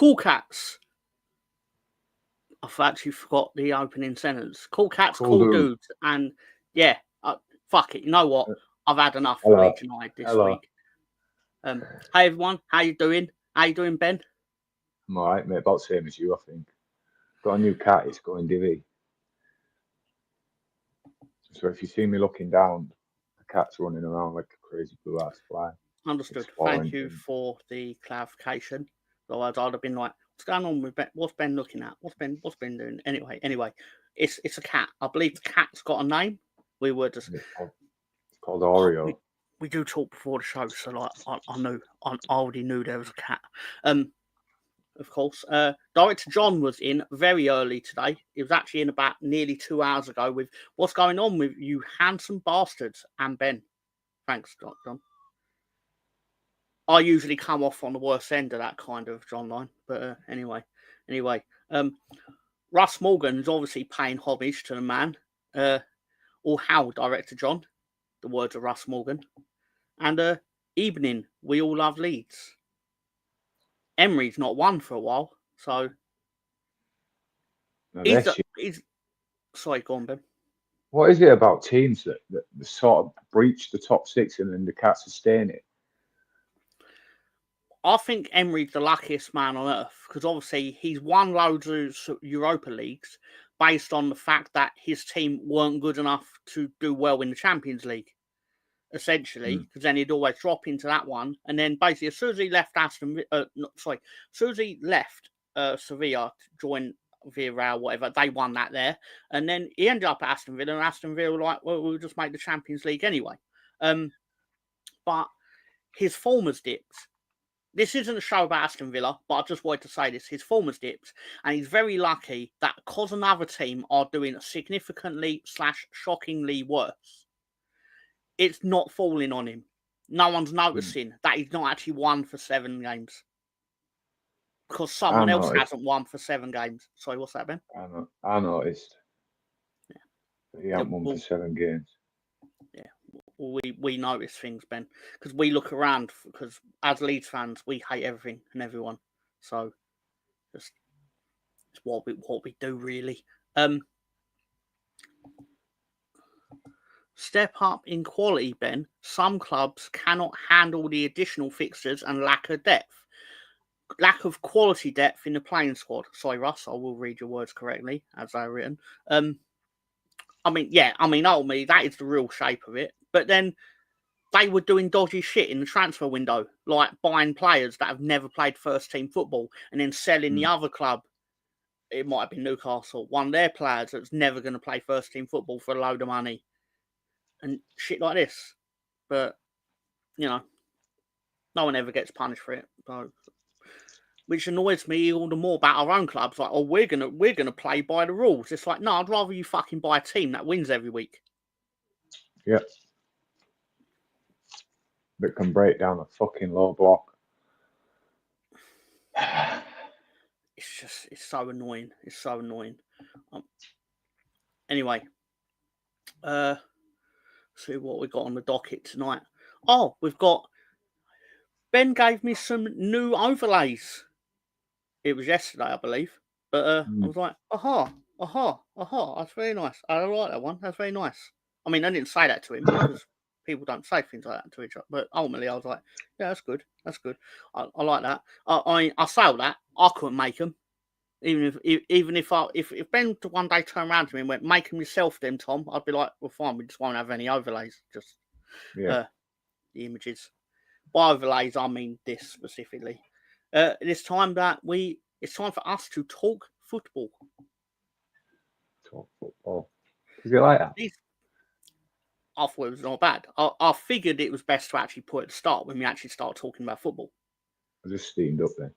Cool cats. I've actually forgot the opening sentence. Cool cats, cool dudes. And yeah, fuck it. You know what? I've had enough of Leeds United this week. Hey everyone, how you doing? How you doing, Ben? I'm alright, mate. About the same as you, I think. Got a new cat, it's going divvy. So if you see me looking down, the cat's running around like a crazy blue-ass fly. Understood. Thank you for the clarification. Otherwise, I'd have been like, what's going on with Ben? What's Ben looking at? What's Ben doing? Anyway, it's a cat. I believe the cat's got a name. We were just... It's called Oreo. We do talk before the show, so like I already knew there was a cat. Of course. Director John was in very early today. He was actually in about nearly 2 hours ago with what's going on with you handsome bastards and Ben. Thanks, John. I usually come off on the worst end of that kind of John line, but anyway. Russ Morgan is obviously paying homage to the man, or how, Director John, the words of Russ Morgan. And evening, we all love Leeds. Emery's not won for a while, so he's sorry, go on, Ben. What is it about teams that sort of breach the top six and then they can't sustain it? I think Emery's the luckiest man on earth because obviously he's won loads of Europa Leagues based on the fact that his team weren't good enough to do well in the Champions League, essentially, because then he'd always drop into that one. And then basically, as soon as he left Sevilla to join Villarreal, whatever, they won that there. And then he ended up at Aston Villa, and Aston Villa were like, well, we'll just make the Champions League anyway. But his form has dipped. This isn't a show about Aston Villa, but I just wanted to say this. His form has dipped, and he's very lucky that because another team are doing significantly / shockingly worse, it's not falling on him. No one's noticing that he's not actually won for 7 games. Because someone else hasn't won for 7 games. Sorry, what's that, Ben? I noticed. Yeah. He hasn't won for 7 games. Yeah. We notice things, Ben, because we look around. Because as Leeds fans, we hate everything and everyone. So, just it's what we do, really. Step up in quality, Ben. Some clubs cannot handle the additional fixtures and lack of depth. Lack of quality depth in the playing squad. Sorry, Russ, I will read your words correctly as they're written. Ultimately, that is the real shape of it. But then they were doing dodgy shit in the transfer window, like buying players that have never played first team football and then selling the other club. It might have been Newcastle, one of their players that's never going to play first team football for a load of money and shit like this. But, no one ever gets punished for it. So, which annoys me all the more about our own clubs. Like, we're gonna play by the rules. It's like, no, I'd rather you fucking buy a team that wins every week. Yeah. That can break down a fucking low block. It's so annoying. It's so annoying. Anyway, see what we got on the docket tonight. Oh, we've got Ben gave me some new overlays. It was yesterday, I believe. But I was like, aha, that's very nice. I like that one. That's very nice. I mean, I didn't say that to him because people don't say things like that to each other. But ultimately, I was like, yeah, that's good. That's good. I like that. I say all that. I couldn't make them. Even if Ben one day turned around to me and went, make them yourself then, Tom, I'd be like, well, fine, we just won't have any overlays. Just the images. By overlays, I mean this specifically. It's time for us to talk football. Talk football. Is it like that? I thought it was not bad. I figured it was best to actually put it at the start when we actually start talking about football. I just steamed up then.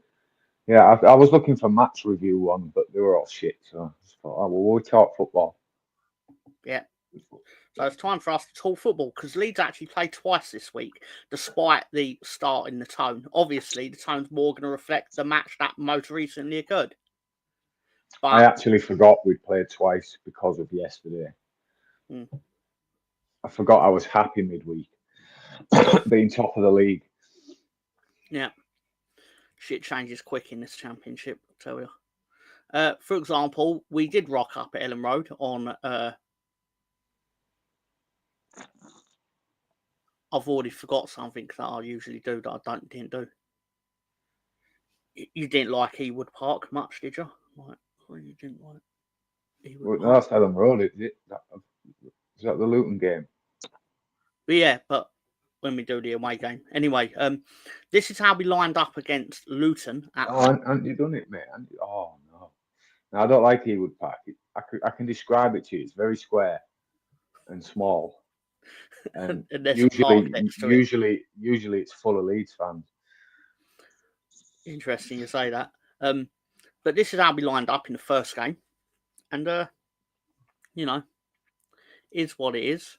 Yeah, I was looking for match review one, but they were all shit. So I just thought, we'll talk football. Yeah. So it's time for us to talk football because Leeds actually played twice this week, despite the start in the tone. Obviously, the tone's more going to reflect the match that most recently occurred. But I actually forgot we played twice because of yesterday. I forgot I was happy midweek being top of the league. Yeah. shit changes quick in this championship, I'll tell you. For example, we did rock up at Ellen Road on. I've already forgot something that I usually do that I didn't do. You didn't like Ewood Park much, did you? Like, you didn't like Ewood Park. That's Ellen Road, is it? Is that the Luton game? But yeah, but when we do the away game. Anyway, this is how we lined up against Luton. Haven't you done it, mate? Oh, no. I don't like Ewood Park. I can describe it to you. It's very square and small. And usually it's full of Leeds fans. Interesting you say that. But this is how we lined up in the first game. And, is what it is.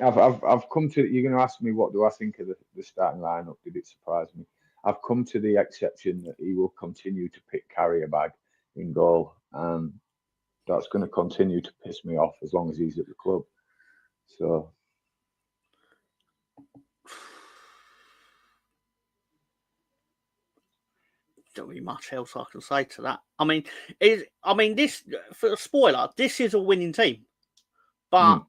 I've come to. You're going to ask me what do I think of the starting lineup? Did it surprise me? I've come to the exception that he will continue to pick carrier bag in goal, and that's going to continue to piss me off as long as he's at the club. So. Don't really much else I can say to that. I mean, this for a spoiler, this is a winning team, but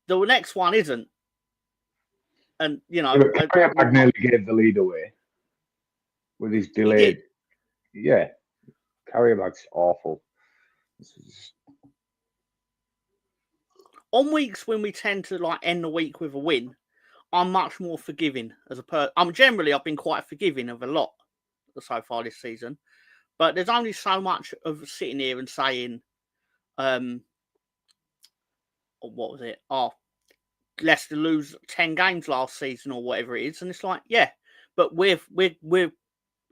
the next one isn't. And Carrier nearly gave the lead away with his delayed. Yeah, Carrier-bag's awful. On weeks when we tend to end the week with a win, I'm much more forgiving as a person. I've been quite forgiving of a lot so far this season, but there's only so much of sitting here and saying, what was it? Oh, Leicester lose 10 games last season or whatever it is, and it's like, yeah, but we're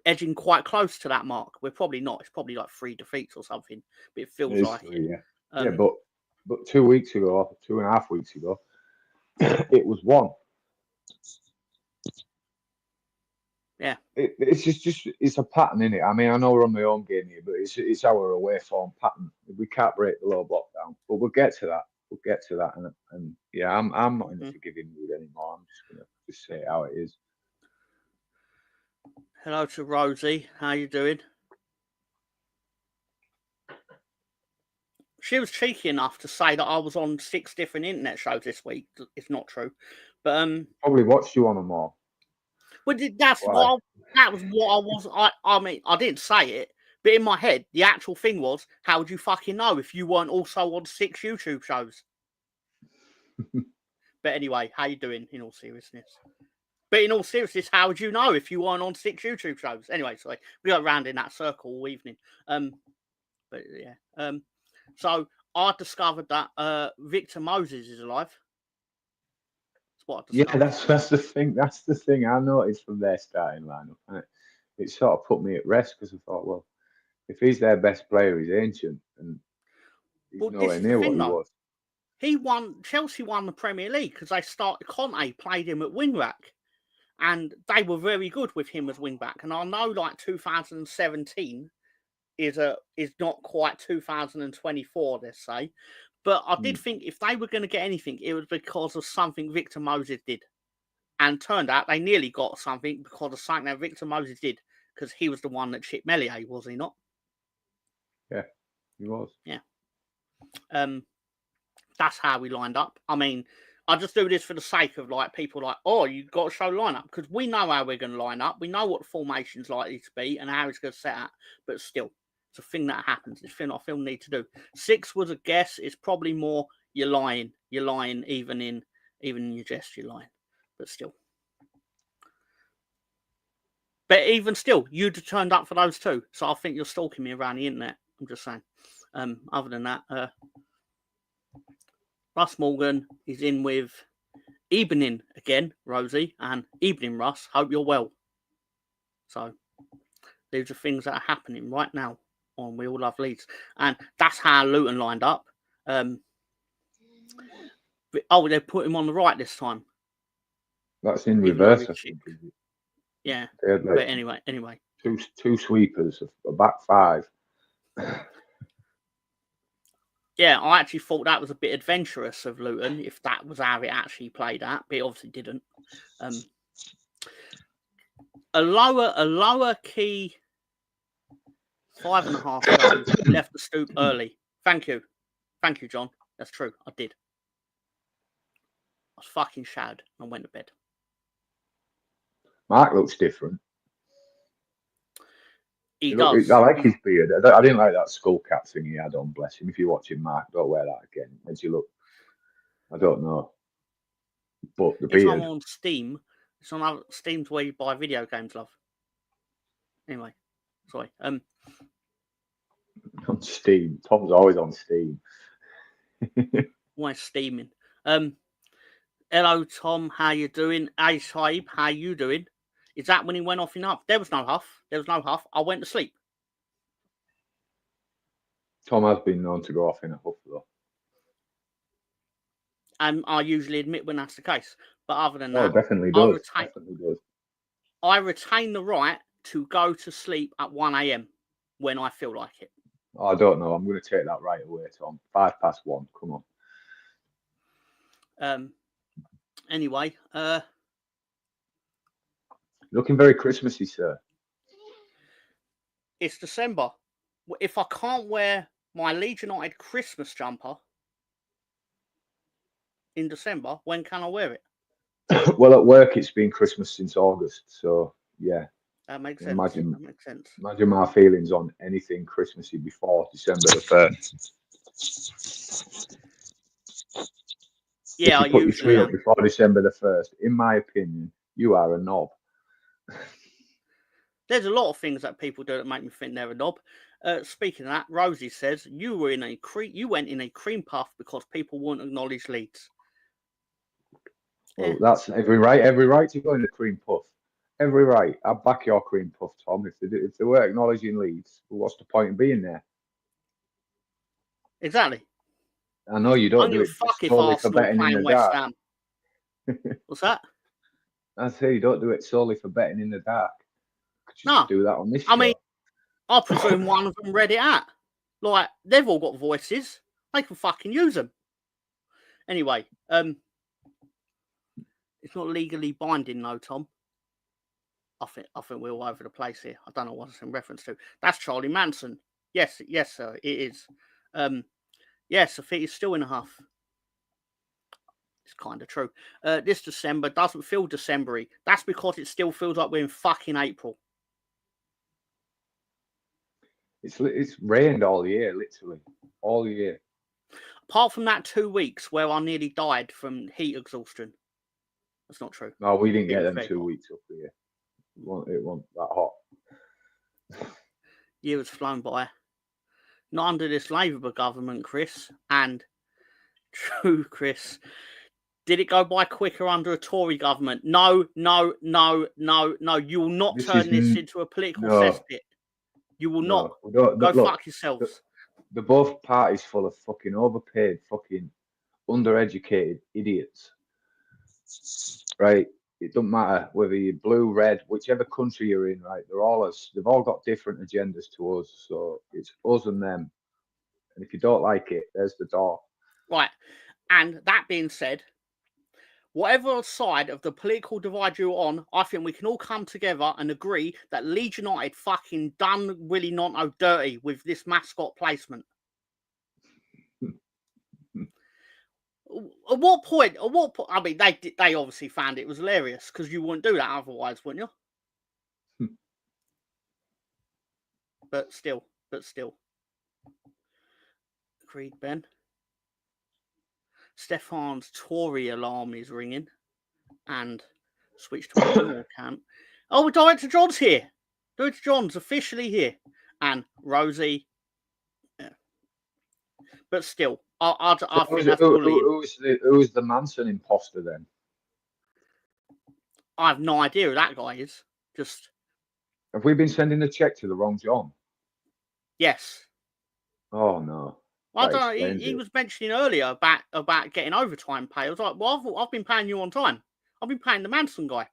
edging quite close to that mark. We're probably not. It's probably like 3 defeats or something, but it feels like it. Yeah, but 2 weeks ago, 2.5 weeks ago, it was 1. Yeah, it's just it's a pattern, isn't it? I mean, I know we're on the home game here, but it's our away form pattern. We can't break the low block down, but we'll get to that. And yeah, I'm not in a forgiving mood anymore. I'm just gonna say it how it is. Hello to Rosie. How you doing? She was cheeky enough to say that I was on 6 different internet shows this week. It's not true, but probably watched you on them all. Well, that was what I was. I mean, I didn't say it, but in my head, the actual thing was, how would you fucking know if you weren't also on 6 YouTube shows? But anyway, how you doing? In all seriousness, how would you know if you weren't on 6 YouTube shows? Anyway, sorry, we got around in that circle all evening. But yeah, so I discovered that Victor Moses is alive. Yeah, that's the thing. That's the thing I noticed from their starting lineup, and it sort of put me at rest because I thought, well, if he's their best player, he's ancient, and he's nowhere near what he was. Chelsea won the Premier League because Conte played him at wing-back, and they were very good with him as wing-back. And I know 2017 is not quite 2024, let's say. But I did think if they were going to get anything, it was because of something Victor Moses did. And turned out they nearly got something because of something that Victor Moses did, because he was the one that chipped Meslier, was he not? Yeah, he was. Yeah. That's how we lined up. I mean, I just do this for the sake of people you've got to show lineup, because we know how we're going to line up. We know what the formation's likely to be and how it's going to set out. But still, it's a thing that happens. It's a thing I feel need to do. 6 was a guess. It's probably more you're lying. You're lying even in your jest. You're lying. But still. But even still, you'd have turned up for those 2. So I think you're stalking me around the internet. I'm just saying. Other than that, Russ Morgan is in with Evening again, Rosie, and Evening, Russ. Hope you're well. So these are things that are happening right now on We All Love Leeds. And that's how Luton lined up. They put him on the right this time. That's in reverse, I think. Yeah. But anyway. Two sweepers, a back 5. Yeah, I actually thought that was a bit adventurous of Luton, if that was how it actually played out, but it obviously didn't. a lower key 5.5 stone left the stoop early. Thank you, John. That's true. I did. I was fucking shattered and went to bed. Mark looks different. He does. I like his beard. I didn't like that skull cap thing he had on. Bless him. If you're watching Mark, don't wear that again. It makes you look. I don't know. But the beard. It's on Steam. It's on Steam's where you buy video games, love. Anyway, sorry. On Steam. Tom's always on Steam. Why steaming? Hello, Tom. How you doing? Hey, Saib, how you doing? Is that when he went off in huff? There was no huff. I went to sleep. Tom has been known to go off in a huff, though. And I usually admit when that's the case. But other than that, definitely does. I retain the right to go to sleep at 1 a.m. when I feel like it. I don't know. I'm going to take that right away, Tom. 1:05. Come on. Anyway, looking very Christmassy, sir. It's December. If I can't wear my Leeds United Christmas jumper in December, when can I wear it? Well, at work, it's been Christmas since August. So, yeah. That makes sense. Imagine my feelings on anything Christmassy before December the 1st. Yeah, if you put your tree up before December the 1st, in my opinion, you are a knob. There's a lot of things that people do that make me think they're a knob. Speaking of that, Rosie says you went in a cream puff because people won't acknowledge Leeds. Well, that's every right to go in a cream puff. Every right. I'd back your cream puff, Tom. If they were acknowledging Leeds, well, what's the point in being there? Exactly. I know you don't do it solely for betting in the dark. What's that? I say you don't do it solely for betting in the dark. Could you just do that on this show? I mean, I presume one of them read it out. Like, they've all got voices. They can fucking use them. Anyway, it's not legally binding, though, Tom. I think we're all over the place here. I don't know what it's in reference to. That's Charlie Manson. Yes, sir, it is. Yes, I think it's still in a huff. It's kind of true. This December doesn't feel December-y. That's because it still feels like we're in fucking April. It's rained all year, literally. All year. Apart from that 2 weeks where I nearly died from heat exhaustion. That's not true. No, we didn't get them 2 weeks up here. It wasn't that hot. Year has flown by. Not under this Labour government, Chris. And true, Chris. Did it go by quicker under a Tory government? No. You will not turn this into a political cesspit. You will not. Go fuck yourselves. They're both parties full of fucking overpaid, fucking undereducated idiots. Right? It doesn't matter whether you're blue, red, whichever country you're in, right? They've all got different agendas to us. So it's us and them. And if you don't like it, there's the door. Right. And that being said, whatever side of the political divide you're on, I think we can all come together and agree that Leeds United fucking done Willie Nonto dirty with this mascot placement. At what point? I mean, they obviously found it was hilarious because you wouldn't do that otherwise, wouldn't you? But still. Agreed, Ben. Stefan's Tory alarm is ringing. And switch to a normal account. Oh, Director John's here. Director John's officially here. And Rosie. Yeah. But still, I think that's bullying. Who's the Manson imposter then? I have no idea who that guy is. Just. Have we been sending the check to the wrong John? Yes. Oh no. I don't know. He was mentioning earlier about getting overtime pay. I was like, well, I've been paying you on time. I've been paying the Manson guy.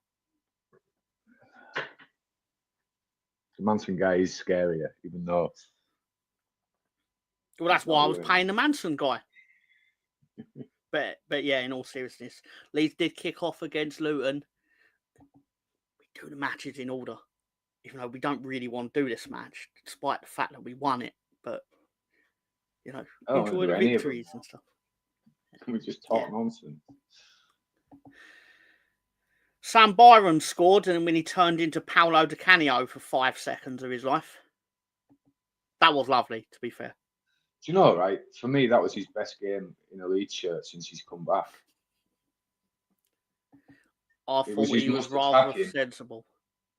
The Manson guy is scarier, even though. Well, that's why I was paying the Manson guy. But yeah, in all seriousness, Leeds did kick off against Luton. We do do the matches in order, even though we don't really want to do this match, despite the fact that we won it. But you know, I don't enjoy do the any of them. victories and stuff. We just talk nonsense. Sam Byram scored, and when he turned into Paolo Di Canio for 5 seconds of his life, that was lovely. To be fair, Do you know, right? For me, that was his best game in a Leeds shirt since he's come back. I thought he was rather sensible.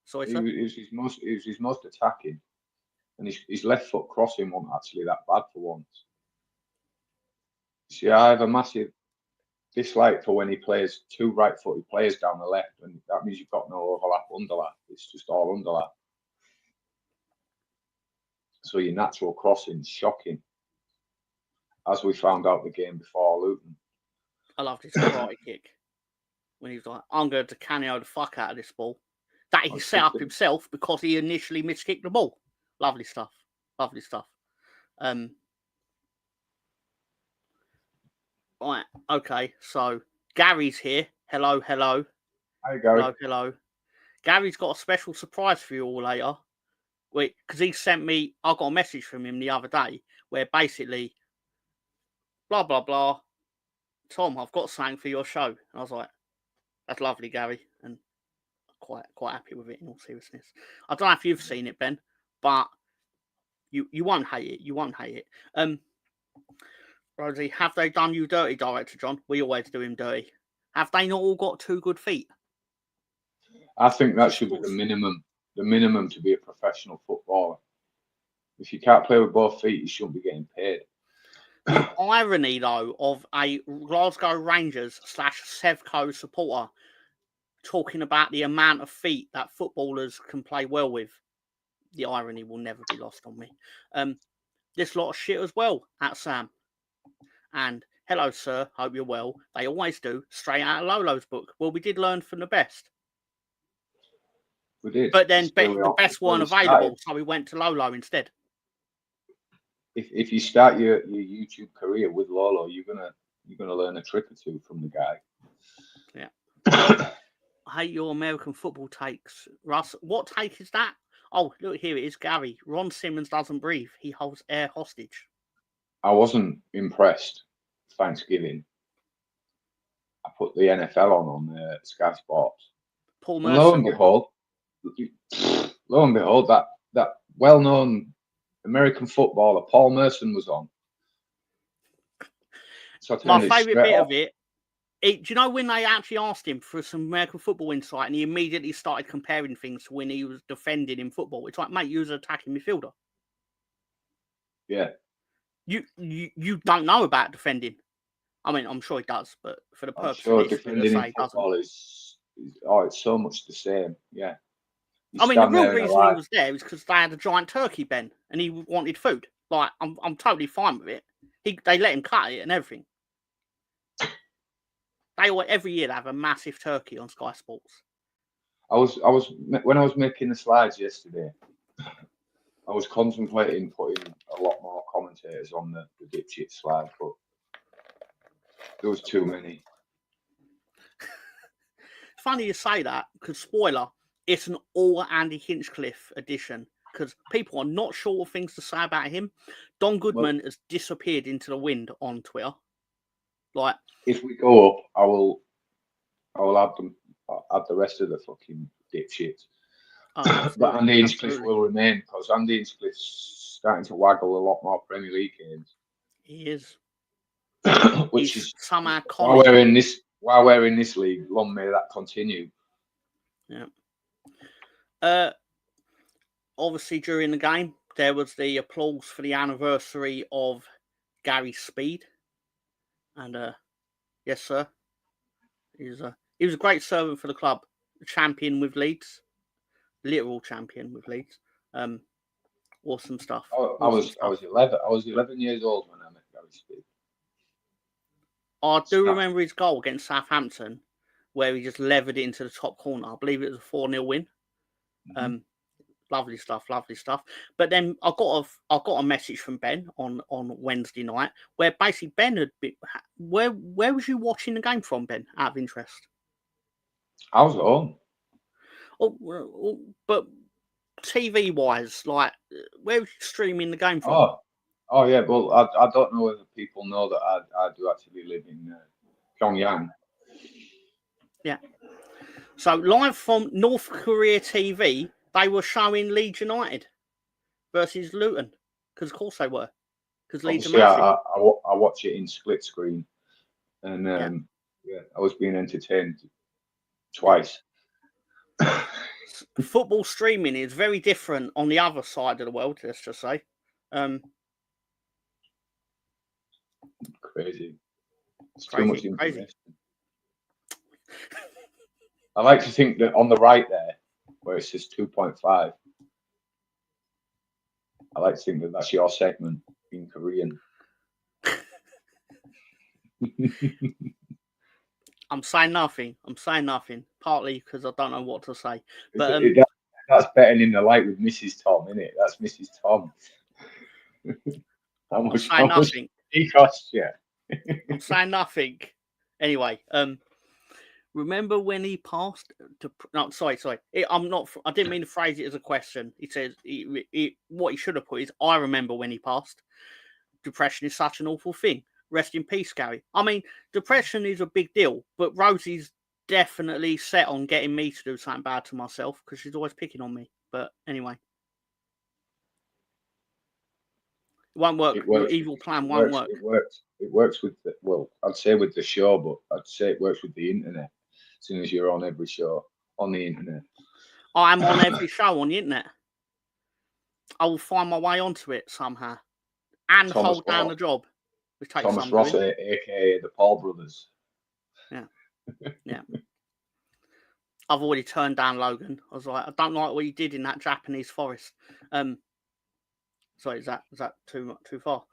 Sorry, sir. It was his most attacking, and his left foot crossing wasn't actually that bad for once. See, I have a massive dislike for when he plays 2 right-footed players down the left, and that means you've got no overlap, underlap. It's just all underlap. So your natural crossing's shocking, as we found out the game before Luton. I loved his karate kick when he was like, "I'm going to Canio the fuck out of this ball." That he set up himself because he initially miskicked the ball. Lovely stuff. Lovely stuff. Right, okay, so Gary's here. Hello, hello. Hi, Gary. Hello, hello. Gary's got a special surprise for you all later. Wait, because he sent me, I got a message from him the other day where basically, blah, blah, blah. Tom, I've got something for your show. And I was like, that's lovely, Gary. And I'm quite happy with it in all seriousness. I don't know if you've seen it, Ben, but you won't hate it. You won't hate it. Rosie, have they done you dirty, Director John? We always do him dirty. Have they not all got 2 good feet? I think that should be the minimum to be a professional footballer. If you can't play with both feet, you shouldn't be getting paid. The irony, though, of a Glasgow Rangers / Sevco supporter talking about the amount of feet that footballers can play well with, the irony will never be lost on me. This lot of shit as well at Sam. And hello, sir. Hope you're well. They always do. Straight out of Lolo's book. Well, we did learn from the best. We did. But then the best weren't available, so we went to Lolo instead. If you start your YouTube career with Lolo, you're gonna learn a trick or 2 from the guy. Yeah. I hate your American football takes, Russ. What take is that? Oh, look, here it is, Gary. Ron Simmons doesn't breathe. He holds air hostage. I wasn't impressed. Thanksgiving, I put the NFL on Sky Sports. Paul And Merson. lo and behold, that well-known American footballer Paul Merson was on. So my favourite bit of it, do you know when they actually asked him for some American football insight, and he immediately started comparing things to when he was defending in football? It's like, mate, you was an attacking midfielder. Yeah. You don't know about defending. I mean, I'm sure he does, but for the purpose of this, defending in football is it's so much the same. Yeah. I mean, the real reason he was there is because they had a giant turkey, Ben, and he wanted food. Like, I'm totally fine with it. They let him cut it and everything. Every year they have a massive turkey on Sky Sports. When I was making the slides yesterday, I was contemplating putting a lot more commentators on the dipshit slide, but there was too many. It's funny you say that, because spoiler, it's an all Andy Hinchcliffe edition, because people are not sure of things to say about him. Don Goodman has disappeared into the wind on Twitter. Like, if we go up, I will add the rest of the fucking dipshits. But Andy Hinchcliffe will remain, because Andy Hinchcliffe's starting to waggle a lot more Premier League games. He is. Which is somehow while we're in this league, long may that continue. Yeah. Obviously, during the game, there was the applause for the anniversary of Gary's speed, and yes, sir, he was a great servant for the club, champion with Leeds, literal champion with Leeds. Awesome stuff. I was 11 years old when I met Gary Speed. I do remember his goal against Southampton, where he just levered it into the top corner. I believe it was a 4-0 win. Mm-hmm. Lovely stuff. But then I got a message from Ben on Wednesday night, where basically Ben had been. Where was you watching the game from, Ben? Out of interest. I was at home. But TV wise, like, where are you streaming the game from? Oh yeah. Well, I don't know whether people know that I do actually live in Pyongyang. Yeah. So live from North Korea TV, they were showing Leeds United versus Luton, because of course they were, because Leeds are Obviously, massive. I watch it in split screen, and Yeah. I was being entertained twice. Football streaming is very different on the other side of the world, let's just say. Crazy. It's crazy, too much crazy. information. I like to think that on the right there, where it says 2.5, I like to think that that's your segment in Korean. I'm saying nothing. Partly because I don't know what to say. But that's betting in the light with Mrs. Tom, isn't it? That's Mrs. Tom. how much he costs you? I'm saying nothing. Anyway, remember when he passed to? No, sorry. I didn't mean to phrase it as a question. He says what he should have put is, I remember when he passed. Depression is such an awful thing. Rest in peace, Gary. I mean, depression is a big deal, but Rosie's definitely set on getting me to do something bad to myself because she's always picking on me. But anyway, it won't work. Your evil plan won't work. It works with I'd say with the show, but I'd say it works with the internet. As soon as you're on every show on the internet. I'm on every show on the internet. I will find my way onto it somehow and hold down the job. Thomas Ross, aka the Paul brothers. Yeah. I've already turned down Logan. I was like, I don't like what you did in that Japanese forest. Sorry, is that too far?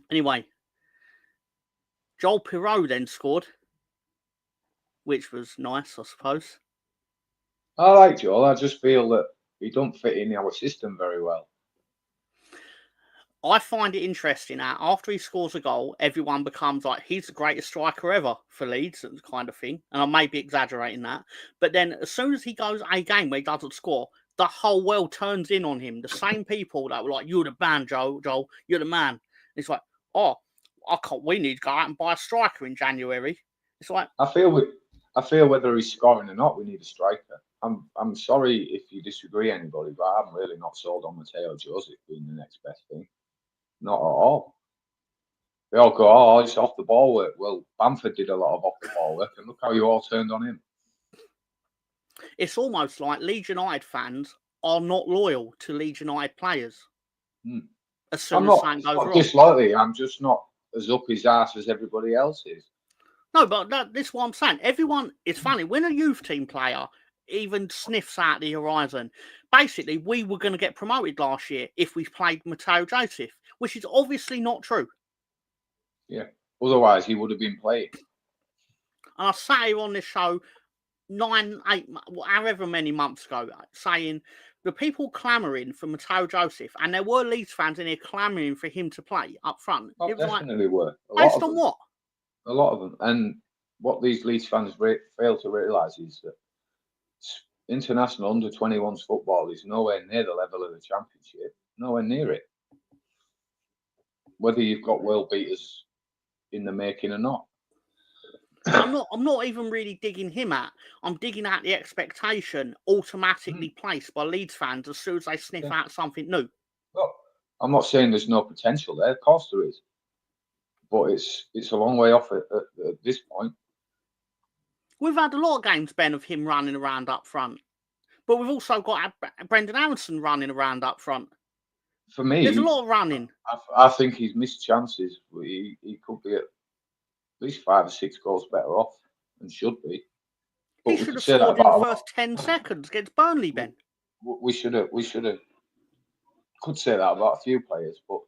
Anyway, Joel Pirou then scored, which was nice, I suppose. I like Joel. I just feel that he don't fit in our system very well. I find it interesting that after he scores a goal, everyone becomes like, he's the greatest striker ever for Leeds, kind of thing. And I may be exaggerating that. But then as soon as he goes a game where he doesn't score, the whole world turns in on him. The same people that were like, you're the man, Joel, you're the man. And it's like, we need to go out and buy a striker in January. It's like, I feel whether he's scoring or not, we need a striker. I'm sorry if you disagree, anybody, but I'm really not sold on Mateo Joseph being the next best thing. Not at all. They all go, oh, it's off the ball work. Well, Bamford did a lot of off the ball work, and look how you all turned on him. It's almost like Leeds United fans are not loyal to Leeds United players. As soon as something goes wrong. Disloyally, I'm just not as up his ass as everybody else is. No, but this is what I'm saying. Everyone, it's funny, when a youth team player even sniffs out the horizon, basically, we were going to get promoted last year if we played Mateo Joseph, which is obviously not true. Yeah, otherwise he would have been playing. And I sat here on this show 9, 8, however many months ago, saying the people clamouring for Mateo Joseph, and there were Leeds fans in here clamouring for him to play up front. Oh, definitely were. Based on what? A lot of them. And what these Leeds fans fail to realise is that international under-21s football is nowhere near the level of the Championship. Nowhere near it. Whether you've got world beaters in the making or not. I'm not even really digging him at. I'm digging at the expectation automatically placed by Leeds fans as soon as they sniff out something new. Well, I'm not saying there's no potential there. Of course there is. But it's a long way off at this point. We've had a lot of games, Ben, of him running around up front. But we've also got Brendan Aronson running around up front. For me, there's a lot of running. I think he's missed chances. He could be at least 5 or 6 goals better off and should be. But he should have scored in the first 10 seconds against Burnley, Ben. We should have. Could say that about a few players, but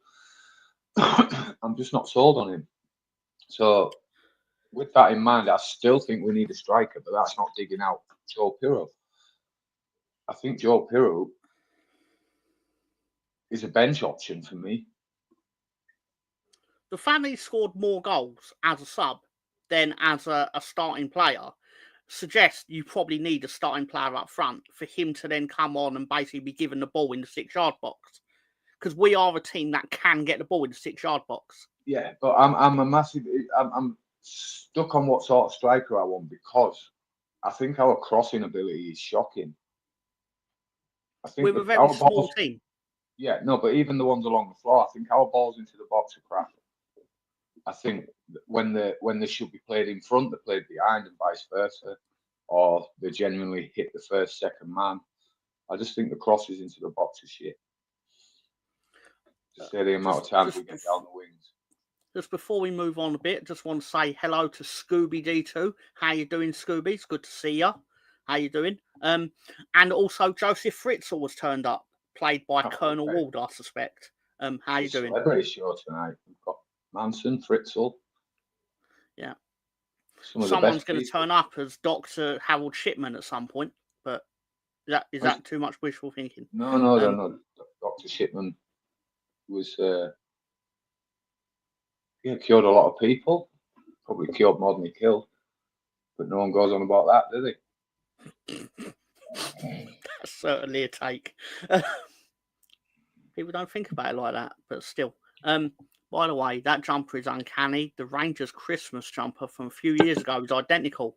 I'm just not sold on him. So, with that in mind, I still think we need a striker, but that's not digging out Joel Pirou. I think Joel Pirou is a bench option for me. The fact he scored more goals as a sub than as a starting player suggest you probably need a starting player up front for him to then come on and basically be given the ball in the 6-yard box. Because we are a team that can get the ball in the 6-yard box. Yeah, but I'm stuck on what sort of striker I want, because I think our crossing ability is shocking. I think we're a very small team. Yeah, no, but even the ones along the floor, I think our balls into the box are crap. I think when they should be played in front, they're played behind, and vice versa, or they genuinely hit the first, second man. I just think the crosses into the box are shit. To say the amount of times we get down the wings. Just before we move on a bit, just want to say hello to Scooby D2. How you doing, Scooby? It's good to see you. How you doing? And also Joseph Fritzl was turned up, played by Colonel Ward, I suspect. How you doing? Celebrity show tonight. We've got Manson, Fritzl. Yeah. Someone's going to turn up as Dr. Harold Shipman at some point, but is that too much wishful thinking? No. Dr. Shipman was cured a lot of people. Probably cured more than he killed. But no one goes on about that, does he? That's certainly a take. People don't think about it like that, but still. By the way, that jumper is uncanny. The Rangers Christmas jumper from a few years ago is identical.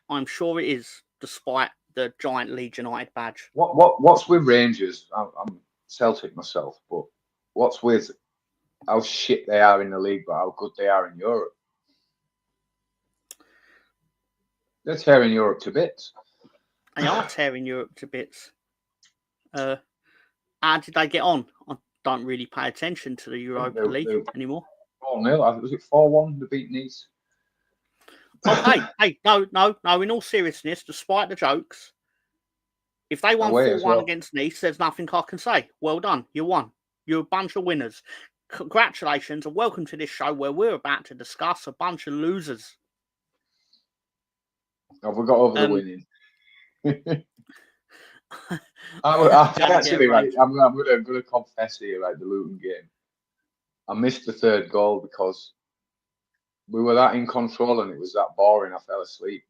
I'm sure it is, despite the giant Leeds United badge. What's with Rangers? I'm Celtic myself, but what's with how shit they are in the league, but how good they are in Europe? They're tearing Europe to bits. They are tearing Europe to bits. How did they get on? I don't really pay attention to the Europa League anymore. 4-0. Was it 4-1? They beat Nice. Okay, hey, no. In all seriousness, despite the jokes, if they won 4-1 against Nice, there's nothing I can say. Well done, you won. You're a bunch of winners. Congratulations and welcome to this show where we're about to discuss a bunch of losers. Have we got over the winning? Actually, right, I'm going to confess here, right, the Luton game. I missed the third goal because we were that in control and it was that boring. I fell asleep.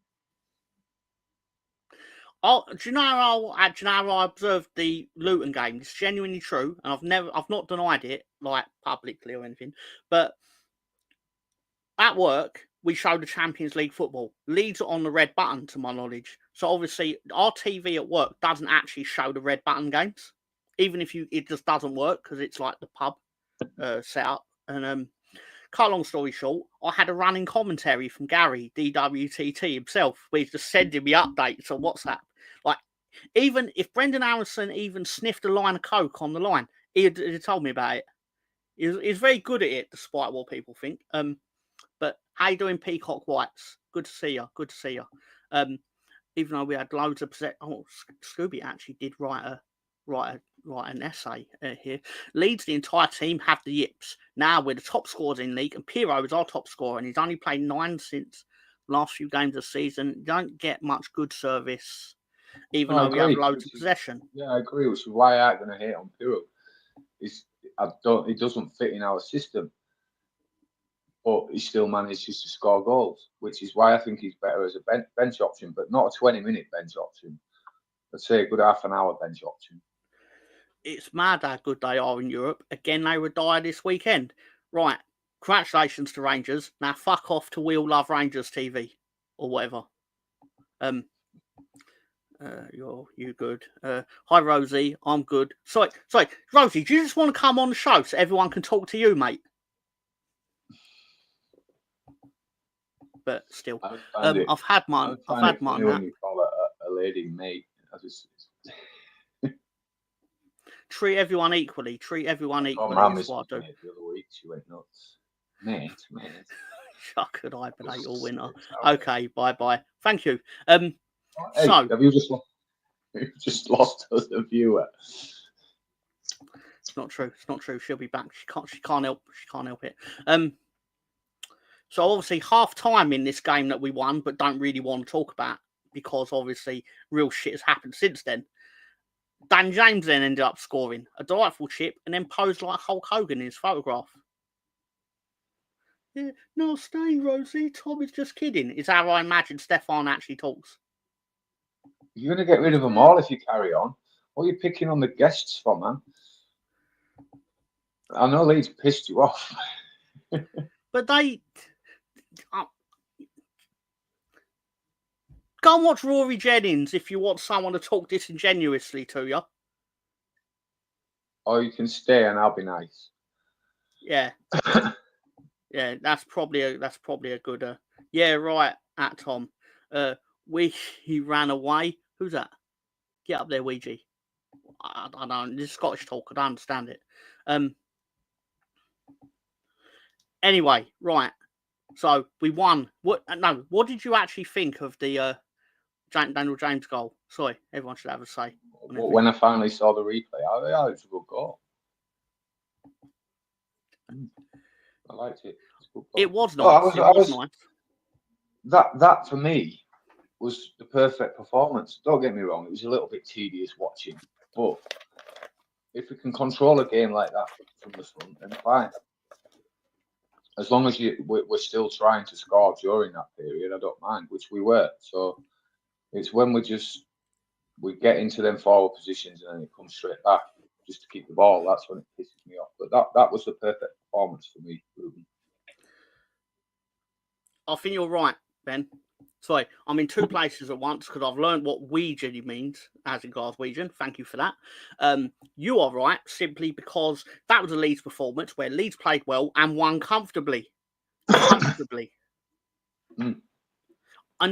Oh, do you know how I observed the Luton game? It's genuinely true, and I've not denied it, like publicly or anything. But at work, we show the Champions League football. Leeds are on the red button, to my knowledge. So obviously, our TV at work doesn't actually show the red button games, even if it just doesn't work because it's like the pub setup. And cut long story short, I had a running commentary from Gary DWTT himself, where he's just sending me updates on WhatsApp. Like, even if Brendan Aronson even sniffed a line of coke on the line, he'd told me about it. He's very good at it, despite what people think. But how you doing, Peacock Whites? Good to see you. Good to see you. Even though we had loads of Scooby actually did write an essay here. Leeds, the entire team have the yips. Now we're the top scorers in league, and Pirro is our top scorer, and he's only played 9 since the last few games of the season. You don't get much good service, even though we have loads of possession. Yeah, I agree. Which is why I'm going to hate on Pirro. He doesn't fit in our system, but he still manages to score goals, which is why I think he's better as a bench option, but not a 20-minute bench option. Let's say a good half an hour bench option. It's mad how good they are in Europe. Again, they retire this weekend. Right. Congratulations to Rangers. Now fuck off to We All Love Rangers TV or whatever. You good. Hi, Rosie. I'm good. Sorry. Rosie, do you just want to come on the show so everyone can talk to you, mate? But still, I've had mine. When you call a lady mate, treat everyone equally. That's what I do. The other week she went nuts. Mate. I could hibernate all winter. Okay, bye. Thank you. Hey, so have you just lost us a viewer? It's not true. She'll be back. She can't help it. So obviously half time in this game that we won, but don't really want to talk about because obviously real shit has happened since then. Dan James then ended up scoring a delightful chip and then posed like Hulk Hogan in his photograph. Yeah, no, stay, Rosie. Tom is just kidding. Is how I imagine Stefan actually talks. You're going to get rid of them all if you carry on. What are you picking on the guests for, man? I know Leeds pissed you off. But they... go and watch Rory Jennings if you want someone to talk disingenuously to you. Or you can stay and I'll be nice. Yeah. Yeah, that's probably a good... yeah, right, at Tom. He ran away. Who's that? Get up there, Ouija. I don't know. This is Scottish talk. I don't understand it. Anyway, right. So we won. What did you actually think of the Daniel James goal? Sorry, everyone should have a say. When I finally saw the replay, it was a good goal. I liked it. It was nice. It was nice. That for me was the perfect performance. Don't get me wrong; it was a little bit tedious watching, but if we can control a game like that from the front, then fine. As long as we're still trying to score during that period, I don't mind, which we were. So it's when we get into them forward positions and then it comes straight back just to keep the ball. That's when it pisses me off. But that was the perfect performance for me, Ruben. I think you're right, Ben. Sorry, I'm in two places at once because I've learned what Ouija means, as in Glaswegian. Thank you for that. You are right, simply because that was a Leeds performance where Leeds played well and won comfortably. Comfortably. And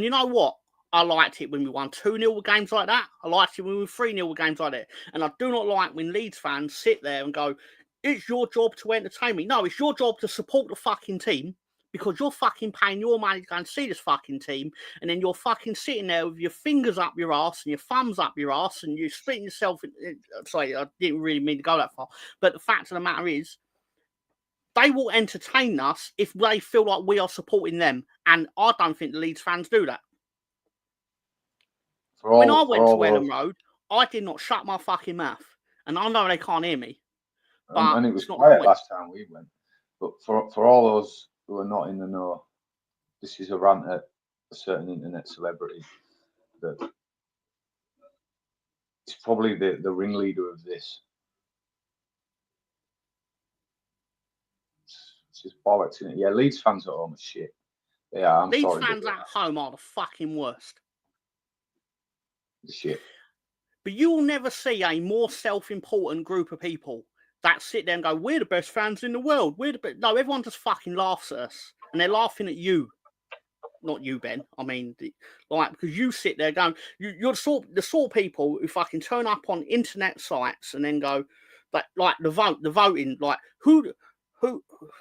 you know what? I liked it when we won 2-0 with games like that. I liked it when we won 3-0 with games like that. And I do not like when Leeds fans sit there and go, it's your job to entertain me. No, it's your job to support the fucking team. Because you're fucking paying your money to go and see this fucking team, and then you're fucking sitting there with your fingers up your ass and your thumbs up your ass, and you're splitting yourself. Sorry, I didn't really mean to go that far. But the fact of the matter is, they will entertain us if they feel like we are supporting them. And I don't think the Leeds fans do that. When I went to Elland Road, I did not shut my fucking mouth. And I know they can't hear me. But and it was quiet last time we went. But for all those who are not in the know, this is a rant at a certain internet celebrity that is probably the ringleader of this. It's just bollocks, isn't it? Yeah, Leeds fans at home are shit. They are. I'm Leeds sorry. Leeds fans at home are the fucking worst. The shit. But you will never see a more self-important group of people that sit there and go, we're the best fans in the world. No, everyone just fucking laughs at us. And they're laughing at you. Not you, Ben. I mean, because you sit there going, you're the sort of people who fucking turn up on internet sites and then go, like the voting, like who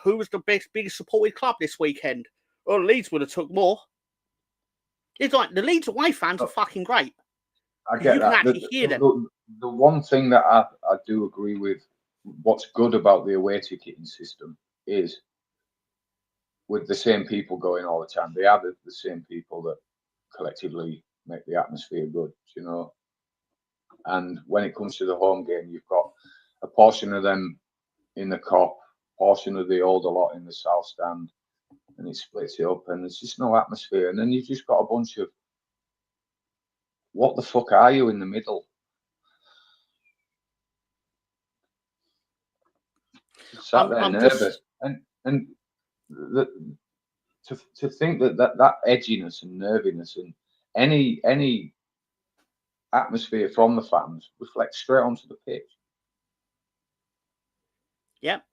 was the biggest supported club this weekend? Well, Leeds would have took more. It's like the Leeds away fans are fucking great. I get that. You can actually hear them. The one thing that I do agree with, what's good about the away ticketing system is with the same people going all the time. They are the same people that collectively make the atmosphere good, you know. And when it comes to the home game, you've got a portion of them in the Kop, portion of the older lot in the South Stand, and it splits it up, and there's just no atmosphere. And then you've just got a bunch of, what the fuck are you in the middle? Sat there nervous, and to think that edginess and nerviness and any atmosphere from the fans reflects straight onto the pitch. Yep.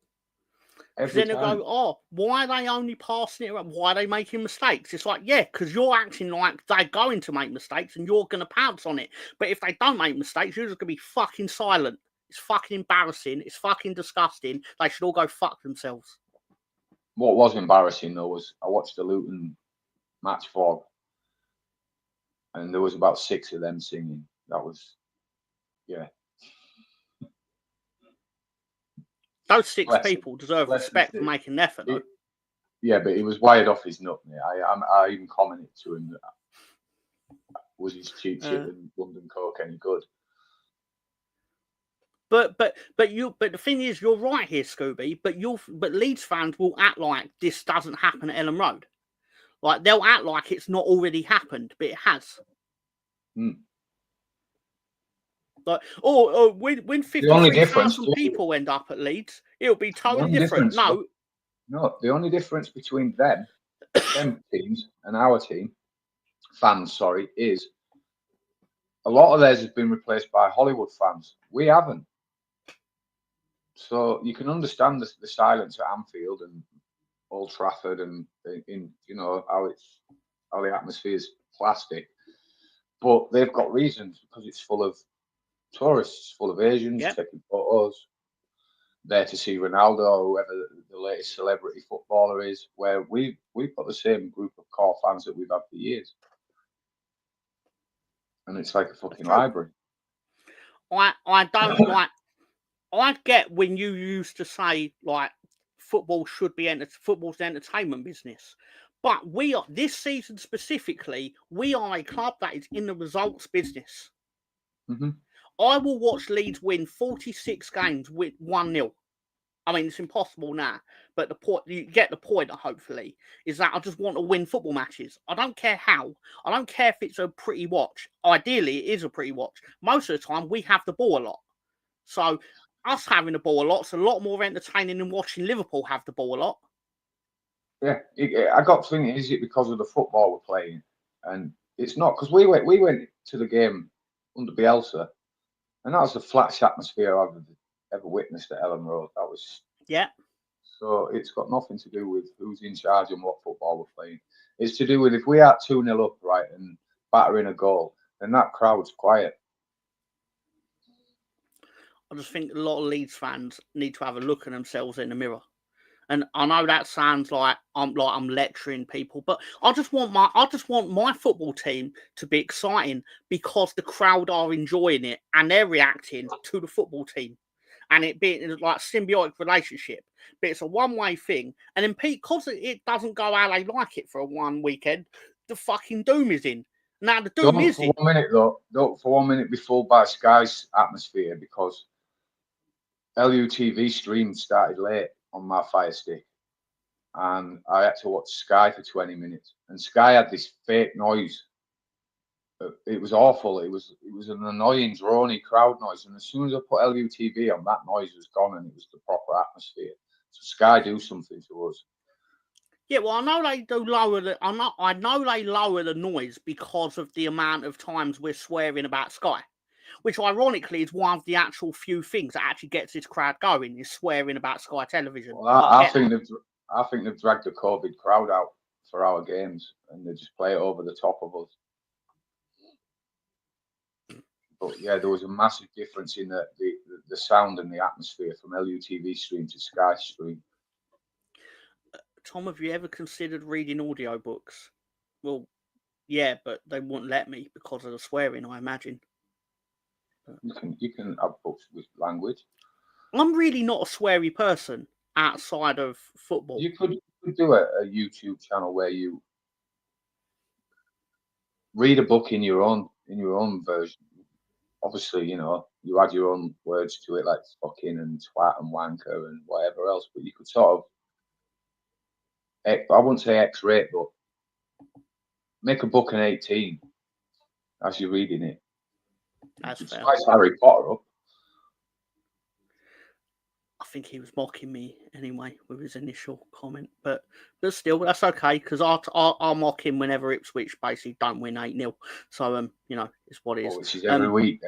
Then they'll go, oh, why are they only passing it around? Why are they making mistakes? It's like, yeah, because you're acting like they're going to make mistakes and you're going to pounce on it. But if they don't make mistakes, you're just going to be fucking silent. It's fucking embarrassing. It's fucking disgusting. They should all go fuck themselves. What was embarrassing, though, was I watched the Luton match vlog and there was about 6 of them singing. That was, yeah. Those 6 people deserve respect for making an effort, though. Yeah, but he was wired off his nut, mate. I even commented to him that was his cheap shit and London Coke any good? But the thing is, you're right here, Scooby. But Leeds fans will act like this doesn't happen at Ellen Road. Like they'll act like it's not already happened, but it has. Like, when 53,000 people end up at Leeds, it'll be totally different. No, the only difference between them teams and our team, fans, sorry, is a lot of theirs has been replaced by Hollywood fans. We haven't. So you can understand the silence at Anfield and Old Trafford and in how the atmosphere is plastic, but they've got reasons because it's full of tourists, full of Asians taking photos, there to see Ronaldo or whoever the latest celebrity footballer is. Where we've got the same group of core fans that we've had for years, and it's like a fucking library. I don't like. I get when you used to say like football should be football's an entertainment business, but this season specifically, we are a club that is in the results business. Mm-hmm. I will watch Leeds win 46 games with 1-0. I mean, it's impossible now, but the point, you get the point, hopefully, is that I just want to win football matches. I don't care how. I don't care if it's a pretty watch. Ideally, it is a pretty watch. Most of the time, we have the ball a lot. So, us having the ball a lot is a lot more entertaining than watching Liverpool have the ball a lot. Yeah, I got to think, is it because of the football we're playing? And it's not, because we went to the game under Bielsa, and that was the flattest atmosphere I've ever witnessed at Ellen Road. That was So it's got nothing to do with who's in charge and what football we're playing. It's to do with if we are 2-0 up, right, and battering a goal, then that crowd's quiet. I just think a lot of Leeds fans need to have a look at themselves in the mirror. And I know that sounds like I'm lecturing people, but I just want my football team to be exciting because the crowd are enjoying it and they're reacting to the football team, and it being like a symbiotic relationship. But it's a one-way thing, and then because it doesn't go how they like it for a one weekend, the fucking doom is in. Now the doom is in. 1 minute though. Don't for 1 minute be fooled by Sky's atmosphere, because LUTV stream started late on my Fire Stick, and I had to watch Sky for 20 minutes. And Sky had this fake noise. It was awful. It was an annoying, drony crowd noise. And as soon as I put LUTV on, that noise was gone, and it was the proper atmosphere. So Sky do something to us. Yeah, well, I know they do lower the. I know they lower the noise because of the amount of times we're swearing about Sky, which ironically is one of the actual few things that actually gets this crowd going, is swearing about Sky Television. Well, I think they've dragged the COVID crowd out for our games, and they just play it over the top of us. But yeah, there was a massive difference in the sound and the atmosphere from LUTV stream to Sky stream. Tom, have you ever considered reading audiobooks? Well, yeah, but they wouldn't let me because of the swearing, I imagine. You can have books with language. I'm really not a sweary person outside of football. You could do a YouTube channel where you read a book in your own version. Obviously, you add your own words to it, like fucking and twat and wanker and whatever else. But you could sort of, I wouldn't say X-rate, but make a book an 18 as you're reading it. That's fair. Spice Harry Potter up. I think he was mocking me anyway with his initial comment, but still, that's okay, because I'll mock him whenever Ipswich basically don't win 8-0. So it's what it is. Which is every week.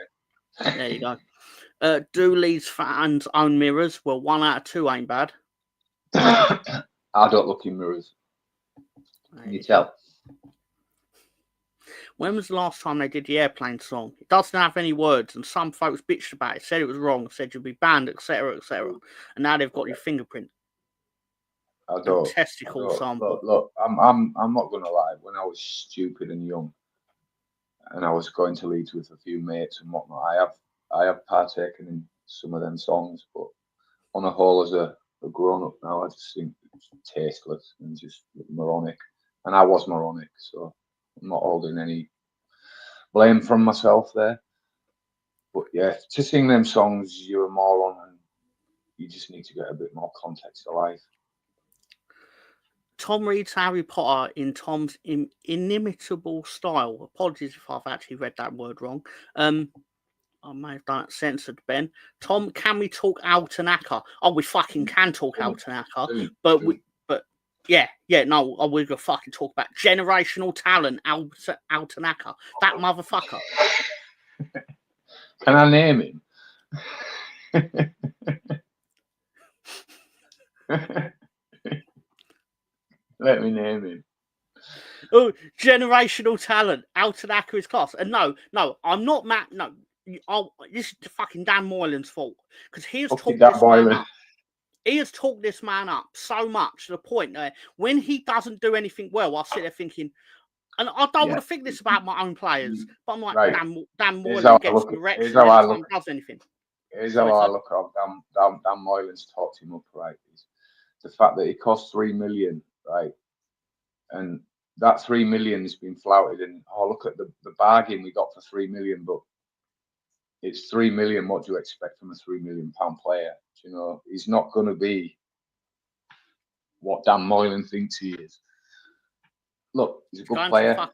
Then. There you go. Do Leeds fans own mirrors? Well, 1 out of 2 ain't bad. I don't look in mirrors. Can you tell? When was the last time they did the Airplane song? It doesn't have any words, and some folks bitched about it, said it was wrong, said you'll be banned, etc., etc. And now they've got your fingerprint. I don't. Testicle sample. Look, I'm not gonna lie. When I was stupid and young, and I was going to Leeds with a few mates and whatnot, I have partaken in some of them songs, but on a whole, as a grown up now, I just think it's tasteless and just moronic. And I was moronic, so I'm not holding any blame from myself there. But yeah, to sing them songs, you're a moron, and you just need to get a bit more context to life. Tom reads Harry Potter in Tom's inimitable style. Apologies if I've actually read that word wrong. I may have done it censored, Ben. Tom, can we talk Altanaka? Oh, we fucking can talk Altanaka, but yeah, no, we're gonna fucking talk about generational talent, Altanaka, that motherfucker. Can I name him? Let me name him. Oh, generational talent, Altanaka is class. And no, I'm not mad. No, this is fucking Dan Moylan's fault because he has talked this man up. He has talked this man up so much to the point that when he doesn't do anything well, I sit there thinking, and I don't want to think this about my own players, but I'm like, Dan Moylan gets the Rex every time he does anything. Here's how I look at Dan Moylan's talked him up, right? The fact that he cost 3 million, right? And that 3 million has been flouted, and look at the bargain we got for 3 million, but it's 3 million. What do you expect from a £3 million player? You know, he's not going to be what Dan Moylan thinks he is. Look, he's a good player.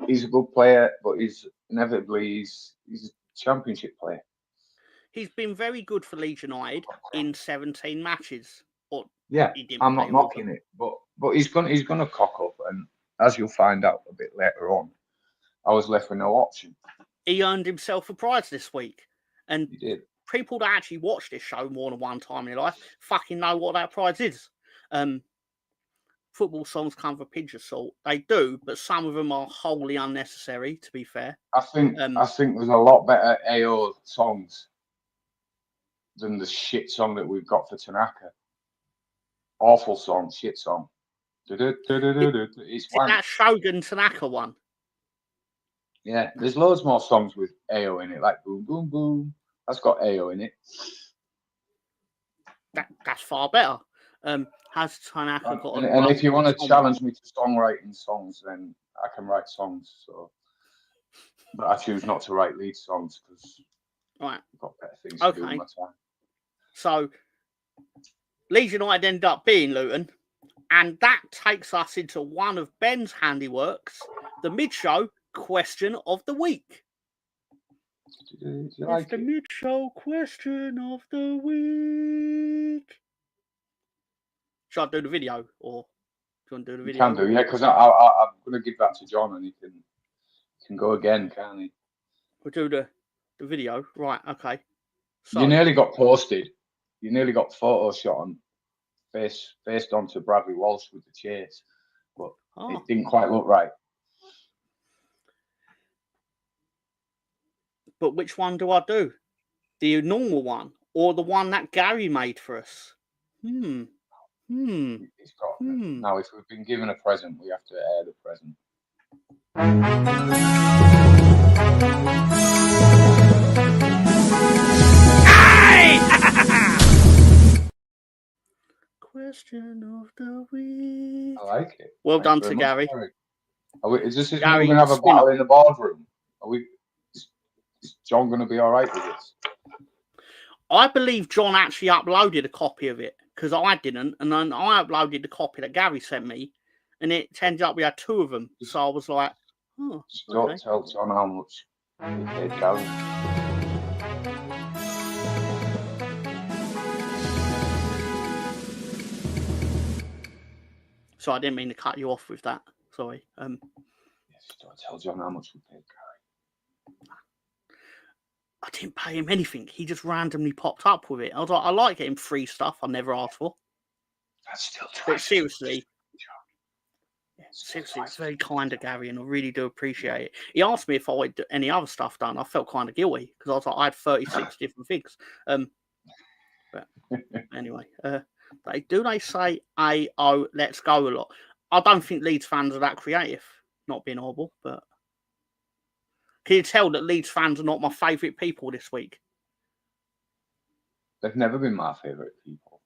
He's a good player, but he's inevitably he's a championship player. He's been very good for Leeds United in 17 matches. Yeah, I'm not knocking it, but he's gonna cock up, and as you'll find out a bit later on, I was left with no option. He earned himself a prize this week, and he did. People that actually watch this show more than one time in their life fucking know what that prize is. Football songs come with a pinch of salt. They do, but some of them are wholly unnecessary, to be fair. I think there's a lot better AO songs than the shit song that we've got for Tanaka. Awful song, shit song. It's that Shogun Tanaka one. Yeah, there's loads more songs with AO in it, like Boom Boom Boom. That's got AO in it. That's far better. Has Tanaka got? And if you want to challenge me to songwriting songs, then I can write songs. So, but I choose not to write lead songs because I've got better things to do with my time. So, Leeds United end up being Luton, and that takes us into one of Ben's handiworks, the mid-show question of the week. It's the mid-show question of the week. Should I do the video, or do you want to do the video? You can do, yeah, because I'm going to give that to John, and he can go again, can't he? We'll do the video, right? Okay. So, you nearly got posted. You nearly got photo shot on faced onto Bradley Walsh with the chase, but it didn't quite look right. But which one do I do? The normal one or the one that Gary made for us? Now, if we've been given a present, we have to air the present. Question of the week. I like it. Well done to Gary. Is this we're going to have a battle in the boardroom? Is John going to be all right with this? I believe John actually uploaded a copy of it because I didn't, and then I uploaded the copy that Gary sent me, and it turns out we had two of them. So I was like, "Oh, don't tell John how much we paid Gary." So I didn't mean to cut you off with that. Sorry. Yes, don't tell John how much we paid Gary. I didn't pay him anything. He just randomly popped up with it. I was like, I like getting free stuff I never asked for. That's still but seriously, it's very kind of Gary, and I really do appreciate it. He asked me if I wanted any other stuff done. I felt kind of guilty because I was like, I had 36 different things. But anyway, they say AO, let's go a lot. I don't think Leeds fans are that creative, not being horrible, but can you tell that Leeds fans are not my favourite people this week? They've never been my favourite people.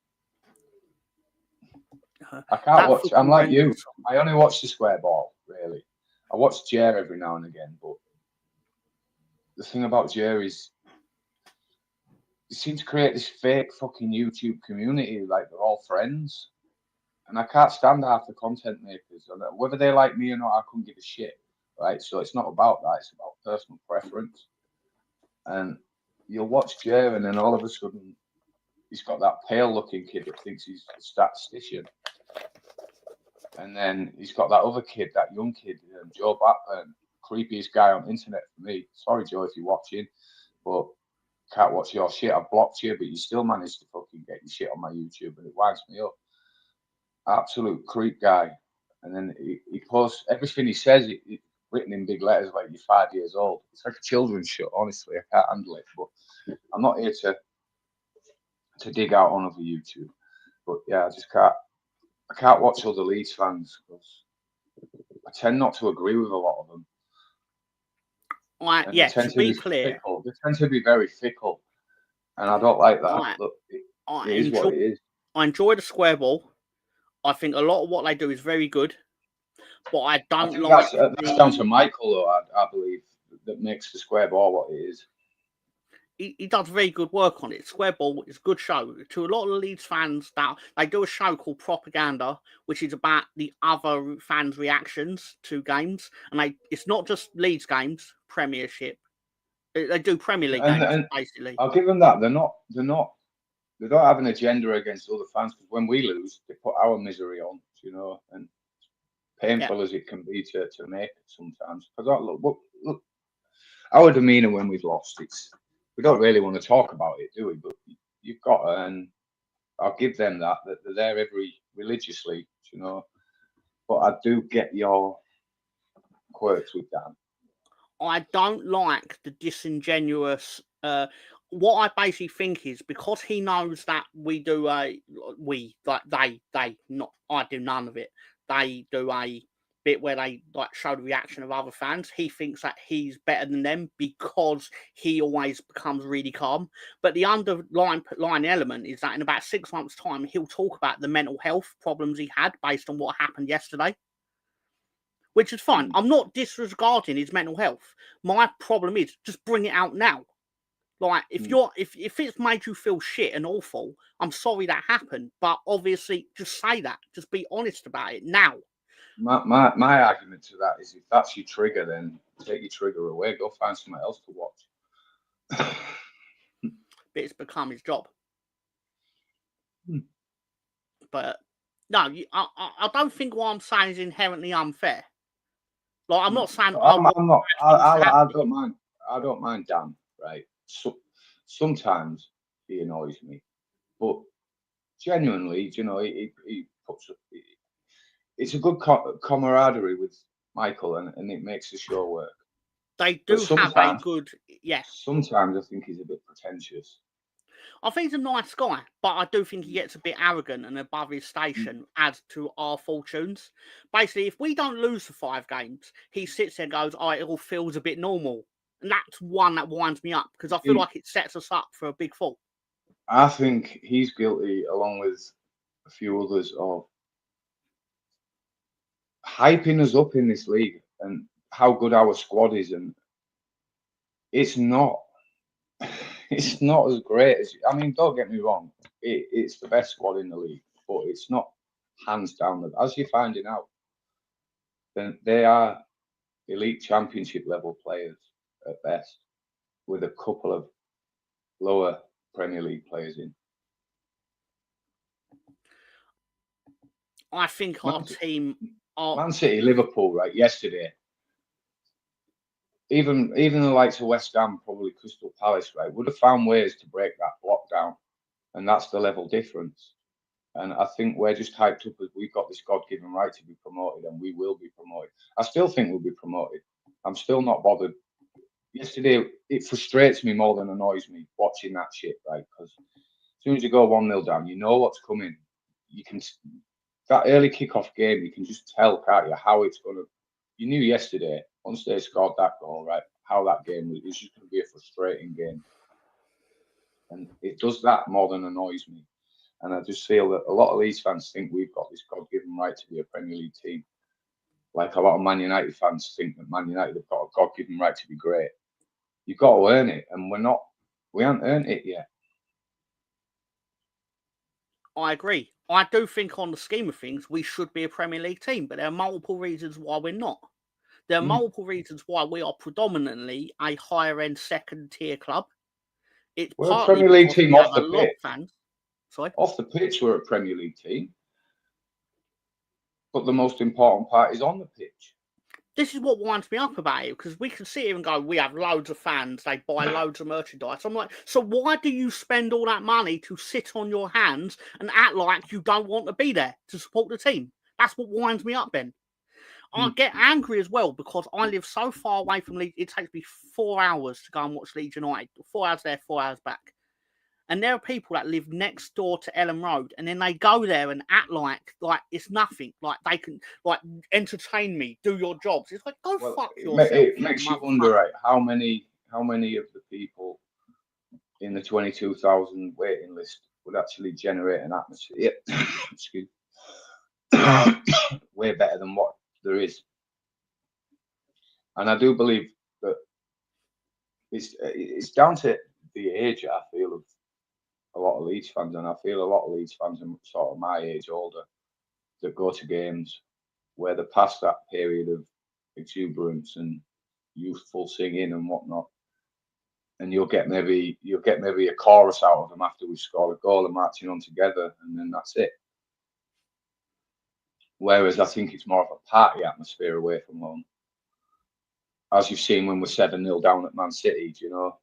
I can't watch. I'm like you. I only watch the square ball, really. I watch Jer every now and again, but the thing about Jerry is they seem to create this fake fucking YouTube community, like they're all friends. And I can't stand half the content makers. And whether they like me or not, I couldn't give a shit. Right. So it's not about that, it's about personal preference. And you'll watch Jerry, and then all of a sudden he's got that pale looking kid that thinks he's a statistician. And then he's got that other kid, that young kid, Joe Blackburn, creepiest guy on the internet for me. Sorry, Joe, if you're watching, but can't watch your shit. I've blocked you, but you still managed to fucking get your shit on my YouTube, and it winds me up. Absolute creep guy. And then he posts everything he says, it written in big letters like you're 5 years old. It's like a children's show, honestly. I can't handle it. But I'm not here to dig out on other YouTube. But yeah, I can't watch other Leeds fans because I tend not to agree with a lot of them. Yeah, to be clear, fickle. They tend to be very fickle, and I don't like that. Look, it is what it is. I enjoy the square ball. I think a lot of what they do is very good, but I don't like. That's down to Michael, though. I believe that makes the square ball what it is. He does very good work on it. Square ball is a good show. To a lot of Leeds fans, that they do a show called Propaganda, which is about the other fans' reactions to games, and it's not just Leeds games, Premiership. They do Premier League games basically. I'll give them that. They don't have an agenda against other fans, because when we lose, they put our misery on, and painful as it can be to make it sometimes. Because look, our demeanour when we've lost, we don't really want to talk about it, do we? But you've got to, and I'll give them that they're there religiously, But I do get your quirks with Dan. I don't like the disingenuous. What I basically think is, because he knows that we do I do none of it. They do a bit where they show the reaction of other fans. He thinks that he's better than them because he always becomes really calm. But the underlying element is that in about 6 months' time, he'll talk about the mental health problems he had based on what happened yesterday, which is fine. I'm not disregarding his mental health. My problem is just bring it out now. Like, if it's made you feel shit and awful, I'm sorry that happened. But obviously, just say that. Just be honest about it now. My argument to that is, if that's your trigger, then take your trigger away. Go find something else to watch. But it's become his job. But no, I don't think what I'm saying is inherently unfair. Like, I'm not saying I'm not. I don't mind. I don't mind Dan. Right. So sometimes he annoys me, but genuinely, he puts. It's a good camaraderie with Michael, and it makes the show work. They do have a good, Sometimes I think he's a bit pretentious. I think he's a nice guy, but I do think he gets a bit arrogant and above his station as to our fortunes. Basically, if we don't lose for 5 games, he sits there and goes, it all feels a bit normal. And that's one that winds me up, because I feel like it sets us up for a big fall. I think he's guilty, along with a few others, of hyping us up in this league and how good our squad is. And it's not. It's not as great as. I mean, don't get me wrong. It's the best squad in the league, but it's not hands down. As you're finding out, then they are elite championship level players at best, with a couple of lower Premier League players in. I think our team are Man City, Liverpool, right? Yesterday, even the likes of West Ham, probably Crystal Palace, right, would have found ways to break that block down, and that's the level difference. And I think we're just hyped up as we've got this God-given right to be promoted, and we will be promoted. I still think we'll be promoted. I'm still not bothered. Yesterday, it frustrates me more than annoys me watching that shit, right? Because as soon as you go 1-0 down, you know what's coming. That early kickoff game, you can just tell, can't you, how it's going to. You knew yesterday, once they scored that goal, right, how that game was. It's just going to be a frustrating game. And it does that more than annoys me. And I just feel that a lot of Leeds fans think we've got this God-given right to be a Premier League team. Like a lot of Man United fans think that Man United have got a God-given right to be great. You've got to earn it, and we haven't earned it yet. I agree. I do think on the scheme of things, we should be a Premier League team, but there are multiple reasons why we're not. There are multiple reasons why we are predominantly a higher-end second-tier club. It's We're a partly Premier League because team we off have the a lot of pitch. fans. Sorry? Off the pitch, we're a Premier League team. But the most important part is on the pitch. This is what winds me up about it, because we can sit here and go, we have loads of fans, they buy loads of merchandise. I'm like, so why do you spend all that money to sit on your hands and act like you don't want to be there to support the team? That's what winds me up, Ben. I get angry as well because I live so far away from Leeds. It takes me 4 hours to go and watch Leeds United. 4 hours there, 4 hours back. And there are people that live next door to Ellen Road, and then they go there and act like it's nothing. Like they can entertain me, do your jobs. It's like, go fuck yourself. It makes you wonder, right? How many of the people in the 22,000 waiting list would actually generate an atmosphere? Excuse. Way better than what there is. And I do believe that it's down to the age, I feel, of a lot of Leeds fans, and I feel a lot of Leeds fans are sort of my age, older, that go to games where they're past that period of exuberance and youthful singing and whatnot, and you'll get maybe a chorus out of them after we score a goal and marching on together, and then that's it. Whereas I think it's more of a party atmosphere away from home, as you've seen when we're 7-0 down at Man City, you know.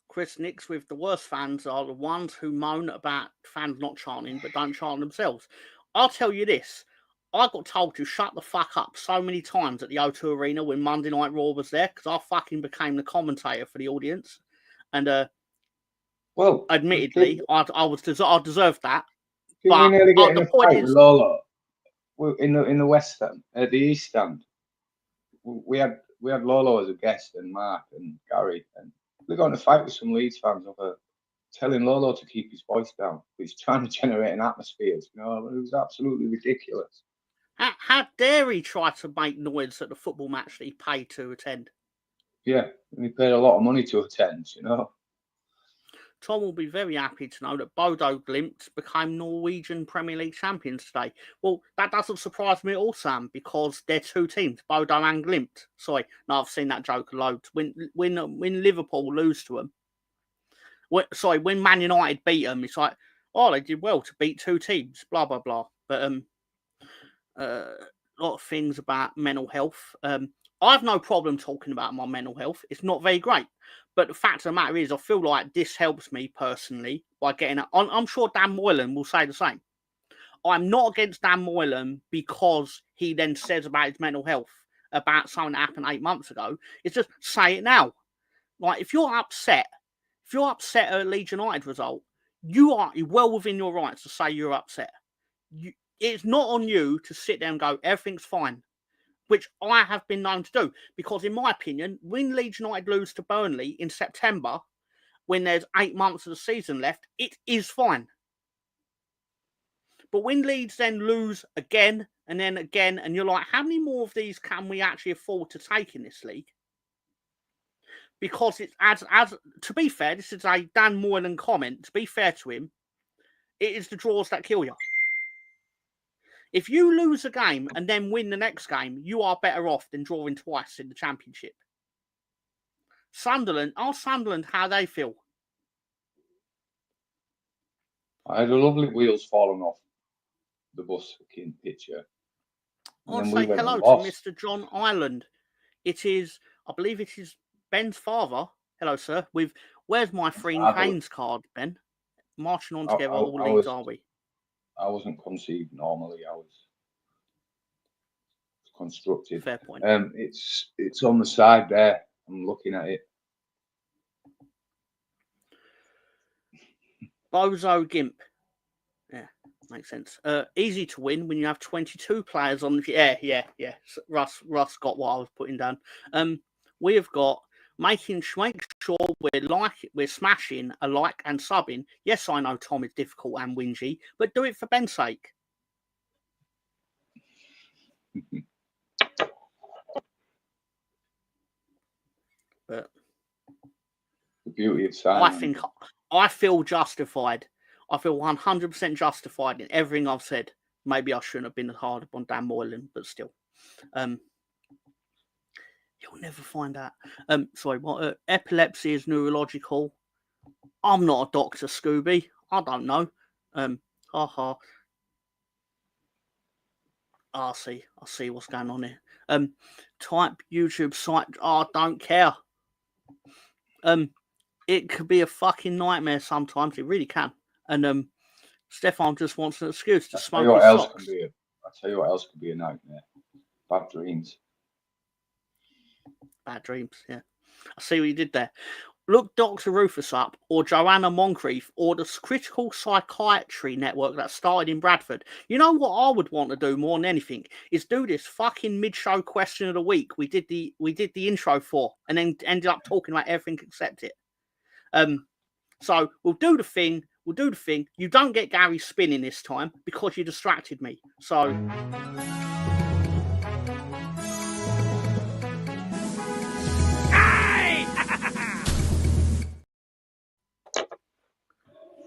Chris Nix with the worst fans are the ones who moan about fans not chanting but don't chant themselves. I'll tell you this. I got told to shut the fuck up so many times at the O2 Arena when Monday Night Raw was there because I fucking became the commentator for the audience. And, well, admittedly, I deserved that. Didn't we nearly get in a fight with Lolo in the West Stand, at the East Stand? We had Lolo as a guest and Mark and Gary, and we got in a fight with some Leeds fans over telling Lolo to keep his voice down. He's trying to generate an atmosphere. You know, it was absolutely ridiculous. How dare he try to make noise at the football match that he paid to attend? Yeah, and he paid a lot of money to attend, you know. Tom will be very happy to know that Bodo Glimt became Norwegian Premier League champions today. Well, that doesn't surprise me at all, Sam, because they're two teams, Bodo and Glimt. Sorry, no, I've seen that joke loads. When Liverpool lose to them, when Man United beat them, it's like, oh, they did well to beat two teams, blah, blah, blah. But a lot of things about mental health. I have no problem talking about my mental health. It's not very great. But the fact of the matter is, I feel like this helps me personally by getting I'm sure Dan Moylan will say the same. I'm not against Dan Moylan because he then says about his mental health, about something that happened 8 months ago. It's just say it now. Like, if you're upset at a Leeds United result, you are well within your rights to say you're upset. It's not on you to sit there and go, everything's fine, which I have been known to do. Because in my opinion, when Leeds United lose to Burnley in September, when there's 8 months of the season left, it is fine. But when Leeds then lose again and then again, and you're like, how many more of these can we actually afford to take in this league? Because it's as to be fair, this is a Dan Moylan comment. To be fair to him, it is the draws that kill you. If you lose a game and then win the next game, you are better off than drawing twice in the Championship. Sunderland, ask Sunderland how they feel. I had a lovely wheels falling off the bus in picture. I'll say hello to Mr. John Ireland. I believe it is Ben's father. Hello, sir. Where's my friend Haynes card, Ben? Marching on together, all leagues, are we? I wasn't conceived normally. I was constructed. Fair point. It's on the side there. I'm looking at it. Bozo Gimp. Yeah, makes sense. Easy to win when you have 22 players on. Yeah. Russ got what I was putting down. We have got make sure we're smashing a like and subbing. Yes, I know Tom is difficult and whingy, but do it for Ben's sake. But the beauty of signing. I feel justified. I feel 100% justified in everything I've said. Maybe I shouldn't have been hard on Dan Moylan, but still. You'll never find out. Sorry, what? Epilepsy is neurological. I'm not a doctor, Scooby. I don't know. Haha. I see what's going on here. Type YouTube site. I don't care. It could be a fucking nightmare sometimes. It really can. And Stefan just wants an excuse to smoke his socks. I'll tell you what else could be a nightmare. Bad dreams. Bad dreams, yeah. I see what you did there. Look Dr. Rufus up, or Joanna Moncrief, or the Critical Psychiatry Network that started in Bradford. You know what I would want to do more than anything is do this fucking mid-show question of the week we did the intro for, and then ended up talking about everything except it. So we'll do the thing. You don't get Gary spinning this time because you distracted me. So.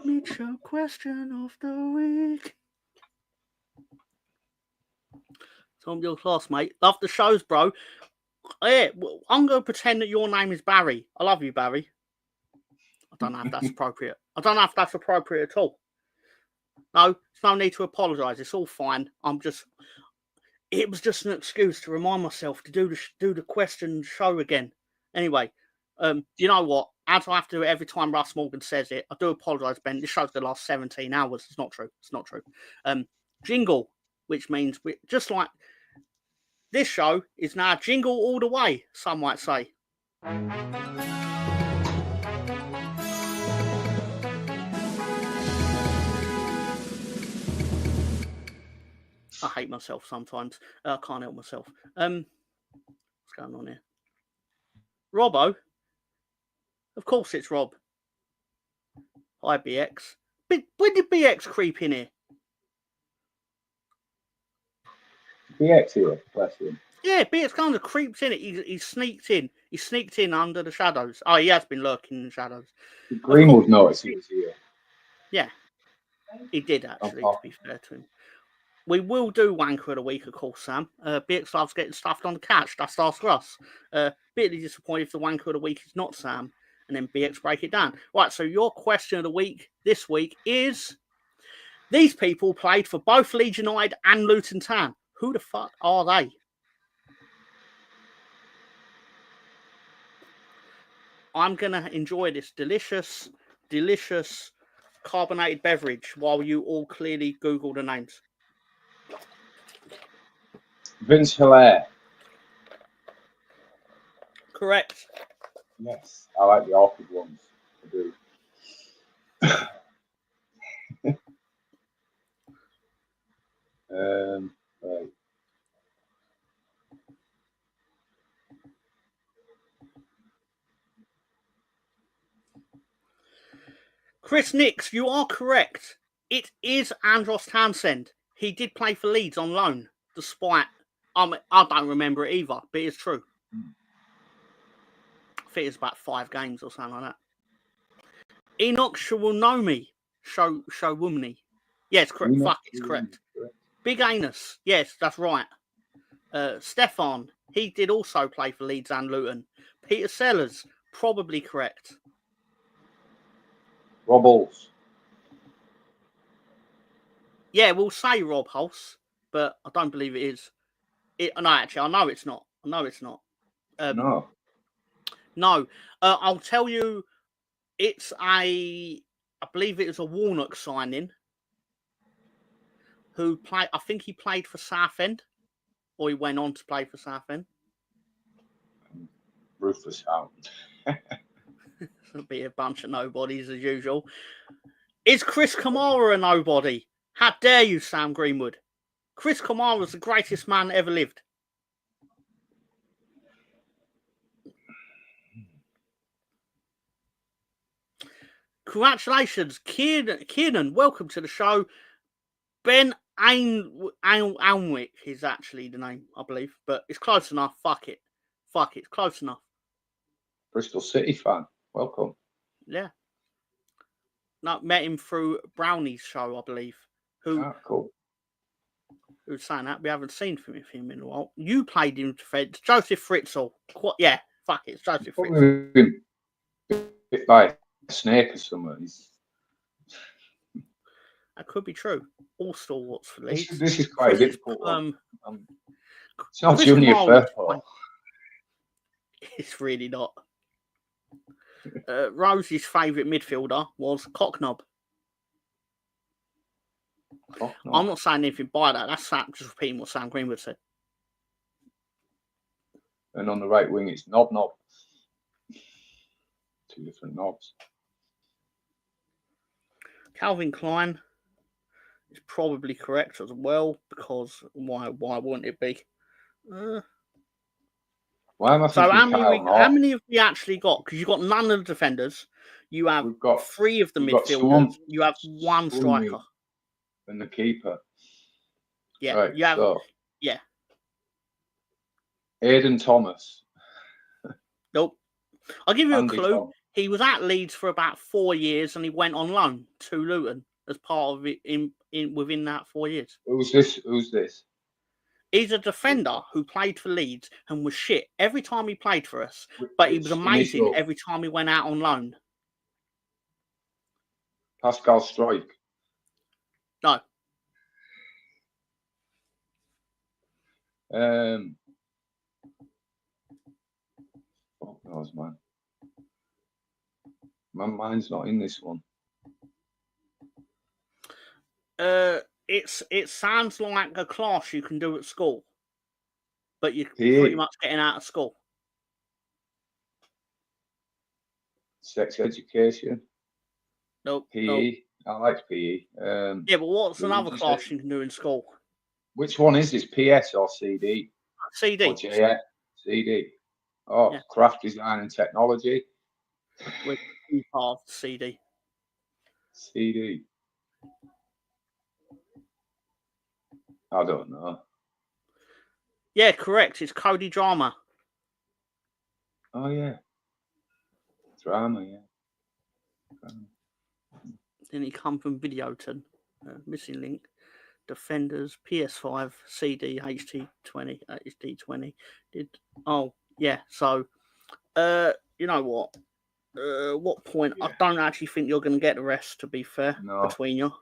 Mid-show question of the week. So I'm your classmate. Love the shows, bro. Yeah, I'm going to pretend that your name is Barry. I love you, Barry. I don't know if that's appropriate. I don't know if that's appropriate at all. No, there's no need to apologise. It's all fine. It was just an excuse to remind myself to do the question show again. Anyway, you know what? As I have to do it every time Russ Morgan says it, I do apologise, Ben. This show's going to last 17 hours. It's not true. It's not true. Jingle, which means just like this show is now jingle all the way, some might say. I hate myself sometimes. I can't help myself. What's going on here? Robbo? Of course it's Rob. Hi, BX. When did BX creep in here? BX here, bless him. Yeah, BX kind of creeps in it. He sneaked in. He sneaked in under the shadows. Oh, he has been lurking in the shadows. Greenwood noticed he was here. Yeah, he did actually, to be fair to him. We will do Wanker of the Week, of course, Sam. BX loves getting stuffed on the couch. That's Ask Russ. Bitterly disappointed if the Wanker of the Week is not Sam. And then BX break it down. Right, so your question of the week this week is... These people played for both Leeds United and Luton Town. Who the fuck are they? I'm going to enjoy this delicious, delicious carbonated beverage while you all clearly Google the names. Vince Hilaire. Correct. Yes, I like the awkward ones. I do. Right. Chris Nix, you are correct. It is Andros Townsend. He did play for Leeds on loan, despite... I don't remember it either, but it's true. I think it's about 5 games or something like that. Enoch Shawunomi, Shawumni. Yes, correct. Fuck, it's correct. Big Anus. Yes, that's right. Stefan, he did also play for Leeds and Luton. Peter Sellers, probably correct. Rob Hulse. Yeah, we'll say Rob Hulse, but I don't believe it is. No, actually, I know it's not. No. No. I'll tell you, I believe it was a Warnock signing who played, I think he played for Southend, or he went on to play for Southend. Rufus Hound. It'll be a bunch of nobodies as usual. Is Chris Kamara a nobody? How dare you, Sam Greenwood? Chris Kamara was the greatest man that ever lived. Congratulations, Kiernan. Welcome to the show. Ben Alnwick is actually the name, I believe, but it's close enough. Fuck it, it's close enough. Bristol City fan. Welcome. Yeah. No, met him through Brownie's show, I believe. Cool. Who's saying that? We haven't seen from him in a while. You played in defence. Joseph Fritzl. Yeah, fuck it. It's Joseph Fritzl. Bit by a snake or something. That could be true. All stalwarts for Leeds. This is quite a difficult one. It's not Chris junior Kamara, football. It's really not. Rose's favourite midfielder was Cocknob. I'm not saying anything by that. That's just repeating what Sam Greenwood said. And on the right wing, it's Nob. Two different knobs. Calvin Klein is probably correct as well, because why wouldn't it be? Why am I So thinking how many have we actually got? Because you've got none of the defenders. You have three of the midfielders. You have one striker. And the keeper. Yeah. Right, you have, yeah. Aidan Thomas. Nope. I'll give you Andy a clue. Tom. He was at Leeds for about 4 years, and he went on loan to Luton as part of it within that 4 years. Who's this? He's a defender who played for Leeds and was shit every time he played for us, but he was amazing every time he went out on loan. Pascal Struijk. No. Fuck knows, man. My mind's not in this one. It sounds like a class you can do at school, but you're pretty much getting out of school. Sex education. Nope. PE. Nope. I like PE. Yeah, but what's another class you can do in school? Which one is this? PS or CD? CD. Or JS? CD. Oh, yeah. Craft design and technology. With part of CD. CD. I don't know. Yeah, correct. It's Cody Drama. Oh, yeah. Drama, yeah. Then he come from Videoton. Missing link. Defenders, PS5, CD, HD20, HD20. Yeah. So, you know what? What point? Yeah. I don't actually think you're going to get the rest, to be fair, between you.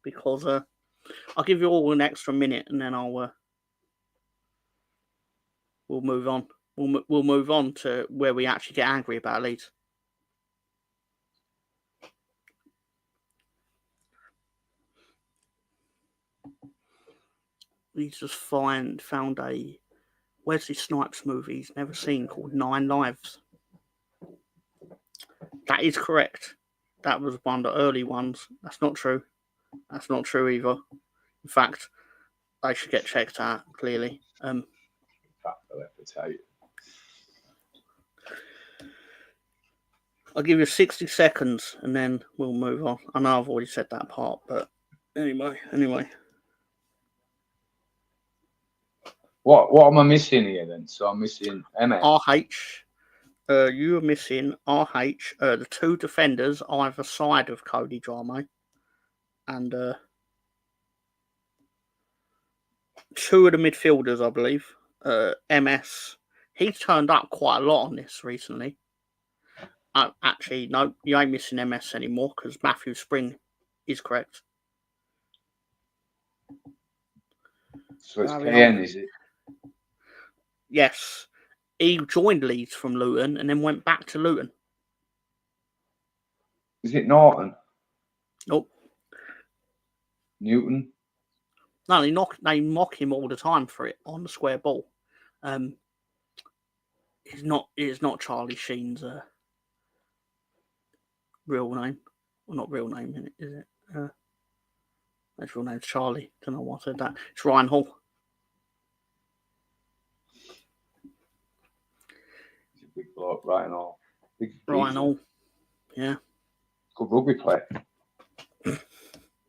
Because I'll give you all an extra minute and then we'll move on. We'll move on to where we actually get angry about Leeds. We just found a Wesley Snipes movie he's never seen called 9 Lives. That is correct. That was one of the early ones. That's not true. That's not true either. In fact, they should get checked out, clearly. I'll give you 60 seconds and then we'll move on. I know I've already said that part, but anyway. What am I missing here then? So I'm missing MS. RH. You are missing RH. The two defenders either side of Cody Drama. And two of the midfielders, I believe. MS. He's turned up quite a lot on this recently. Actually, no, you ain't missing MS anymore because Matthew Spring is correct. So it's PN, is it? Yes. He joined Leeds from Luton and then went back to Luton. Is it Norton? Nope. Newton? No, they mock him all the time for it on the square ball. It's not Charlie Sheen's real name. Well, not real name, is it? His real name's Charlie. Don't know why I said that. It's Ryan Hall. He's a big bloke, Ryan Hall. Ryan Hall. Yeah. Good rugby player.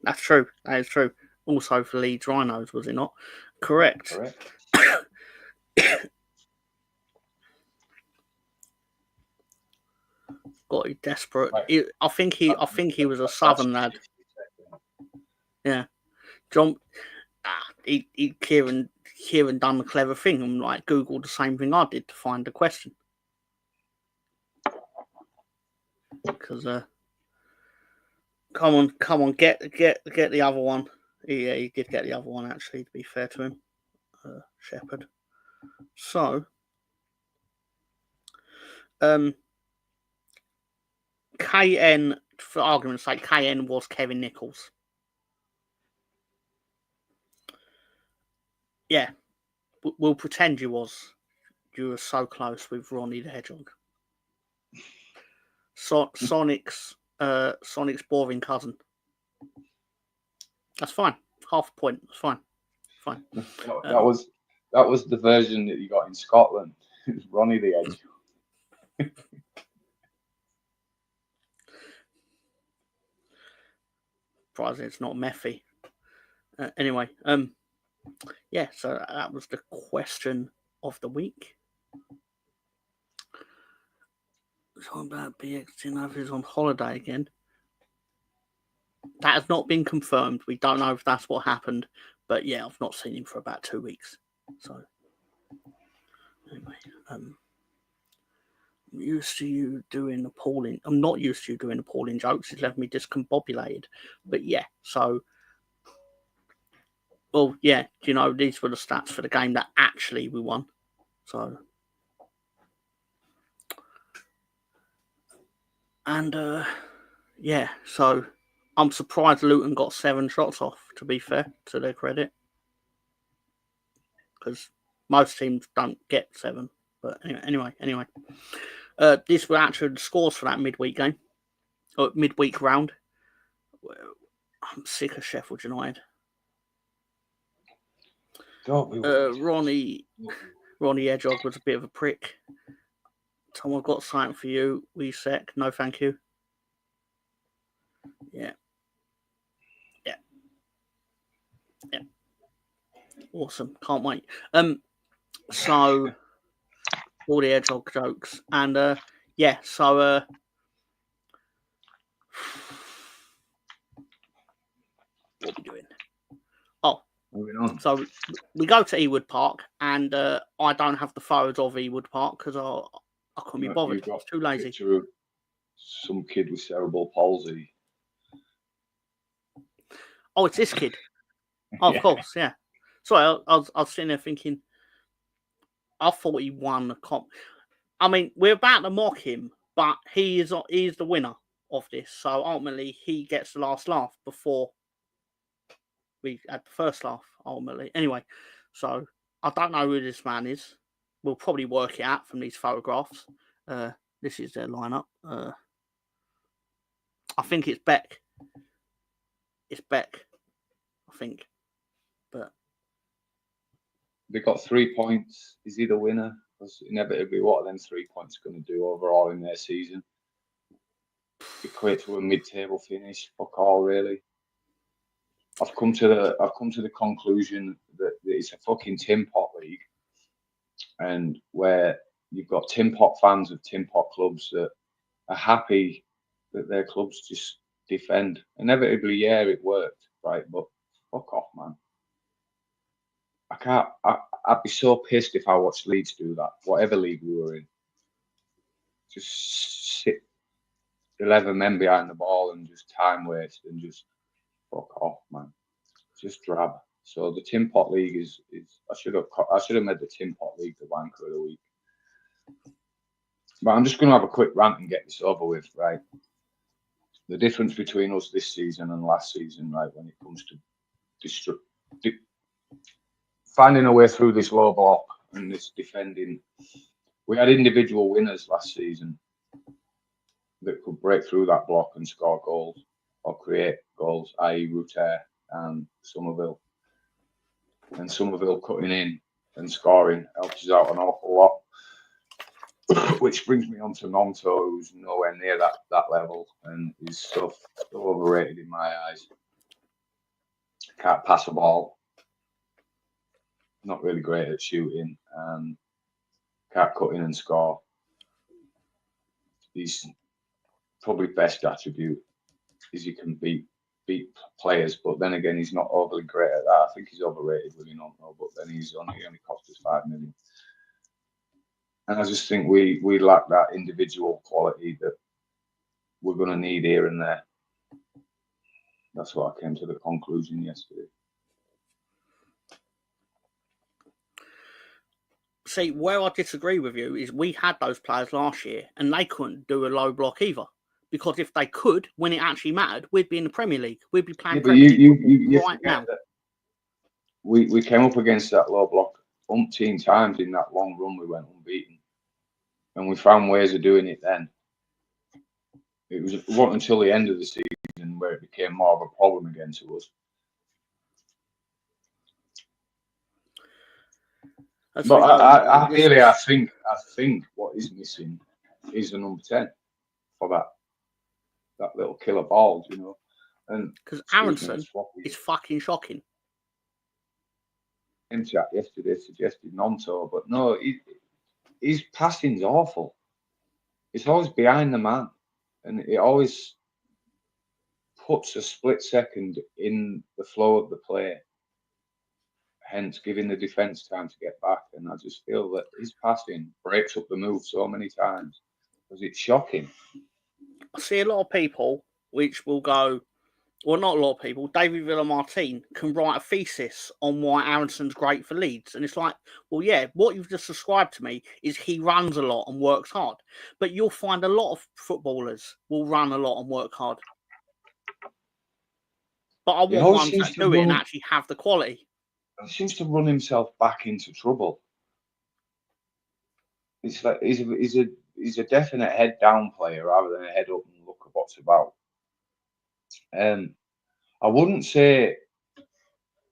That's true. That is true. Also for Leeds Rhinos, was it not? Correct. God, he's desperate. Right. I think he was a Southern lad. Yeah, John. Kieran done the clever thing and like Googled the same thing I did to find the question. Because come on, get the other one. Yeah, he did get the other one actually. To be fair to him, Shepherd. So, KN, for argument's sake, KN was Kevin Nichols. Yeah, we'll pretend you were so close with Ronnie the Hedgehog. Sonic's boring cousin. That's fine. Half a point. That's fine. Fine. That was the version that you got in Scotland. It was Ronnie the Hedgehog. Surprising it's not Meffy. Anyway, yeah, so that was the question of the week. Talking about BX10 is on holiday again. That has not been confirmed. We don't know if that's what happened, but yeah, I've not seen him for about 2 weeks. So anyway, I'm used to you doing appalling. I'm not used to you doing appalling jokes. It's left me discombobulated. But yeah, so. Well, yeah, you know, these were the stats for the game that actually we won. So, and yeah, so I'm surprised Luton got 7 shots off, to be fair, to their credit. Because most teams don't get 7. But anyway. These were actually the scores for that midweek game, or midweek round. I'm sick of Sheffield United. Ronnie Hedgehog was a bit of a prick. Someone got something for you. We sec. No, thank you. Yeah. Awesome. Can't wait. So all the Hedgehog jokes and yeah. So what are we doing? Oh, moving on. So we go to Ewood Park, and I don't have the photos of Ewood Park because I couldn't be bothered. I was too lazy. Some kid with cerebral palsy. Oh, it's this kid. Oh, of course, yeah. Sorry, I was sitting there thinking, I thought he won the comp. I mean, we're about to mock him, but he is the winner of this. So ultimately, he gets the last laugh before we had the first laugh. Ultimately, anyway. So I don't know who this man is. We'll probably work it out from these photographs. This is their lineup. I think it's Beck. It's Beck, I think. But they got 3 points. Is he the winner? Because inevitably, what are them 3 points going to do overall in their season? Equate to a mid-table finish. Fuck all, really. I've come to the conclusion that it's a fucking tin pot league, and where you've got tin pot fans of tin pot clubs that are happy that their clubs just defend. Inevitably, yeah, it worked, right? But fuck off, man. I'd be so pissed if I watched Leeds do that, whatever league we were in. Just sit 11 men behind the ball and just time waste and just fuck off, man. Just drab. So the Tin Pot League is I should have made the Tin Pot League the wanker of the week. But I'm just going to have a quick rant and get this over with, right? The difference between us this season and last season, right, when it comes to finding a way through this low block and this defending. We had individual winners last season that could break through that block and score goals or create goals, i.e. Ruter and Somerville. And Somerville cutting in and scoring helps us out an awful lot. Which brings me on to Nonto, who's nowhere near that level and is so overrated in my eyes. Can't pass a ball. Not really great at shooting. Can't cut in and score. He's probably best attribute is he can beat players, but then again, he's not overly great at that. I think he's overrated, really, not know, but then he only cost us 5 million. And I just think we lack that individual quality that we're going to need here and there. That's what I came to the conclusion yesterday. See, where I disagree with you is we had those players last year and they couldn't do a low block either. Because if they could, when it actually mattered, we'd be in the Premier League. We'd be playing Premier League right now. We came up against that low block umpteen times in that long run we went unbeaten. And we found ways of doing it then. It wasn't until the end of the season where it became more of a problem again to us. But I think what is missing is the number 10 for that little killer ball, you know. And because Aronson is fucking shocking. In chat yesterday suggested Nonto, but no, his passing's awful. It's always behind the man, and it always puts a split second in the flow of the play, hence giving the defence time to get back. And I just feel that his passing breaks up the move so many times because it's shocking. I see a lot of people which will go, well, not a lot of people, David Villamartin can write a thesis on why Aronson's great for Leeds. And it's like, well, yeah, what you've just described to me is he runs a lot and works hard. But you'll find a lot of footballers will run a lot and work hard. But I want ones that do it and actually have the quality. He seems to run himself back into trouble. It's like he's a definite head down player rather than a head up and look at what's about. I wouldn't say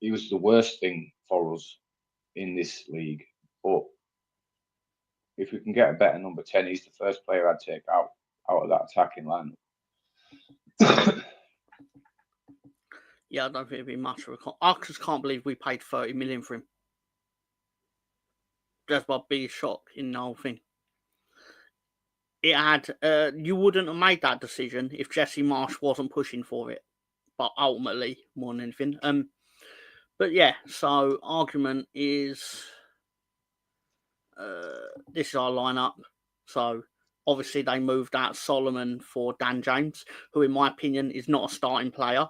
he was the worst thing for us in this league, but if we can get a better number 10, he's the first player I'd take out of that attacking line. Yeah, I don't think it'd be much of a. I just can't believe we paid 30 million for him. That's my biggest shock in the whole thing. It had you wouldn't have made that decision if Jesse Marsh wasn't pushing for it. But ultimately, more than anything. But yeah, so argument is this is our lineup. So obviously they moved out Solomon for Dan James, who in my opinion is not a starting player.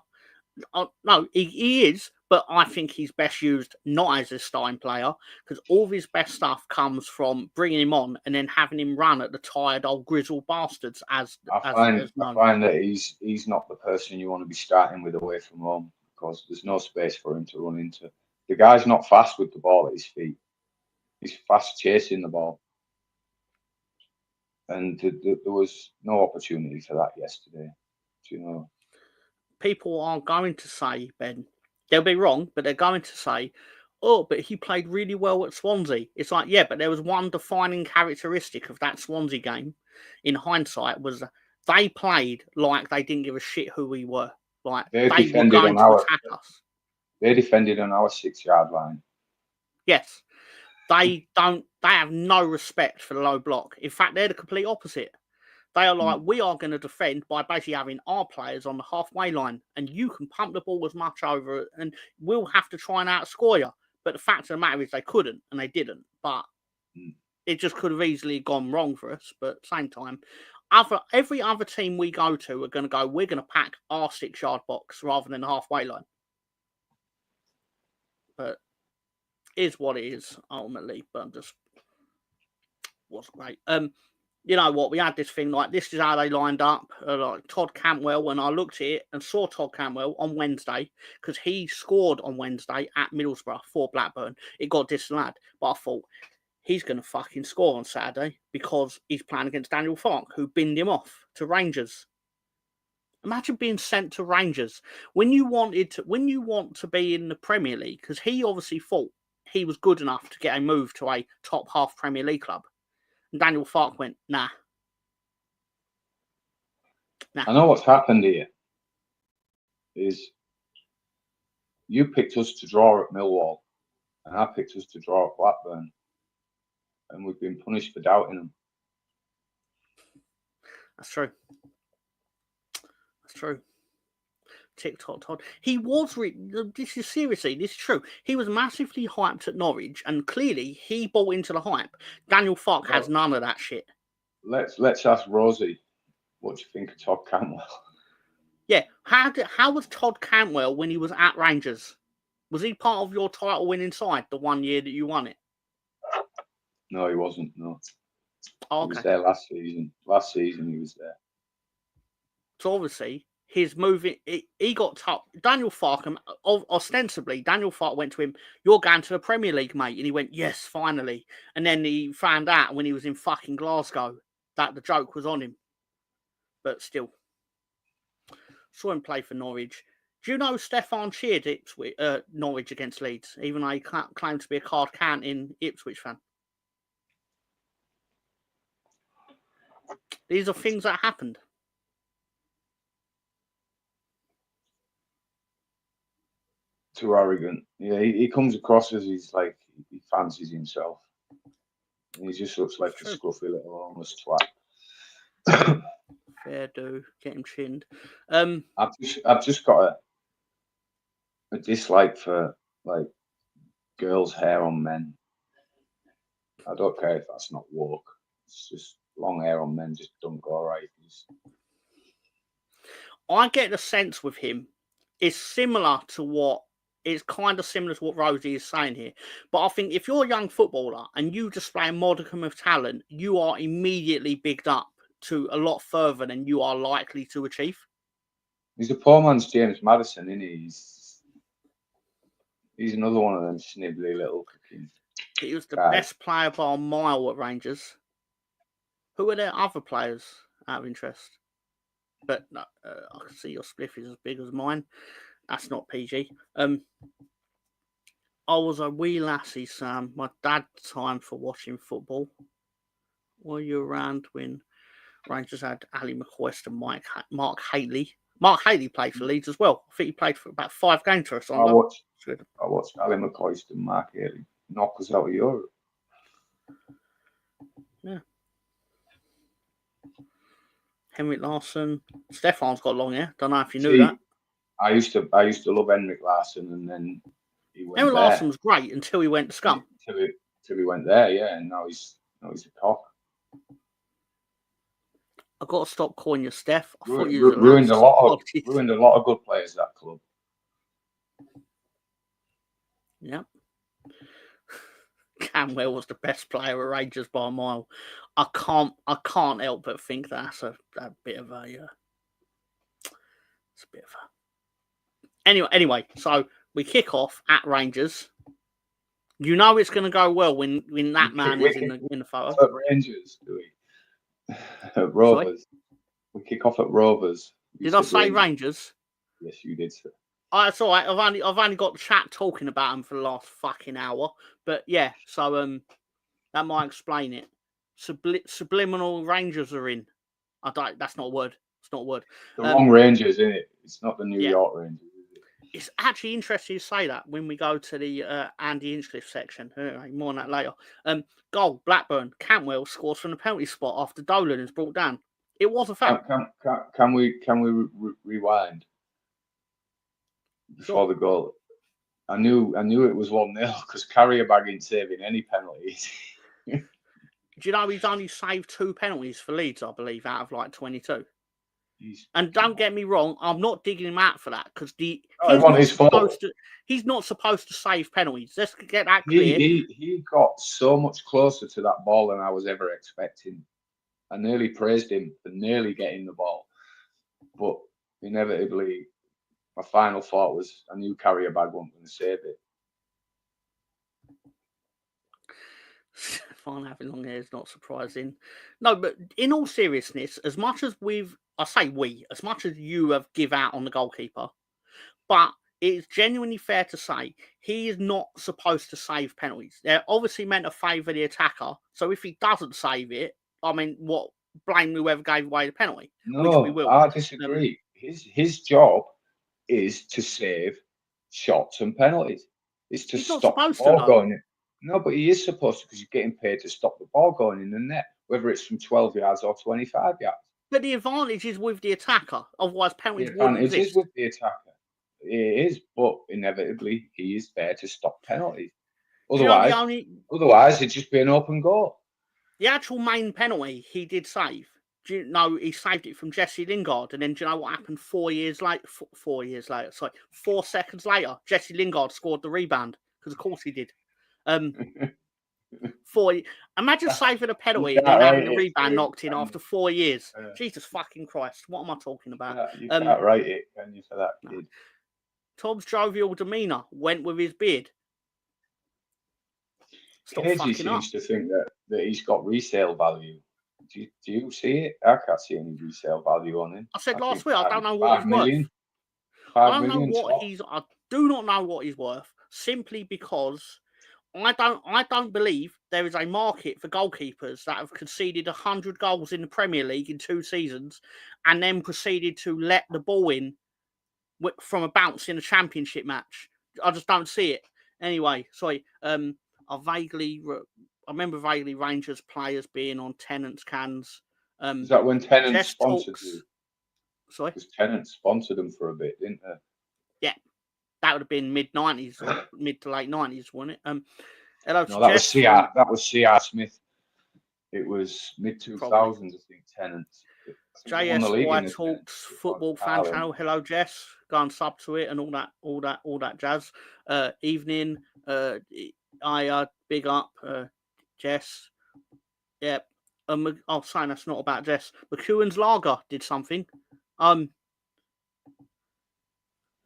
No, he is, but I think he's best used not as a starting player because all of his best stuff comes from bringing him on and then having him run at the tired old grizzled bastards. I find that he's not the person you want to be starting with away from home because there's no space for him to run into. The guy's not fast with the ball at his feet. He's fast chasing the ball. And there was no opportunity for that yesterday. Do you know? People are going to say, Ben, they'll be wrong, but they're going to say, oh, but he played really well at Swansea. It's like, yeah, but there was one defining characteristic of that Swansea game, in hindsight, was they played like they didn't give a shit who we were. Like, they were going to attack us. They defended on our 6-yard line. Yes. They have no respect for the low block. In fact, they're the complete opposite. They are like, we are going to defend by basically having our players on the halfway line and you can pump the ball as much over it and we'll have to try and outscore you. But the fact of the matter is they couldn't and they didn't. But it just could have easily gone wrong for us. But at the same time, every other team we go to are going to go, we're going to pack our 6-yard box rather than the halfway line. But is what it is ultimately. But I'm just wasn't great. You know what? We had this thing like this is how they lined up. Like Todd Cantwell, when I looked at it and saw Todd Cantwell on Wednesday, because he scored on Wednesday at Middlesbrough for Blackburn, it got disallowed. But I thought he's going to fucking score on Saturday because he's playing against Daniel Farke, who binned him off to Rangers. Imagine being sent to Rangers when you want to be in the Premier League, because he obviously thought he was good enough to get a move to a top half Premier League club. And Daniel Farke went, nah. I know what's happened here is you picked us to draw at Millwall and I picked us to draw at Blackburn. And we've been punished for doubting them. That's true. That's true. TikTok Todd. He was. This is seriously. This is true. He was massively hyped at Norwich, and clearly he bought into the hype. Daniel Farke has none of that shit. Let's ask Rosie. What do you think of Todd Cantwell? Yeah. How was Todd Cantwell when he was at Rangers? Was he part of your title-winning side the one year that you won it? No, he wasn't. No. Oh, okay. He was there last season. Last season he was there. So obviously, his moving, he got tough. Daniel Farke, ostensibly, Daniel Farke went to him, "You're going to the Premier League, mate." And he went, "Yes, finally." And then he found out when he was in fucking Glasgow that the joke was on him. But still, saw him play for Norwich. Do you know Stefan cheered Norwich against Leeds, even though he claimed to be a card-counting Ipswich fan? These are things that happened. Too arrogant. Yeah, he comes across as he fancies himself. He just looks like a scruffy little homeless twat. Fair do. Get him chinned. I've just got a dislike for like girls' hair on men. I don't care if that's not woke. It's just long hair on men just don't go right. I get the sense with him it's similar to what it's kind of similar to what Rosie is saying here. But I think if you're a young footballer and you display a modicum of talent, you are immediately bigged up to a lot further than you are likely to achieve. He's a poor man's James Maddison, isn't he? He's another one of them snibbly little cookies. He was the best player by a mile at Rangers. Who are their other players out of interest? But no, I can see your spliff is as big as mine. That's not PG. I was a wee lassie, Sam. My dad's time for watching football. Were you around when Rangers had Ali McCoist and Mark Haley? Mark Haley played for Leeds as well. I think he played for about 5 games for us. I watched Ali McCoist and Mark Haley knock us out of Europe. Yeah. Henrik Larsson. Stefan's got long hair. Don't know if you knew that. I used to love Henrik Larsson, and then he went Henrik there. Larsson was great until he went to Scum. Till he went there, yeah, and now he's a cock. I got to stop calling you Steph. I thought you ruined a lot of good players that club. Yeah. Cantwell was the best player at Rangers by a mile. I can't help but think that's a bit of a it's a bit of a anyway, so we kick off at Rangers. You know it's going to go well when that man is in the photo. At Rangers, do we? At Rovers. Sorry? We kick off at Rovers. Did I say Rangers? Yes, you did, sir. It's all right. I've only got the chat talking about them for the last fucking hour, but yeah. So that might explain it. Subliminal Rangers are in. That's not a word. It's not a word. The wrong Rangers, isn't it? It's not the New York Rangers. It's actually interesting to say that when we go to the Andy Hinchcliffe section. Anyway, more on that later. Goal, Blackburn. Cantwell scores from the penalty spot after Dolan is brought down. It was a foul. Can we rewind before the goal? I knew it was 1-0 because Carrierbag ain't saving any penalties. Do you know he's only saved 2 penalties for Leeds, I believe, out of like 22? And don't get me wrong, I'm not digging him out for that because he's not supposed to save penalties. Let's get that clear. He got so much closer to that ball than I was ever expecting. I nearly praised him for nearly getting the ball, but inevitably, my final thought was I knew Carrierbag wasn't going to save it. Fine, having long hair is not surprising. No, but in all seriousness, as much as as much as you have give out on the goalkeeper, but it's genuinely fair to say he is not supposed to save penalties. They're obviously meant to favour the attacker. So if he doesn't save it, I mean, blame whoever gave away the penalty? No, which we will. I disagree. His job is to save shots and penalties. It's to stop the ball going in. No, but he is supposed to because he's getting paid to stop the ball going in the net, whether it's from 12 yards or 25 yards. But the advantage is with the attacker. Otherwise, The penalties wouldn't advantage is exist. with the attacker. It is, but inevitably he is there to stop penalties. Otherwise, it'd just be an open goal. The actual main penalty he did save. Do you know he saved it from Jesse Lingard? And then do you know what happened 4 years later? 4 years later, sorry, 4 seconds later, Jesse Lingard scored the rebound because of course he did. Imagine saving a penalty and then having the rebound knocked in after 4 years. Jesus fucking Christ! What am I talking about? You can't write it, can you, for that kid? Tom's jovial demeanour went with his beard. Stop Hedgie fucking seems up. to think that he's got resale value. Do you see it? I can't see any resale value on him. I said last week, I don't know what he's worth. I do not know what he's worth, simply because I don't believe there is a market for goalkeepers that have conceded 100 goals in the Premier League in 2 seasons and then proceeded to let the ball in from a bounce in a championship match. I just don't see it. Anyway, sorry. I remember vaguely Rangers players being on Tennant's cans. Is that when Tennant sponsored you? Sorry? Because Tennant sponsored them for a bit, didn't they? Yeah. That would have been mid-90s or mid to late 90s, wasn't it? Hello, no, that was C.R. Smith. It was mid-2000s, I think, Tennant. JS Talks Football Fan Channel. Hello, Jess. Go and sub to it and all that jazz. Evening. I big up Jess. Yeah. I'll say that's not about Jess. McEwen's Lager did something. The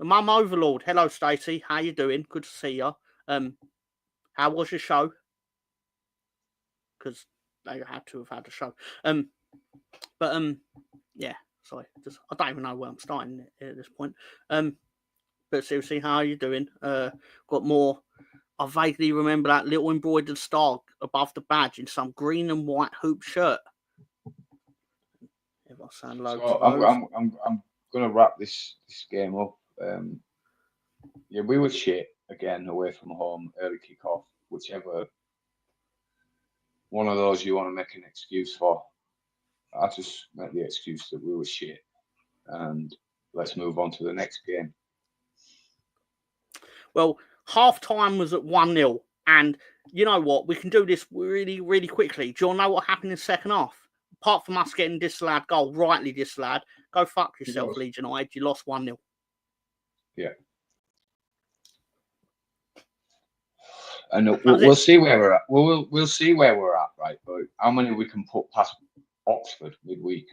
Mum Overlord. Hello, Stacey. How you doing? Good to see you. How was your show? Because they had to have had a show. Yeah. Sorry, I don't even know where I'm starting at this point. But seriously, how are you doing? Got more. I vaguely remember that little embroidered star above the badge in some green and white hoop shirt. If I sound low, so I'm gonna wrap this game up. Yeah, we were shit again away from home, early kick-off, whichever one of those you want to make an excuse for. I just make the excuse that we were shit, and let's move on to the next game. Well, half-time was at 1-0, and you know what? We can do this really, really quickly. Do you all know what happened in the second half? Apart from us getting disallowed goal, rightly disallowed, go fuck yourself, Leeds United. You lost 1-0. Yeah. And we'll see where we're at. We'll see where we're at, right? But how many we can put past Oxford midweek,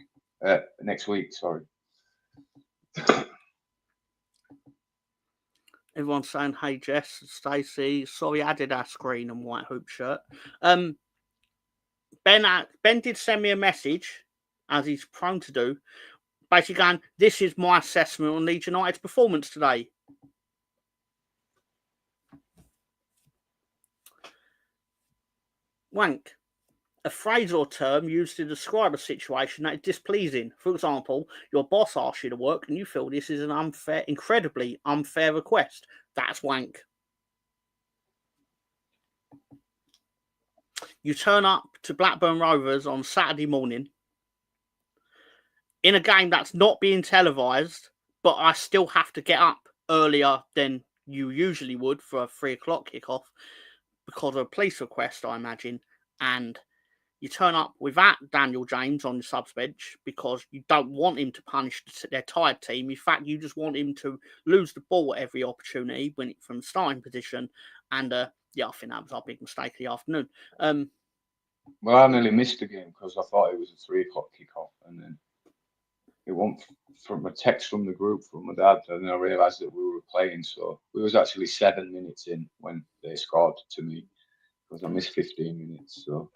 next week? Sorry. Everyone's saying, "Hey Jess, Stacey, sorry, I did our green and white hoop shirt." Ben did send me a message, as he's prone to do, basically going, "This is my assessment on Leeds United's performance today." Wank. A phrase or term used to describe a situation that is displeasing. For example, your boss asks you to work and you feel this is an incredibly unfair request. That's wank. You turn up to Blackburn Rovers on Saturday morning in a game that's not being televised, but I still have to get up earlier than you usually would for a 3 o'clock kickoff because of a police request, I imagine, and you turn up without Daniel James on the subs bench because you don't want him to punish their tired team. In fact, you just want him to lose the ball at every opportunity from the starting position. And yeah, I think that was our big mistake of the afternoon. Well, I nearly missed the game because I thought it was a 3 o'clock kickoff, and then it went from a text from the group from my dad, and then I realised that we were playing. So we was actually 7 minutes in when they scored to me because I missed 15 minutes. So.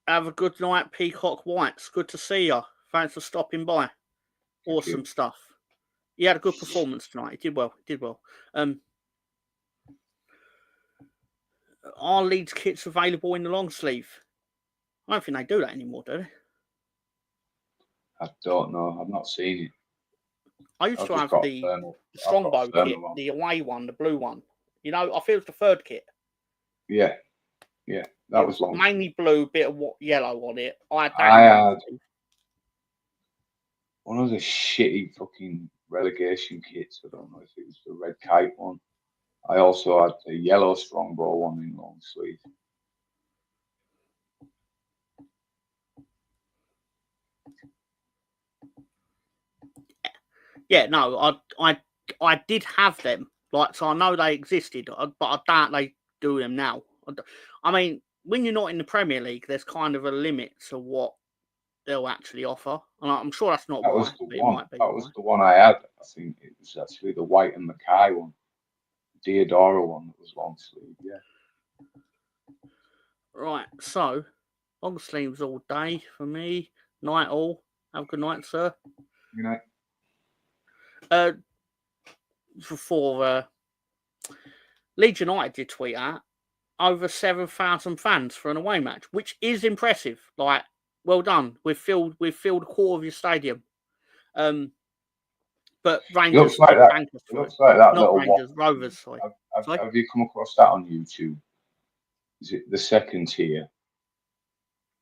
Have a good night, Peacock Whites. Good to see you. Thanks for stopping by. Awesome stuff. He had a good performance tonight. He did well. Are Leeds kits available in the long sleeve? I don't think they do that anymore, do they? I don't know. I've not seen it. I used to have the Strongbow kit, the away one, the blue one. You know, I feel it's the third kit. Yeah. That was long. Mainly blue, bit of yellow on it. I one of the shitty fucking relegation kits. I don't know if it was the red kite one. I also had the yellow Strongbow one in long sleeve. Yeah, no, I did have them. Like, so I know they existed, but I doubt they do them now. I mean, when you're not in the Premier League, there's kind of a limit to what they'll actually offer. And I'm sure that's not That why, was the but it one. might be That why. was the one I had. I think it was actually the white and Mackay one. Diodora one that was long sleeve, yeah. Right, so long sleeves all day for me. Night all. Have a good night, sir. You know, For Leeds United did tweet out over 7,000 fans for an away match, which is impressive. Like, well done. We've filled a quarter of your stadium. But Rangers like did that. thank us It for it. looks like that Not little Rangers, walk. Rovers. Sorry. Have you come across that on YouTube? Is it the second tier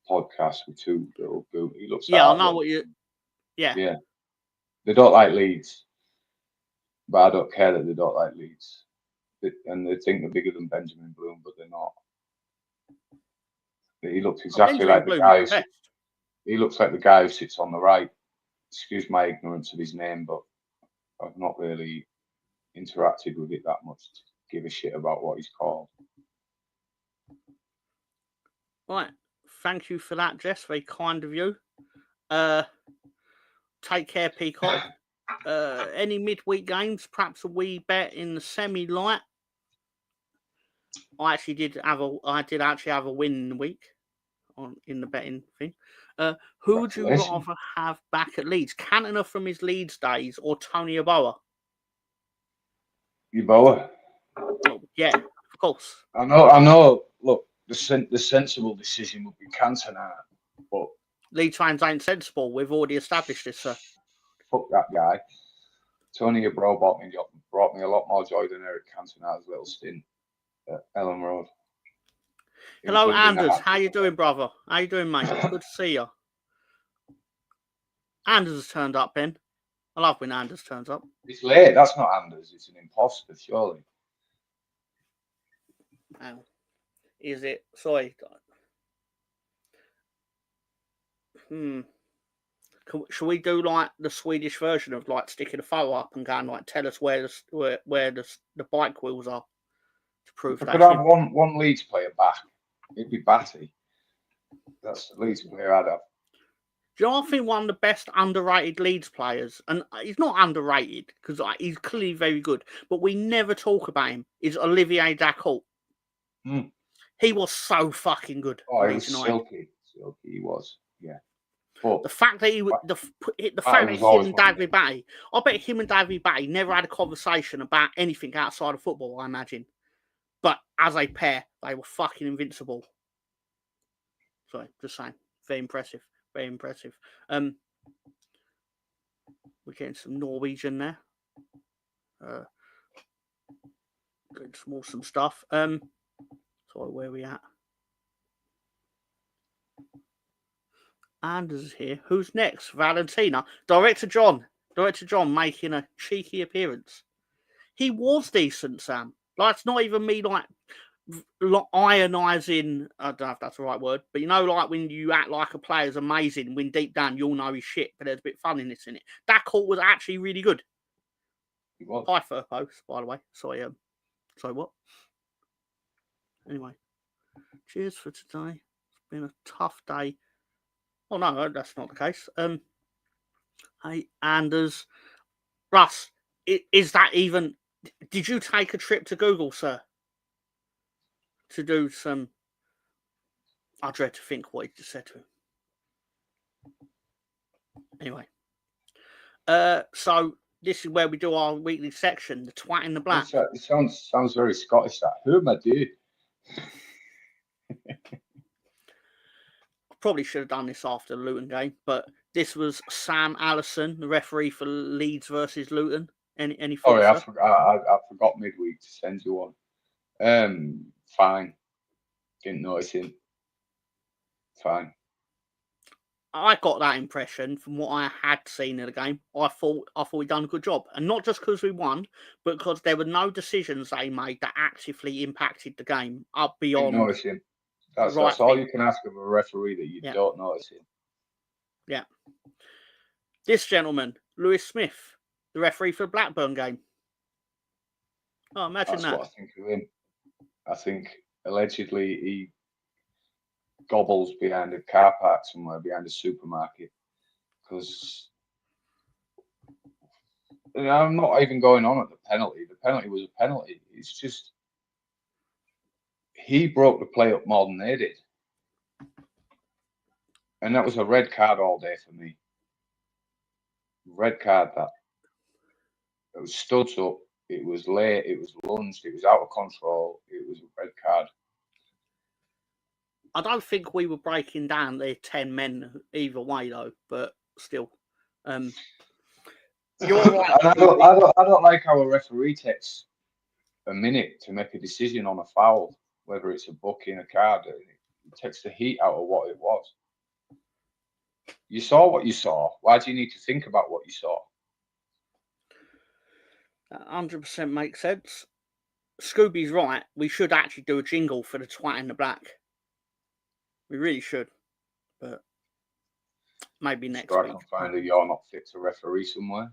podcast with two little goons? He looks Yeah, like I know what you. Yeah. Yeah. They don't like Leeds, but I don't care that they don't like Leeds. And they think they're bigger than Benjamin Bloom, but they're not. He looks exactly like the guy. He looks like the guy who sits on the right. Excuse my ignorance of his name, but I've not really interacted with it that much to give a shit about what he's called. Right. Thank you for that, Jess. Very kind of you. Take care, Peacock. Any midweek games? Perhaps a wee bet in the semi-light. I did actually have a win in the week in the betting thing. Who would you rather have back at Leeds? Cantona from his Leeds days or Tony Yeboah? Yeboah. Oh, yeah, of course. I know. Look, the sensible decision would be Cantona, but Leeds fans ain't sensible. We've already established this, sir. Fuck that guy. Tony Yeboah brought me a lot more joy than Eric Cantona's little stint at Ellen Road. Hello, Anders. How you doing, brother? How you doing, mate? Good to see you. Anders has turned up, Ben. I love when Anders turns up. It's late. That's not Anders. It's an imposter, surely. Oh. Is it? Sorry. Should we do like the Swedish version of like sticking a photo up and going like tell us where the bike wheels are to prove that? I could have one Leeds player back. It'd be Batty. That's the Leeds player I'd have. Do you know, I think one of the best underrated Leeds players, and he's not underrated because he's clearly very good, but we never talk about him, is Olivier Dacourt. He was so fucking good. Oh, he was silky. He was, yeah. But the fact that the fact that him and David Batty, I bet him and David Batty never had a conversation about anything outside of football, I imagine. But as a pair, they were fucking invincible. Sorry, just saying. Very impressive. Very impressive. We're getting some Norwegian there. Getting some awesome stuff. Sorry, where are we at? Anders is here. Who's next? Valentina. Director John making a cheeky appearance. He was decent, Sam. Like, it's not even me like ionizing. I don't know if that's the right word, but you know, like when you act like a player's amazing, when deep down you'll know he's shit, but there's a bit of funniness in it. That call was actually really good. Hi, Furpost, by the way. Sorry, what? Anyway, cheers for today. It's been a tough day. Oh no, that's not the case. Hey, Anders, Russ, is that even? Did you take a trip to Google, sir, to do some? I dread to think what he just said to him. Anyway, so this is where we do our weekly section, the twat in the black. It sounds very Scottish. That who am I doing? Probably should have done this after the Luton game, but this was Sam Allison, the referee for Leeds versus Luton. Any thoughts? Sorry, I forgot midweek to send you one. Fine. Didn't notice him. Fine. I got that impression from what I had seen in the game. I thought we done a good job, and not just because we won, but because there were no decisions they made that actively impacted the game up beyond. Didn't notice him. That's all you can ask of a referee, that you don't notice him. Yeah. This gentleman, Lewis Smith, the referee for the Blackburn game. Oh, imagine that. That's what I think of him. I think allegedly he gobbles behind a car park somewhere, behind a supermarket, because I'm not even going on at the penalty. The penalty was a penalty. It's just he broke the play up more than they did. And that was a red card all day for me. Red card that. It was studs up. It was late. It was lunged. It was out of control. It was a red card. I don't think we were breaking down their 10 men either way, though. But still, you're right. I don't like how a referee takes a minute to make a decision on a foul, whether it's a booking, a card. It takes the heat out of what it was. You saw what you saw. Why do you need to think about what you saw? 100% makes sense. Scooby's right. We should actually do a jingle for the twat in the black. We really should. But maybe next week. I can find a "You're Not Fit to Referee" somewhere.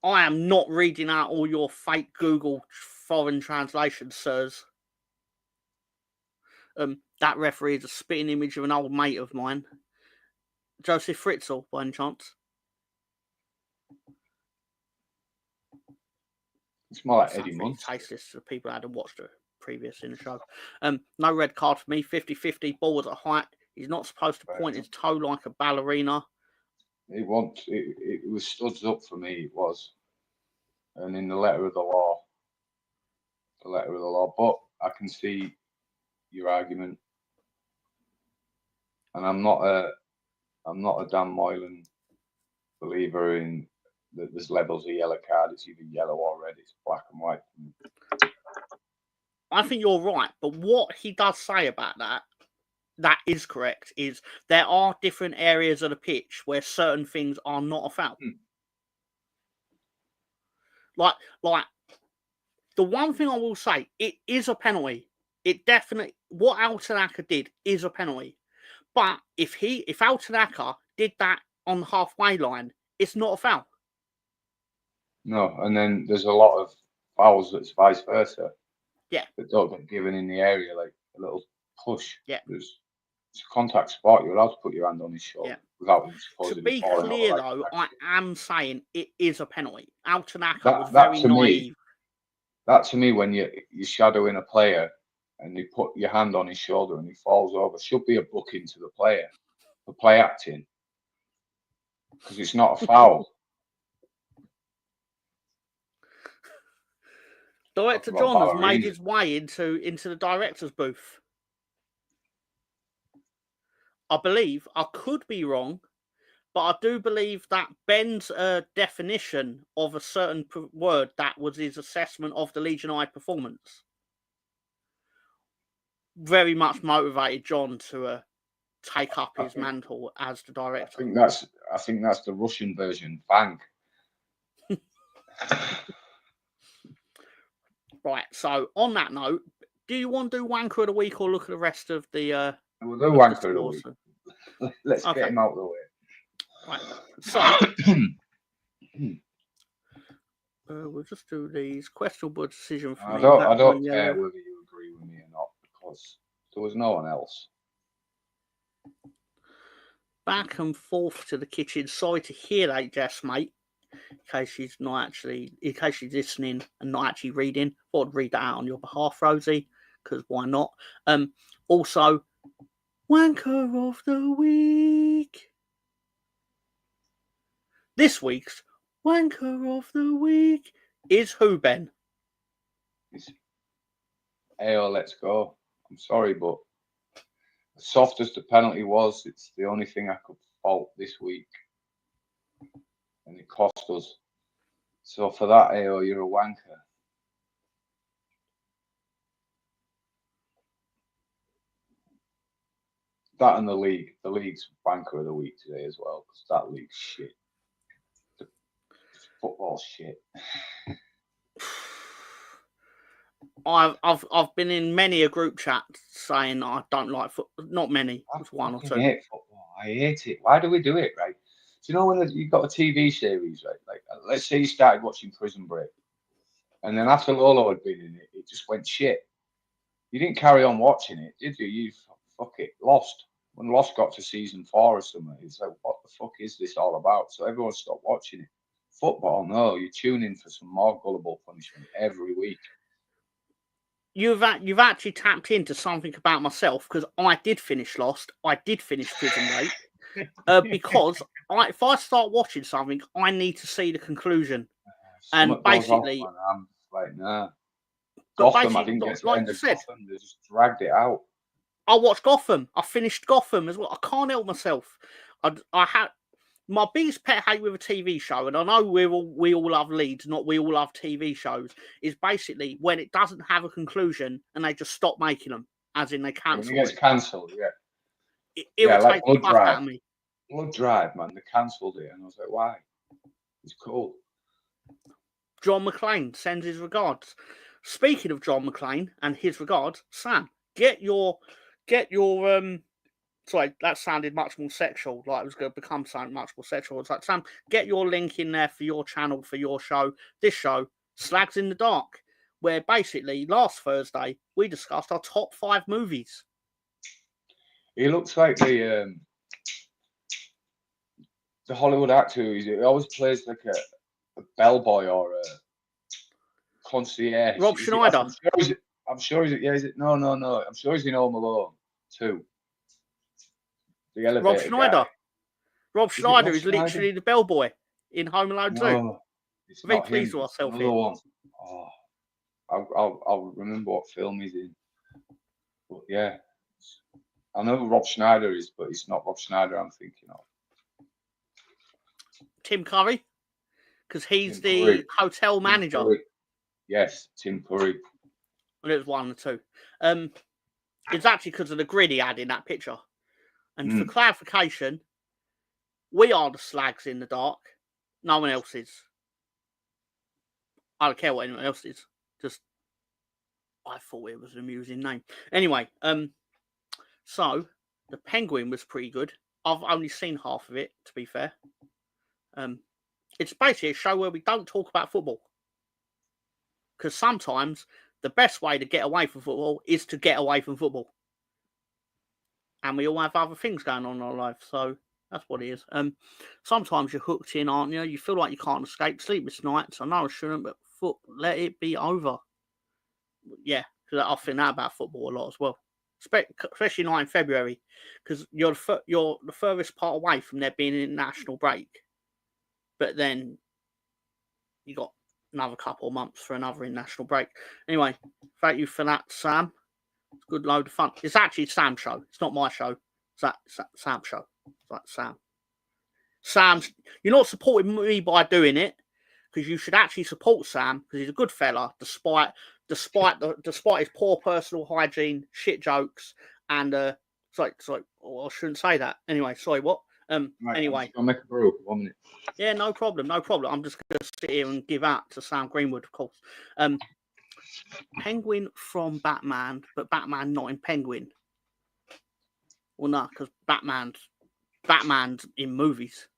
I am not reading out all your fake Google foreign translations, sirs. That referee is a spitting image of an old mate of mine. Joseph Fritzl, by any chance? It's more like Eddie Munster. Tasteless to people who hadn't watched it previous in the show. No red card for me. 50-50. Ball was at height. He's not supposed to point his toe like a ballerina. It was studs up for me. It was, and in the letter of the law. But I can see your argument, and I'm not a Dan Moylan believer in that there's levels of yellow card. It's either yellow or red. It's black and white. I think you're right, but what he does say about that is correct, is there are different areas of the pitch where certain things are not a foul. Like the one thing I will say, it is a penalty. It definitely, what Altanaka did is a penalty. But if Altanaka did that on the halfway line, it's not a foul. No, and then there's a lot of fouls that's vice versa. Yeah. That don't get given in the area, like a little push. Yeah. It's a contact sport. You're allowed to put your hand on his shoulder without him supposedly to be falling clear, over though, I am saying it is a penalty. Altanaka was very naive. That to me, when you're shadowing a player and you put your hand on his shoulder and he falls over, should be a booking to the player for play acting, because it's not a foul. Director John has made his way into the director's booth. I believe, I could be wrong, but I do believe that Ben's definition of a certain word, that was his assessment of the Leeds United performance, very much motivated John to take up his mantle as the director. I think that's the Russian version. Bang. Right. So on that note, do you want to do Wanker of the Week or look at the rest of the? We'll do Wanker of the Week. Let's get him out of the way. Right. So we'll just do these questionable decision for me. I don't care whether you agree with me or not, because there was no one else. Back and forth to the kitchen. Sorry to hear that, Jess, mate. In case she's listening and not actually reading, I thought I'd read that out on your behalf, Rosie, because why not? Also, Wanker of the Week. This week's Wanker of the Week is who, Ben? It's Ello, let's go. I'm sorry, but as soft as the penalty was, it's the only thing I could fault this week. And it cost us. So for that, Ello, you're a wanker. That and the league. The league's banker of the week today as well, because that league's shit. The football's shit. I've been in many a group chat saying I don't like football. Not many, just one or two. I hate football. I hate it. Why do we do it, right? Do you know when you've got a TV series, right? Like, let's say you started watching Prison Break, and then after Lolo had been in it, it just went shit. You didn't carry on watching it, did you? You fuck it, Lost. When Lost got to season 4 or something, it's like, what the fuck is this all about? So everyone stopped watching it. Football, no, you tune in for some more gullible punishment every week. You've actually tapped into something about myself, because I did finish Lost. I did finish Prison Break. Because if I start watching something, I need to see the conclusion. And basically, off, I'm like, nah. But Gotham, I didn't get to the end of Gotham. They just dragged it out. I watched Gotham. I finished Gotham as well. I can't help myself. I had my biggest pet hate with a TV show, and I know we all love Leeds, not we all love TV shows, is basically when it doesn't have a conclusion and they just stop making them, as in they cancel. When it gets cancelled, yeah. It irritates the fuck out of me. Blood Drive, man, they cancelled it, and I was like, why? It's cool. John McClane sends his regards. Speaking of John McClane and his regards, Sam, get your sorry, that sounded much more sexual, like it was going to become something much more sexual. It's like, Sam, get your link in there for your channel, for your show. This show, Slags in the Dark, where basically last Thursday we discussed our top 5 movies. He looks like the Hollywood actor. He always plays like a bellboy or a concierge. Rob Schneider. I'm sure he's. Yeah, is it? No. I'm sure he's in Home Alone too. The elevator Rob Schneider. guy. Rob Schneider is literally the bellboy in Home Alone 2. It's very not pleased him. with ourselves here. One. Oh, I'll remember what film he's in. But yeah, I know who Rob Schneider is, but it's not Rob Schneider I'm thinking of. Tim Curry, because he's the hotel manager. Yes, Tim Curry. Well, it was 1 or 2. It's actually because of the grid he had in that picture. And for clarification, we are the Slags in the Dark. No one else is. I don't care what anyone else is. Just, I thought it was an amusing name. Anyway, so the Penguin was pretty good. I've only seen half of it, to be fair. It's basically a show where we don't talk about football. Because sometimes the best way to get away from football is to get away from football. And we all have other things going on in our life, so that's what it is. Sometimes you're hooked in, aren't you? You feel like you can't escape sleepless nights. I know I shouldn't, but let it be over. Yeah, because I think that about football a lot as well, especially not in February, because you're the furthest part away from there being an international break. But then you got another couple of months for another international break. Anyway, thank you for that, Sam. It's a good load of fun. It's actually Sam's show. It's not my show. It's Sam's show. It's like Sam. Sam's. You're not supporting me by doing it, because you should actually support Sam, because he's a good fella, despite his poor personal hygiene, shit jokes, and sorry. I shouldn't say that. Anyway, sorry. What? Right, anyway, I'll make a brew. 1 minute. Yeah, no problem. I'm just going to sit here and give out to Sam Greenwood, of course. Penguin from Batman, but Batman not in Penguin. Well, no, because Batman's in movies.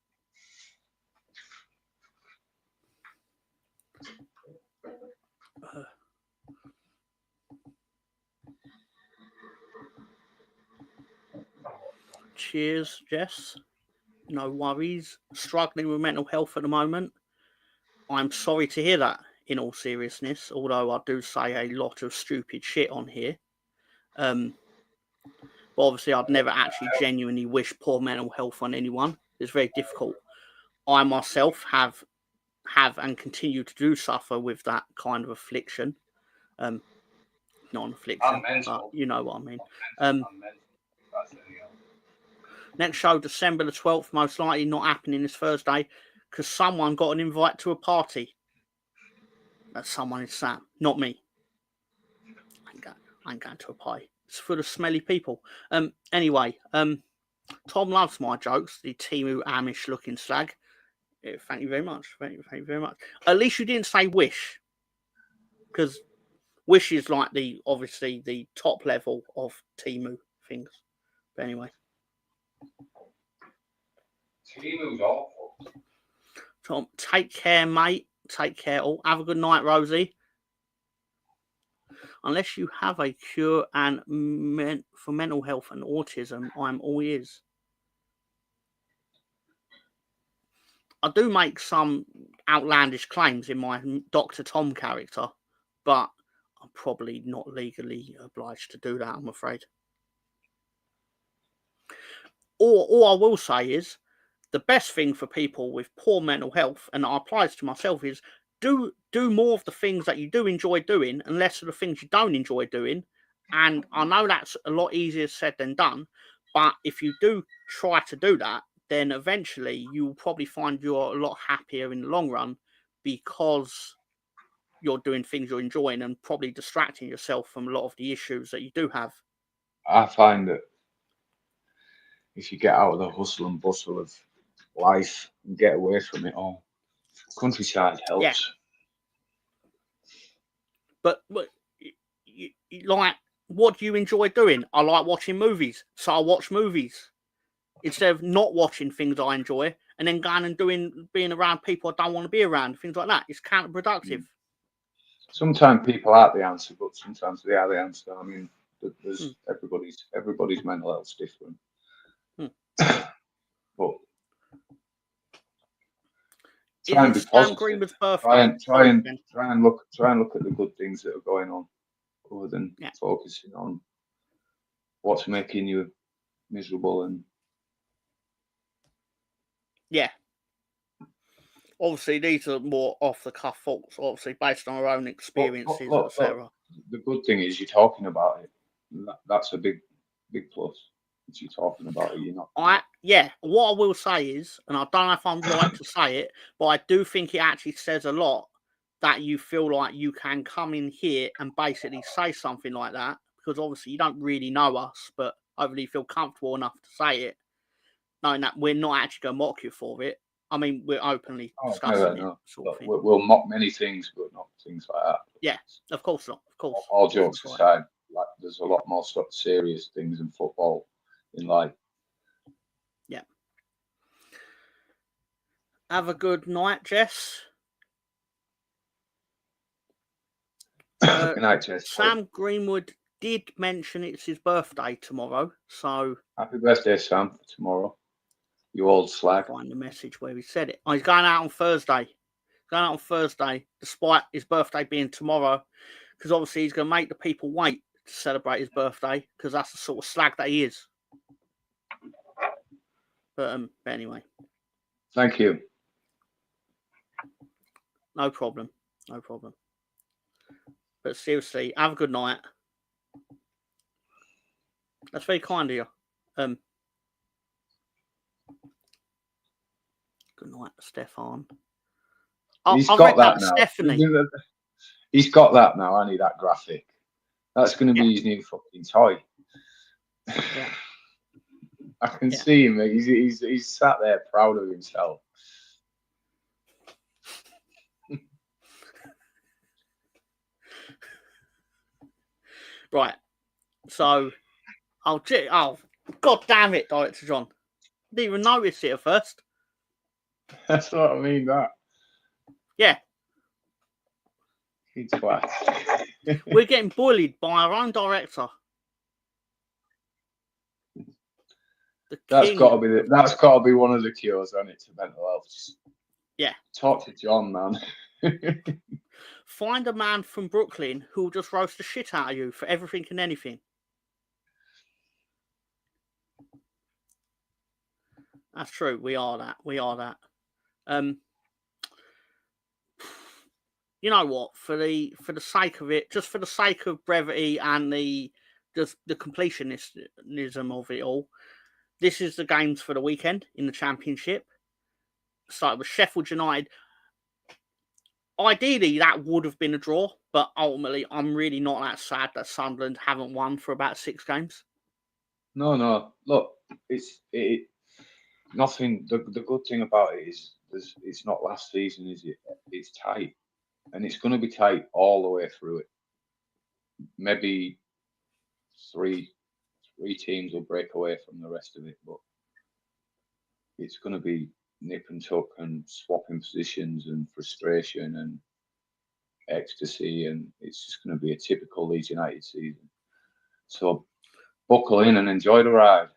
Cheers, Jess. No worries. Struggling with mental health at the moment. I'm sorry to hear that, in all seriousness, although I do say a lot of stupid shit on here. But obviously I'd never actually genuinely wish poor mental health on anyone. It's very difficult. I myself have and continue to do suffer with that kind of affliction. Not an affliction, but you know what I mean. Next show, December the 12th, most likely not happening this Thursday, because someone got an invite to a party. That someone is Sam, not me. I ain't going to a party. It's for the smelly people. Anyway, Tom loves my jokes, the Timu Amish looking slag. Yeah, thank you very much. Thank you very much. At least you didn't say Wish, because Wish is like obviously the top level of Timu things. But anyway. Timu's awful. Tom, take care, mate. Take care. Oh, have a good night, Rosie. Unless you have a cure and for mental health and autism, I'm all ears. I do make some outlandish claims in my Dr. Tom character, but I'm probably not legally obliged to do that, I'm afraid. All I will say is the best thing for people with poor mental health, and that applies to myself, is do more of the things that you do enjoy doing and less of the things you don't enjoy doing. And I know that's a lot easier said than done, but if you do try to do that, then eventually you'll probably find you're a lot happier in the long run, because you're doing things you're enjoying and probably distracting yourself from a lot of the issues that you do have. I find that if you get out of the hustle and bustle of life and get away from it all, countryside helps. Yeah. But like, what do you enjoy doing? I like watching movies, so I watch movies instead of not watching things I enjoy and then going and being around people I don't want to be around, things like that. It's counterproductive. Sometimes people aren't the answer, but sometimes they are the answer. I mean, there's everybody's mental health's different. But try and be positive. Try and look at the good things that are going on, other than focusing on what's making you miserable. And obviously these are more off the cuff thoughts, obviously based on our own experiences, etc. The good thing is you're talking about it. That's a big plus. You're talking about it. You're not. What I will say is, and I don't know if I'm right to say it, but I do think it actually says a lot that you feel like you can come in here and basically say something like that, because obviously you don't really know us, but hopefully you feel comfortable enough to say it, knowing that we're not actually going to mock you for it. I mean, we're openly discussing it. Sort of thing. We'll mock many things, but not things like that. Yeah, of course not. Of course. All jokes aside, like there's a lot more sort of serious things in football in life. Yeah. Have a good night, Jess. Good night, Jess. Sam Greenwood did mention it's his birthday tomorrow, so happy birthday, Sam, for tomorrow. You old slag. Find the message where he said it. Oh, he's going out on Thursday. Despite his birthday being tomorrow, because obviously he's going to make the people wait to celebrate his birthday, because that's the sort of slag that he is. But anyway. Thank you. No problem. But seriously, have a good night. That's very kind of you. Good night, Stefan. He's got that now. Stephanie. He's got that now. I need that graphic. That's going to be his new fucking toy. Yeah. I can see him. He's sat there proud of himself. Right. So, God damn it, Director John. I didn't even notice it at first. That's what I mean, that. Yeah. It's twat. We're getting bullied by our own director. That's got to be one of the cures, hasn't it, to mental health? Yeah. Talk to John, man. Find a man from Brooklyn who will just roast the shit out of you for everything and anything. That's true. We are that. You know what? For the sake of it, just for the sake of brevity and the completionism of it all, this is the games for the weekend in the Championship. Started with Sheffield United. ideally that would have been a draw, but ultimately I'm really not that sad that Sunderland haven't won for about 6 games. No. Look, it's nothing. The good thing about it is it's not last season, is it? It's tight, and it's going to be tight all the way through it. Maybe three teams will break away from the rest of it, but it's going to be nip and tuck and swapping positions and frustration and ecstasy, and it's just going to be a typical Leeds United season. So buckle in and enjoy the ride.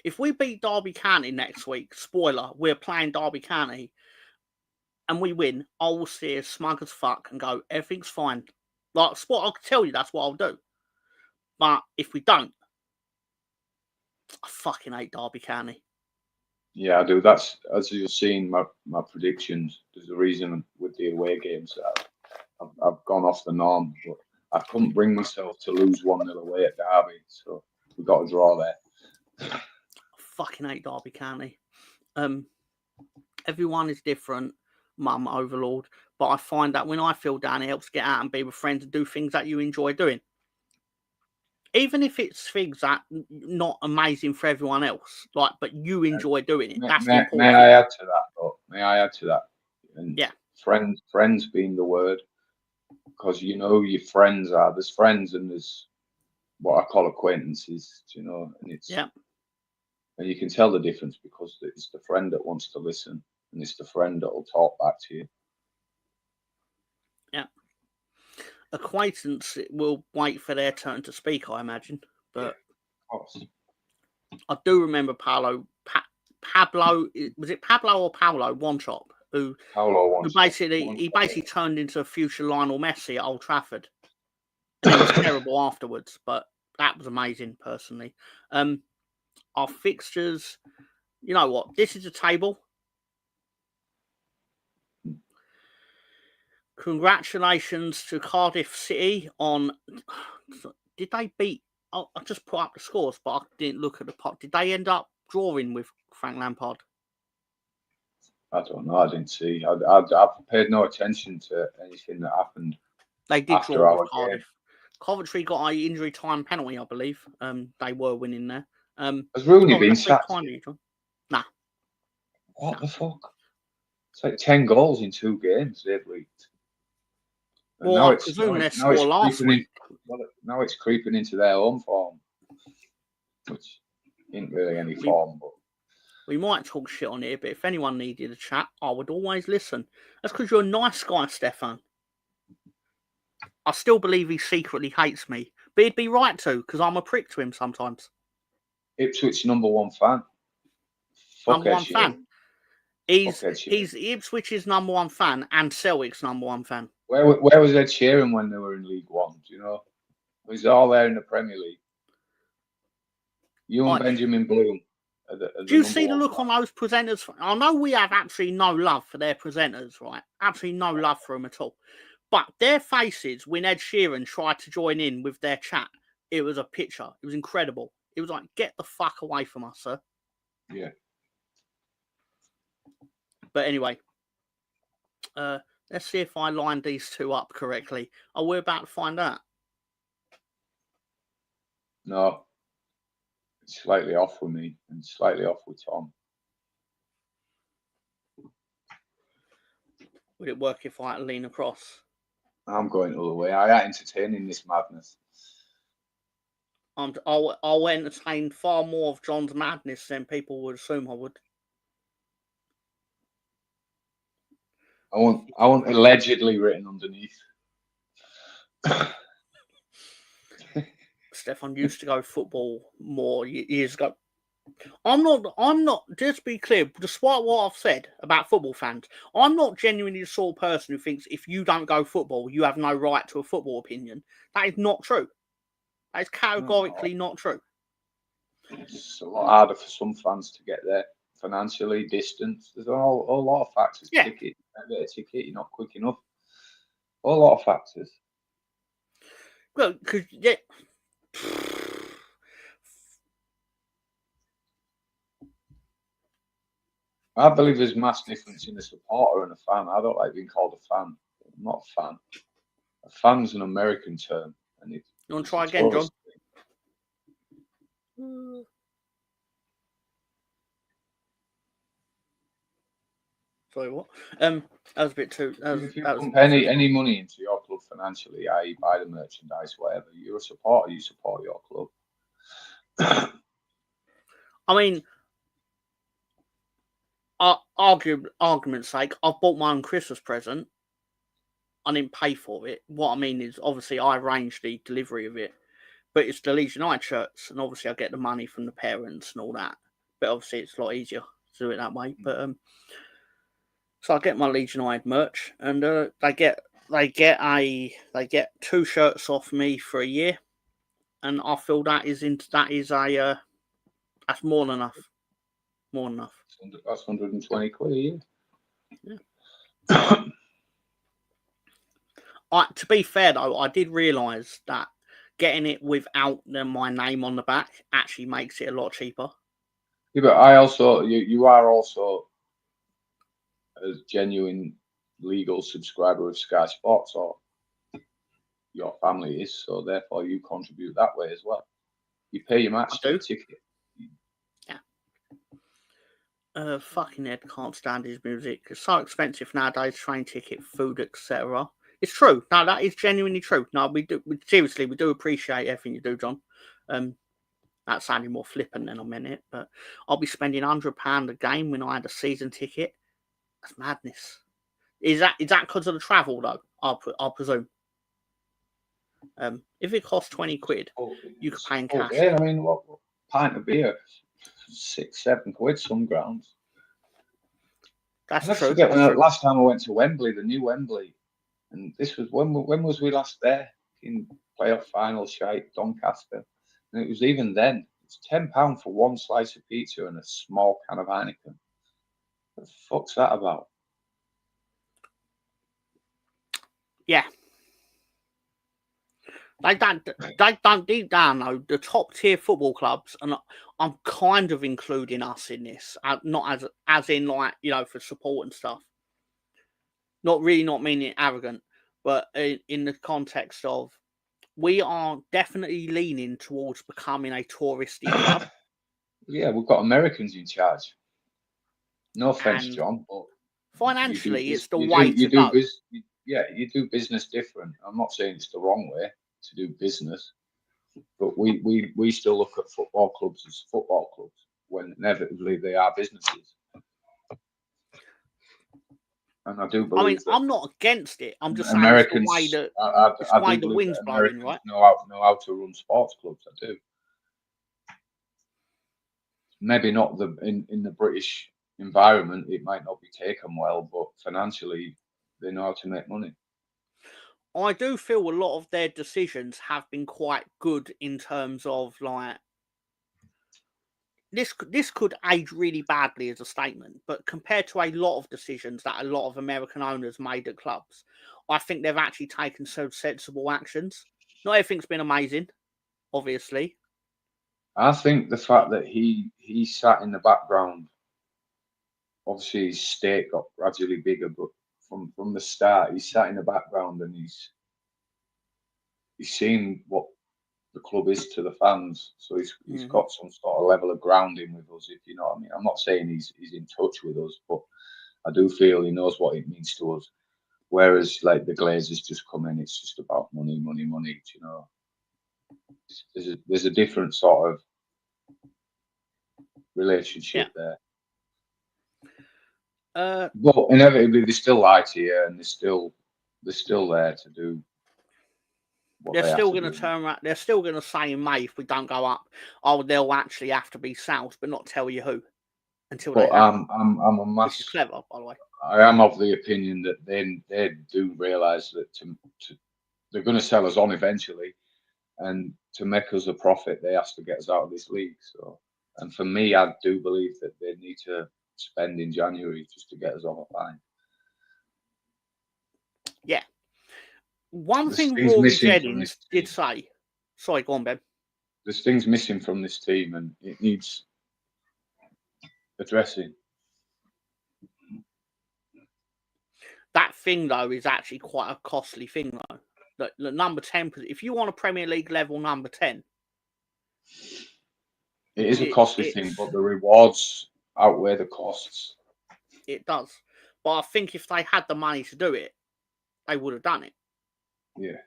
If we beat Derby County next week, spoiler, we're playing Derby County, and we win, I will see as smug as fuck and go, everything's fine. Like, sport, I'll tell you that's what I'll do. But if we don't, I fucking hate Derby County. Yeah, I do. That's, as you've seen, my predictions. There's a reason with the away games that I've gone off the norm, but I couldn't bring myself to lose 1-0 away at Derby, so we got a draw there. I fucking hate Derby County. Everyone is different, mum overlord, but I find that when I feel down, it helps get out and be with friends and do things that you enjoy doing. Even if it's things that not amazing for everyone else, like, but you enjoy doing it. That's the important May I add to that? Though? May I add to that? And yeah. Friends being the word, because you know your friends are. There's friends and there's what I call acquaintances. You know, and it's yeah. And you can tell the difference because it's the friend that wants to listen and it's the friend that will talk back to you. Yeah. Acquaintance will wait for their turn to speak, I imagine. But yeah, of course. I do remember Pablo, was it Pablo or Paolo One-Chop? Who basically turned into a future Lionel Messi at Old Trafford. And he was terrible afterwards, but that was amazing, personally. Our fixtures, you know what? This is a table. Congratulations to Cardiff City on. Did they beat? I just put up the scores, but I didn't look at the pot. Did they end up drawing with Frank Lampard? I don't know. I didn't see. I've paid no attention to anything that happened. They did draw with Cardiff. Coventry got an injury time penalty, I believe. They were winning there. Has Rooney been sacked? Nah. What the fuck? It's like 10 goals in 2 games they've leaked. And well, I presume their score last week. Now it's creeping into their own form, which ain't really any form. But we might talk shit on here, but if anyone needed a chat, I would always listen. That's because you're a nice guy, Stefan. I still believe he secretly hates me, but he'd be right to, because I'm a prick to him sometimes. Ipswich #1 fan. Number one fan. He's Ipswich's #1 fan and Celtic's #1 fan. Where was Ed Sheeran when they were in League One? Do you know? He's all there in the Premier League. You and Benjamin Bloom. Do you see the look on those presenters? I know we have absolutely no love for their presenters, right? Absolutely no love for them at all. But their faces when Ed Sheeran tried to join in with their chat, it was a picture. It was incredible. It was like, get the fuck away from us, sir. Yeah. But anyway, let's see if I lined these two up correctly. Oh, we're about to find out. No. It's slightly off with me and slightly off with Tom. Would it work if I lean across? I'm going all the way. I am entertaining this madness. I'll entertain far more of John's madness than people would assume I would. I want allegedly written underneath. Stefan used to go football more years ago. I'm not, just be clear, despite what I've said about football fans, I'm not genuinely the sort of person who thinks if you don't go football, you have no right to a football opinion. That is not true. That is categorically not true. It's a lot harder for some fans to get there financially, distance. There's a whole lot of factors. Yeah. Ticket, get a ticket, you're not quick enough. A lot of factors. Well, because I believe there's mass difference in a supporter and a fan. I don't like being called a fan. I'm not a fan. A fan's an American term, and you want to try again, John? Sorry, what? That was a bit too. If you pump any money into your club financially, i.e., buy the merchandise, whatever, you're a supporter. You support your club. I mean, argument's sake, I've bought my own Christmas present. I didn't pay for it. What I mean is, obviously, I arranged the delivery of it, but it's the Leeds United shirts, and obviously, I get the money from the parents and all that. But obviously, it's a lot easier to do it that way. But so I get my Leeds United merch, and they get 2 shirts off me for a year, and I feel that's more than enough. More than enough. That's 120 quid a year. Yeah. To be fair though, I did realise that getting it without my name on the back actually makes it a lot cheaper. Yeah, but I also you are also a genuine legal subscriber of Sky Sports, or your family is, so therefore you contribute that way as well. You pay your match day ticket. Yeah. Fucking Ed can't stand his music. It's so expensive nowadays, train ticket, food, etc. It's true. No, that is genuinely true. No, we do appreciate everything you do, John. That sounded more flippant than I meant it, but I'll be spending £100 a game when I had a season ticket. That's madness. Is that because of the travel though? I'll presume. If it costs 20 quid, you could pay in cash. Yeah, I mean, what pint of beer, 6-7 quid some grounds. That's true. Forget last time I went to Wembley, the new Wembley, and this was when was we last there? In playoff final shite, Doncaster, and it was even then. It's £10 for one slice of pizza and a small can of Heineken. What the fuck's that about? Yeah. They don't deep down though. The top tier football clubs, and I'm kind of including us in this, not as in like for support and stuff. Not meaning arrogant, but in the context of we are definitely leaning towards becoming a touristy club. Yeah, we've got Americans in charge. No offense, John, but financially, it's the way to go. You do business different. I'm not saying it's the wrong way to do business, but we still look at football clubs as football clubs when inevitably they are businesses. And I do believe. I mean, I'm not against it. I'm just Americans, saying it's the way the wind's blowing, right? Know how to run sports clubs. I do. Maybe not in the British environment, it might not be taken well, but financially, they know how to make money. I do feel a lot of their decisions have been quite good in terms of like this could age really badly as a statement, but compared to a lot of decisions that a lot of American owners made at clubs, I think they've actually taken some sensible actions. Not everything's been amazing, obviously. I think the fact that he sat in the background, obviously his stake got gradually bigger, but from the start, he sat in the background and he's seen what the club is to the fans, so he's got some sort of level of grounding with us, if you know what I mean. I'm not saying he's in touch with us, but I do feel he knows what it means to us. Whereas like the Glazers just come in, it's just about money, you know. There's a different sort of relationship there. But inevitably they still lie to you, and they're still there to do. They're still going to turn around. They're still going to say in May, if we don't go up, they'll actually have to be south, but not tell you who until they. I'm a mass. Which is clever, by the way. I am of the opinion that they do realise that they're going to sell us on eventually, and to make us a profit, they have to get us out of this league. So, and for me, I do believe that they need to spend in January just to get us on a fine. Yeah. One thing Rory Jennings did say. Sorry, go on, Ben. There's things missing from this team, and it needs addressing. thing, though, is actually quite a costly thing, though. The number 10, if you want a Premier League level number 10, it is a costly thing, but the rewards outweigh the costs. It does. But I think if they had the money to do it, they would have done it. Yeah.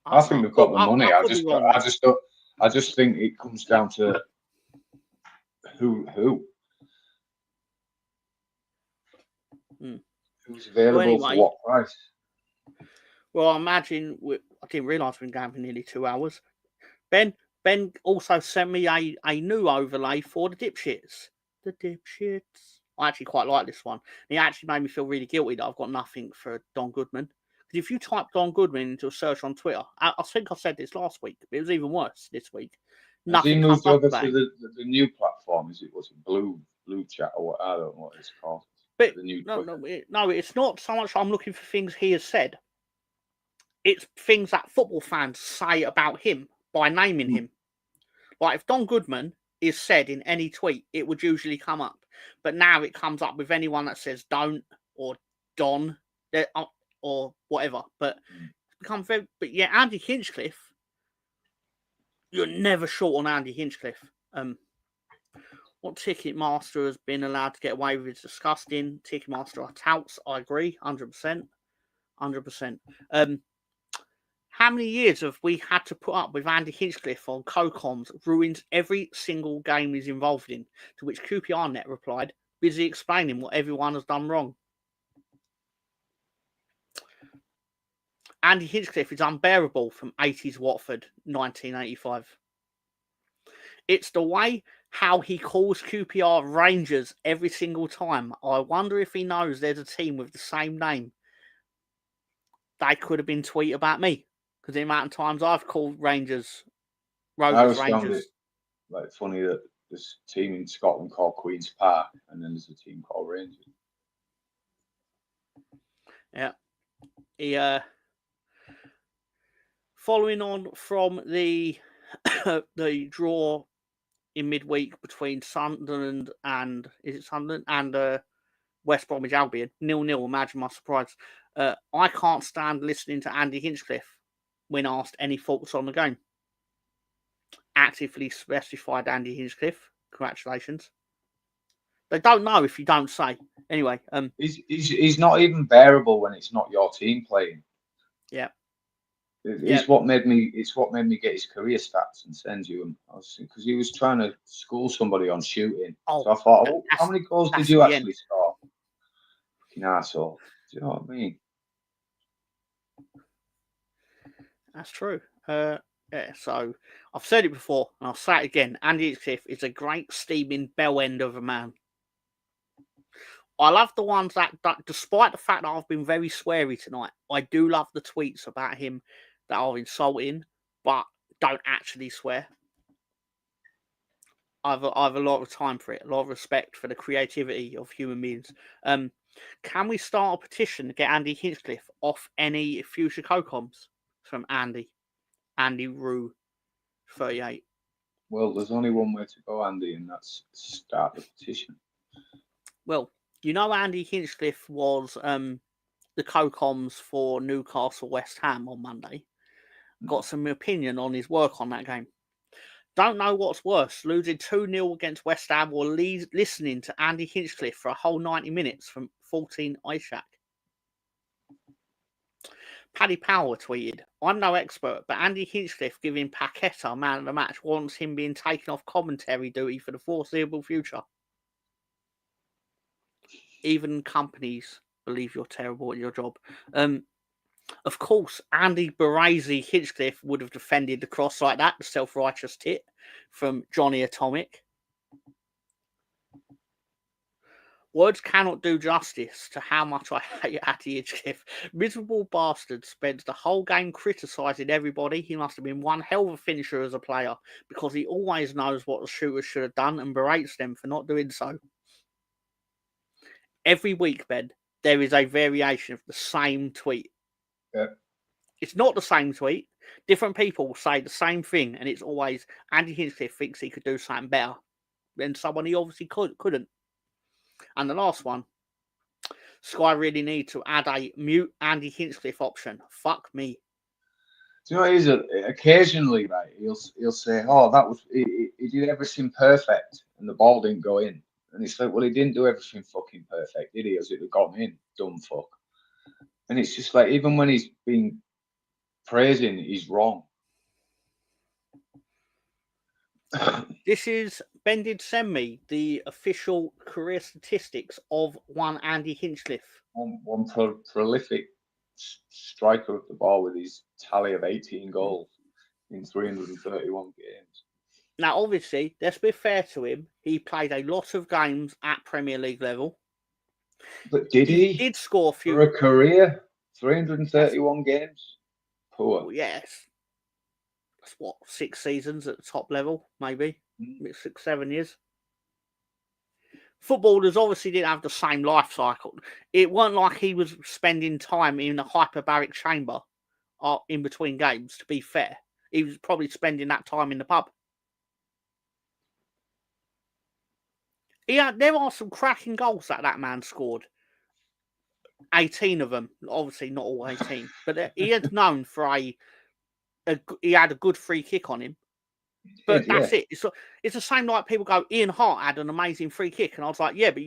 I think they've got the money. I just think it comes down to who. Who's available for what price? Well, I imagine I didn't realise we've been going for nearly 2 hours. Ben also sent me a new overlay for the dipshits. The dipshits. I actually quite like this one. It actually made me feel really guilty that I've got nothing for Don Goodman. Because if you type Don Goodman into a search on Twitter, I think I said this last week, but it was even worse this week. Nothing comes up. Has he moved over to the new platform? Was it Blue Chat or what? I don't know what it's called. But no, it's not so much I'm looking for things he has said. It's things that football fans say about him by naming him. Like if Don Goodman is said in any tweet, it would usually come up. But now it comes up with anyone that says don't or Don or whatever. But it's become very. But yeah, Andy Hinchcliffe, you're never short on Andy Hinchcliffe. What Ticketmaster has been allowed to get away with is disgusting. Ticketmaster are touts. I agree, 100%. 100%. How many years have we had to put up with Andy Hinchcliffe on CoComs ruins every single game he's involved in? To which QPRnet replied, busy explaining what everyone has done wrong. Andy Hinchcliffe is unbearable from 80s Watford, 1985. It's the way how he calls QPR Rangers every single time. I wonder if he knows there's a team with the same name. They could have been tweet about me. Because the amount of times I've called Rangers, Rovers Rangers. Like funny that there's a team in Scotland called Queen's Park, and then there's a team called Rangers. Yeah. Following on from the the draw in midweek between Sunderland and West Bromwich Albion, 0-0. Imagine my surprise. I can't stand listening to Andy Hinchcliffe when asked any thoughts on the game. Actively specified Andy Hinchcliffe. Congratulations. They don't know if you don't say. Anyway, he's not even bearable when it's not your team playing. Yeah. It's what made me get his career stats and send you them. Because he was trying to school somebody on shooting. So I thought, how many goals did you actually score? Fucking arsehole. Do you know what I mean? That's true. Yeah, so I've said it before, and I'll say it again. Andy Hinchcliffe is a great steaming bell end of a man. I love the ones that, despite the fact that I've been very sweary tonight, I do love the tweets about him that are insulting, but don't actually swear. I've a lot of time for it, a lot of respect for the creativity of human beings. Can we start a petition to get Andy Hinchcliffe off any future CoComs? From Andy Rue 38. Well, there's only one way to go, Andy, and that's start the petition. Well, you know Andy Hinchcliffe was the CoComs for Newcastle West Ham on Monday. Got some opinion on his work on that game. Don't know what's worse, losing 2-0 against West Ham or listening to Andy Hinchcliffe for a whole 90 minutes from 14 Ishak. Paddy Power tweeted, I'm no expert, but Andy Hinchcliffe giving Paqueta man of the match wants him being taken off commentary duty for the foreseeable future. Even companies believe you're terrible at your job. Of course, Andy Baresi Hinchcliffe would have defended the cross like that, the self-righteous tit from Johnny Atomic. Words cannot do justice to how much I hate Andy Hinchcliffe. Miserable bastard spends the whole game criticising everybody. He must have been one hell of a finisher as a player because he always knows what the shooters should have done and berates them for not doing so. Every week, Ben, there is a variation of the same tweet. Yeah. It's not the same tweet. Different people say the same thing, and it's always Andy Hinchcliffe thinks he could do something better than someone he obviously couldn't. And the last one, Sky really need to add a mute Andy Hinchcliffe option. Fuck me. Do you know what it is? Occasionally, right, he'll say, "Oh, that was he did everything perfect, and the ball didn't go in." And it's like, well, he didn't do everything fucking perfect, did he? As it had gone in, dumb fuck. And it's just like, even when he's been praising, he's wrong. This is Ben did send me the official career statistics of one Andy Hinchcliffe. One prolific striker of the ball with his tally of 18 goals in 331 games. Now, obviously, let's be fair to him. He played a lot of games at Premier League level. But did he? He did score a few. For a career, 331 games? Poor. Well, yes. That's what, 6 seasons at the top level, maybe? 6, 7 years. Footballers obviously didn't have the same life cycle. It wasn't like he was spending time in a hyperbaric chamber in between games, to be fair. He was probably spending that time in the pub. There are some cracking goals that man scored. 18 of them. Obviously not all 18. But he is known for he had a good free kick on him. But that's it. It's the same like people go, Ian Hart had an amazing free kick. And I was like, yeah, but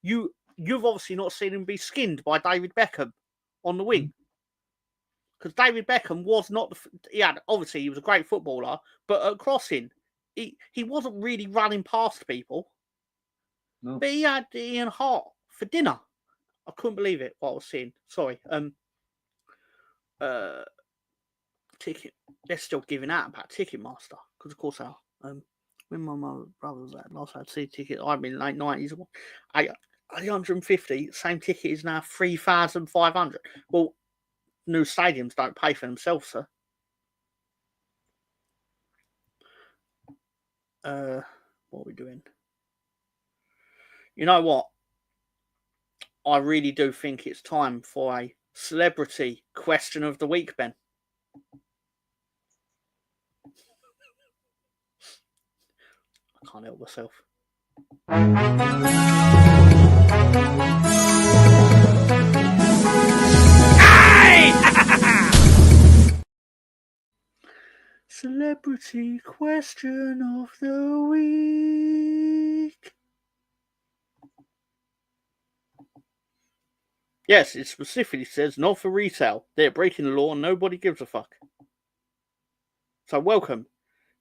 you've obviously not seen him be skinned by David Beckham on the wing. Because David Beckham was not... Obviously, he was a great footballer. But at crossing, he wasn't really running past people. No. But he had Ian Hart for dinner. I couldn't believe it, what I was seeing. Sorry. Ticket. They're still giving out about Ticketmaster. Because, of course, they are. When my brother was at last, I had to see a ticket. I've been late 90s. 850. Same ticket is now 3,500. Well, new stadiums don't pay for themselves, sir. What are we doing? You know what? I really do think it's time for a celebrity question of the week, Ben. I can't help myself. Celebrity question of the week. Yes, it specifically says not for retail. They're breaking the law and nobody gives a fuck. So welcome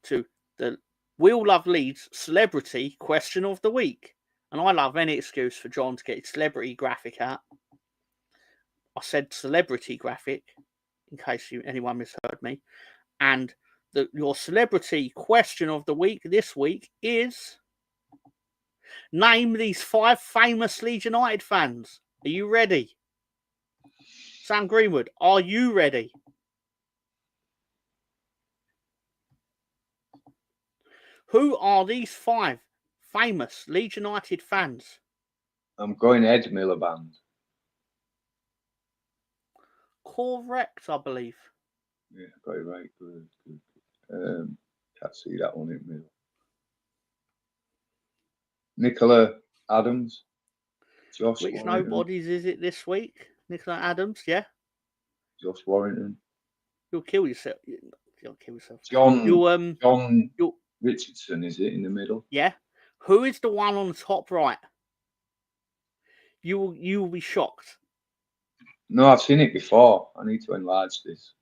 to the We All Love Leeds Celebrity Question of the Week. And I love any excuse for John to get his celebrity graphic out. I said celebrity graphic, in case anyone misheard me. And your celebrity question of the week this week is... Name these 5 famous Leeds United fans. Are you ready? Sam Greenwood, are you ready? Who are these 5 famous Leeds United fans? I'm going Ed Miliband. Correct, I believe. Yeah, got it right. Good. Can't see that one in the middle. Nicola Adams. Josh Which Warrington. nobodies is it this week? Nicola Adams, yeah? Josh Warrington. You'll kill yourself. You'll kill yourself. John Richardson, is it, in the middle? Yeah. Who is the one on the top right? You will be shocked. No, I've seen it before. I need to enlarge this.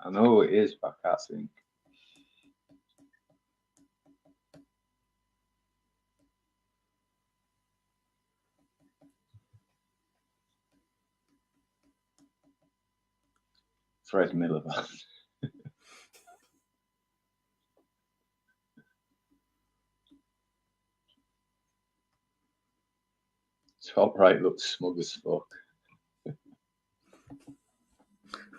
I know who it is, but I can't think. Fred Miliband. Top right looks smug as fuck.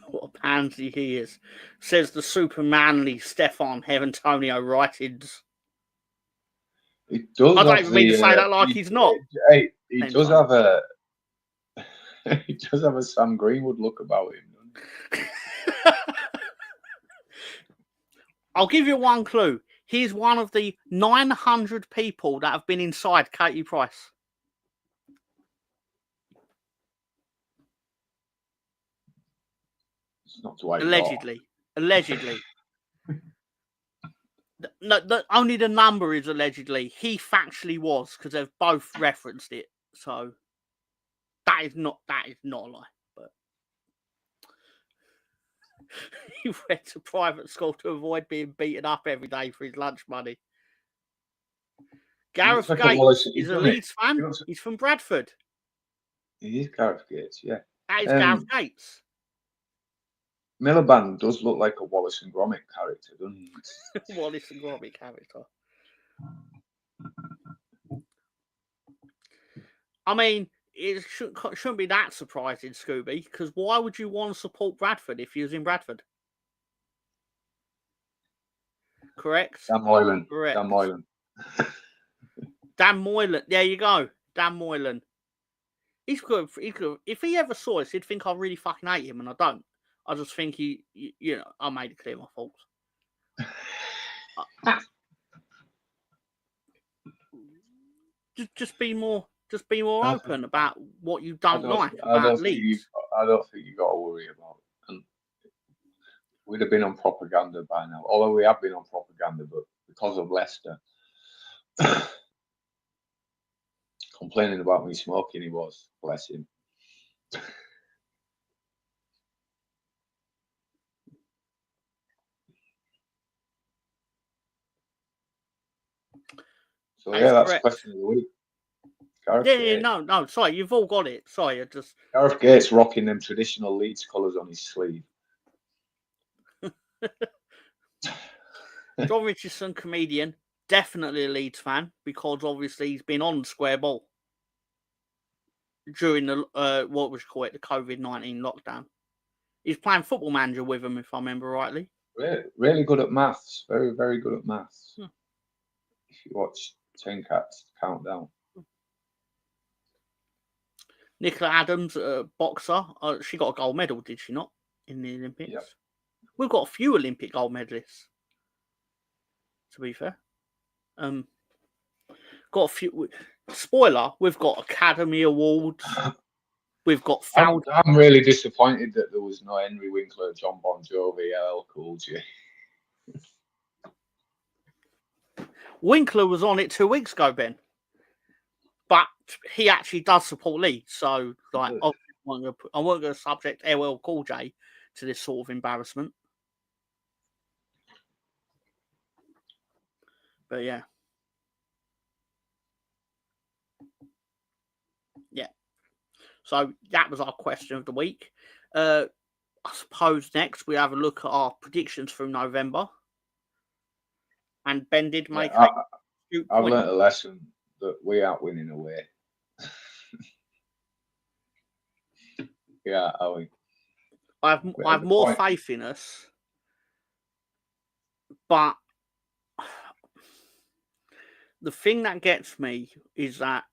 What a pansy he is. Says the supermanly Stefan Antonio Writings. He does. I don't even mean to say that like he's not. He does have a. He does have a Sam Greenwood look about him, doesn't I'll give you one clue. He's one of the 900 people that have been inside Katie Price. It's not Dwight Allegedly. Allegedly. No, only the number is allegedly. He factually was, because they've both referenced it. So that is not a lie. But he went to private school to avoid being beaten up every day for his lunch money. Gareth Gates is a Leeds fan. He's from Bradford. He is Gareth Gates, yeah. That is Gareth Gates. Miliband does look like a Wallace and Gromit character, doesn't he? Wallace and Gromit character. I mean, it shouldn't be that surprising, Scooby, because why would you want to support Bradford if you was in Bradford? Correct? Dan Moylan. Correct. Dan Moylan. Dan Moylan. There you go. Dan Moylan. He's good. If he ever saw us, he'd think I really fucking hate him, and I don't. I just think I made it clear my faults. Just be more open about what you don't like about Leeds. I don't think you got to worry about it. And we'd have been on propaganda by now. Although we have been on propaganda, but because of Leicester complaining about me smoking, he was, bless him. So that's the question of the week. No, sorry, you've all got it. Sorry, I just Gareth Gates rocking them traditional Leeds colours on his sleeve. John Richardson, comedian, definitely a Leeds fan, because obviously he's been on the square ball during the what was called the COVID-19 lockdown. He's playing Football Manager with him, if I remember rightly. Really good at maths. Very, very good at maths. If you watch 10 Cats Countdown. Nicola Adams, boxer. She got a gold medal, did she not, in the Olympics? Yep. We've got a few Olympic gold medalists, to be fair. Got a few. Spoiler, we've got Academy Awards. We've got. I'm really disappointed that there was no Henry Winkler, John Bon Jovi, LL Cool J. Winkler was on it 2 weeks ago, Ben. But he actually does support Leeds, so like I won't going to subject LL Cool J to this sort of embarrassment. But yeah. So that was our question of the week. I suppose next we have a look at our predictions through November. And Ben did make. I've learned a lesson that we aren't winning away. Yeah, are we? I have more faith in us, but the thing that gets me is that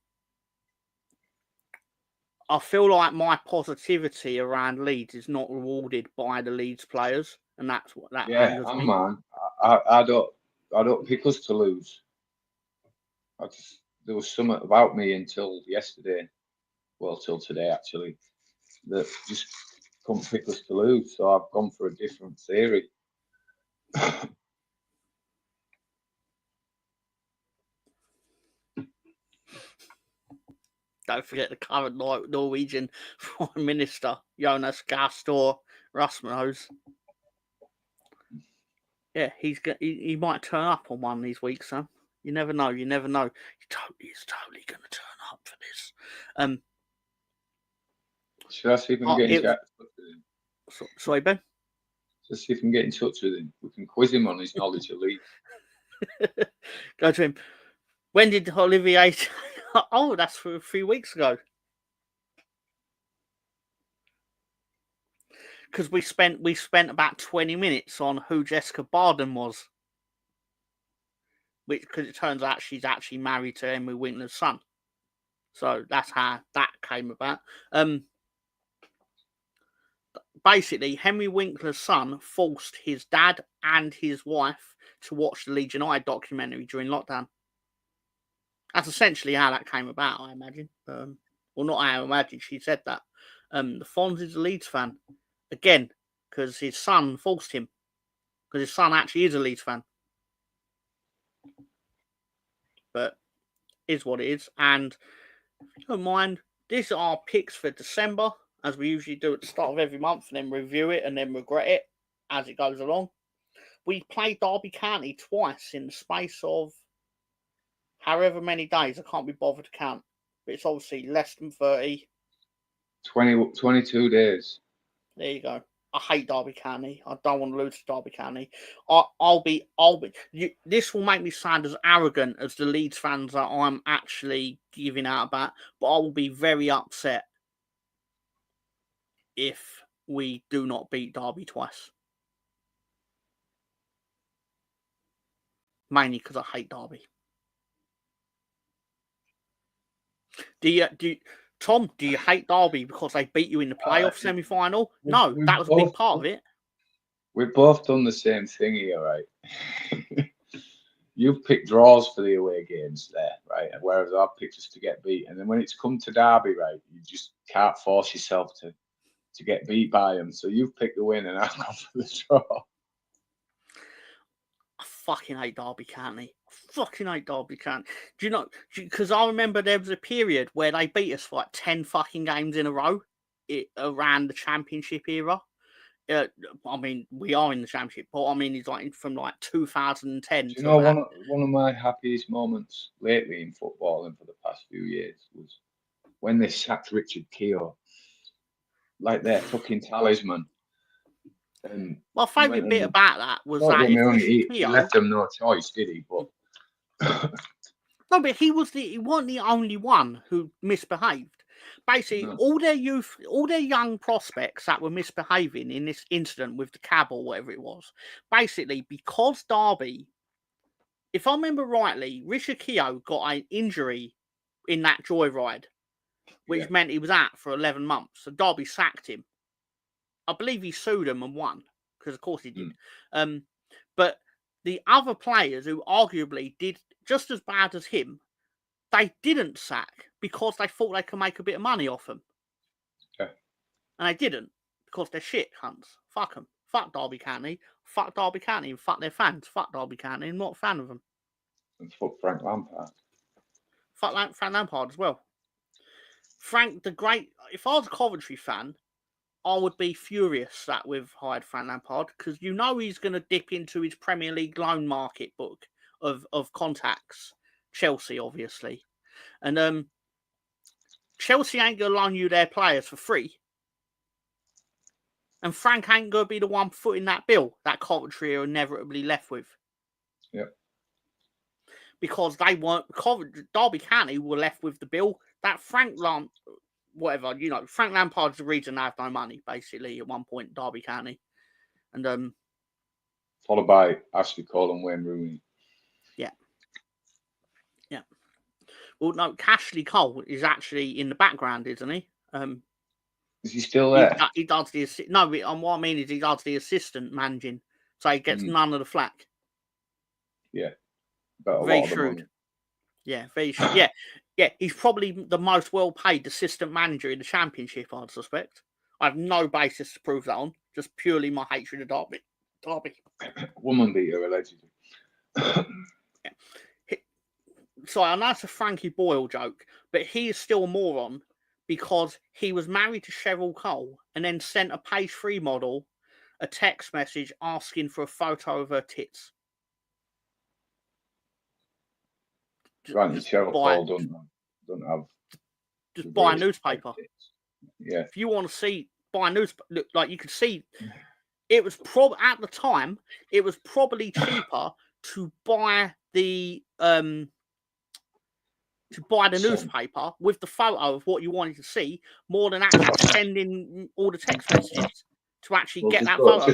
I feel like my positivity around Leeds is not rewarded by the Leeds players, and that's what that angers me. Man, I don't pick us to lose. There was something about me until yesterday, well, till today actually, that just couldn't pick us to lose. So I've gone for a different theory. Don't forget the current Norwegian Prime Minister, Jonas Gahr Store Rasmussen. Yeah, he might turn up on one of these weeks, son. You never know. He's totally going to turn up for this. Should I see if we can get in touch with him? Sorry, Ben? Just see if we can get in touch with him. We can quiz him on his knowledge of Leeds. Go to him. When did Olivier... Oh, that's for a few weeks ago. Because we spent about 20 minutes on who Jessica Barden was. Because it turns out she's actually married to Henry Winkler's son. So that's how that came about. basically, Henry Winkler's son forced his dad and his wife to watch the Leeds United documentary during lockdown. That's essentially how that came about, I imagine. Well, not how I imagine. She said that. The Fonz is a Leeds fan. Again, because his son forced him. Because his son actually is a Leeds fan. But is what it is. And if you don't mind, these are our picks for December, as we usually do at the start of every month, and then review it and then regret it as it goes along. We played Derby County twice in the space of however many days. I can't be bothered to count. But it's obviously less than 30. 22 days. There you go. I hate Derby County. I don't want to lose to Derby County. This will make me sound as arrogant as the Leeds fans that I'm actually giving out about, but I will be very upset if we do not beat Derby twice. Mainly because I hate Derby. Tom, do you hate Derby because they beat you in the playoff semi-final? No, that was a big part of it. We've both done the same thing here, right? You've picked draws for the away games there, right? Whereas I've picked us to get beat. And then when it's come to Derby, right, you just can't force yourself to get beat by them. So you've picked the win and I've gone for the draw. I fucking hate Derby County. Do you know? Because I remember there was a period where they beat us for like 10 fucking games in a row around the Championship era. I mean, we are in the Championship, but I mean, it's like from like 2010. Do you know one of my happiest moments lately in football and for the past few years was when they sacked Richard Keogh, like their fucking talisman. My favourite bit about that was that he left them no choice, did he? But no, but he wasn't the only one who misbehaved. Basically, all their young prospects that were misbehaving in this incident with the cab or whatever it was, basically because Derby, if I remember rightly, Richard Keogh got an injury in that joyride, which meant he was out for 11 months. So Derby sacked him. I believe he sued him and won, because of course he did. But the other players who arguably did just as bad as him, they didn't sack because they thought they could make a bit of money off them. Okay. And they didn't, because they're shit cunts. Fuck them. Fuck Derby County. Fuck Derby County and fuck their fans. Fuck Derby County and not a fan of them. And fuck Frank Lampard. Fuck Frank Lampard as well. Frank the Great. If I was a Coventry fan, I would be furious that we've hired Frank Lampard, because you know he's going to dip into his Premier League loan market book of contacts. Chelsea, obviously. And Chelsea ain't going to loan you their players for free. And Frank ain't going to be the one footing that bill that Coventry are inevitably left with. Yep. Because they weren't... Derby County were left with the bill that Frank Lampard's the reason they have no money, basically, at one point, Derby County. And followed by Ashley Cole and Wayne Rooney. Yeah. Yeah. Well, no, Ashley Cole is actually in the background, isn't he? Is he still there? He does the... No, what I mean is he does the assistant managing, so he gets none of the flack. Yeah. But very shrewd. Yeah, very shrewd. Yeah, he's probably the most well-paid assistant manager in the Championship, I'd suspect. I have no basis to prove that on, just purely my hatred of Derby. Woman beater, allegedly. So I know it's a Frankie Boyle joke, but he is still a moron because he was married to Cheryl Cole and then sent a page 3 model a text message asking for a photo of her tits. Granted, Cheryl Cole don't have... Just buy a newspaper. Yeah. If you want to see, buy a newspaper. Like, you could see, it was at the time, it was probably cheaper to buy the newspaper with the photo of what you wanted to see, more than actually sending all the text messages to actually get that photo.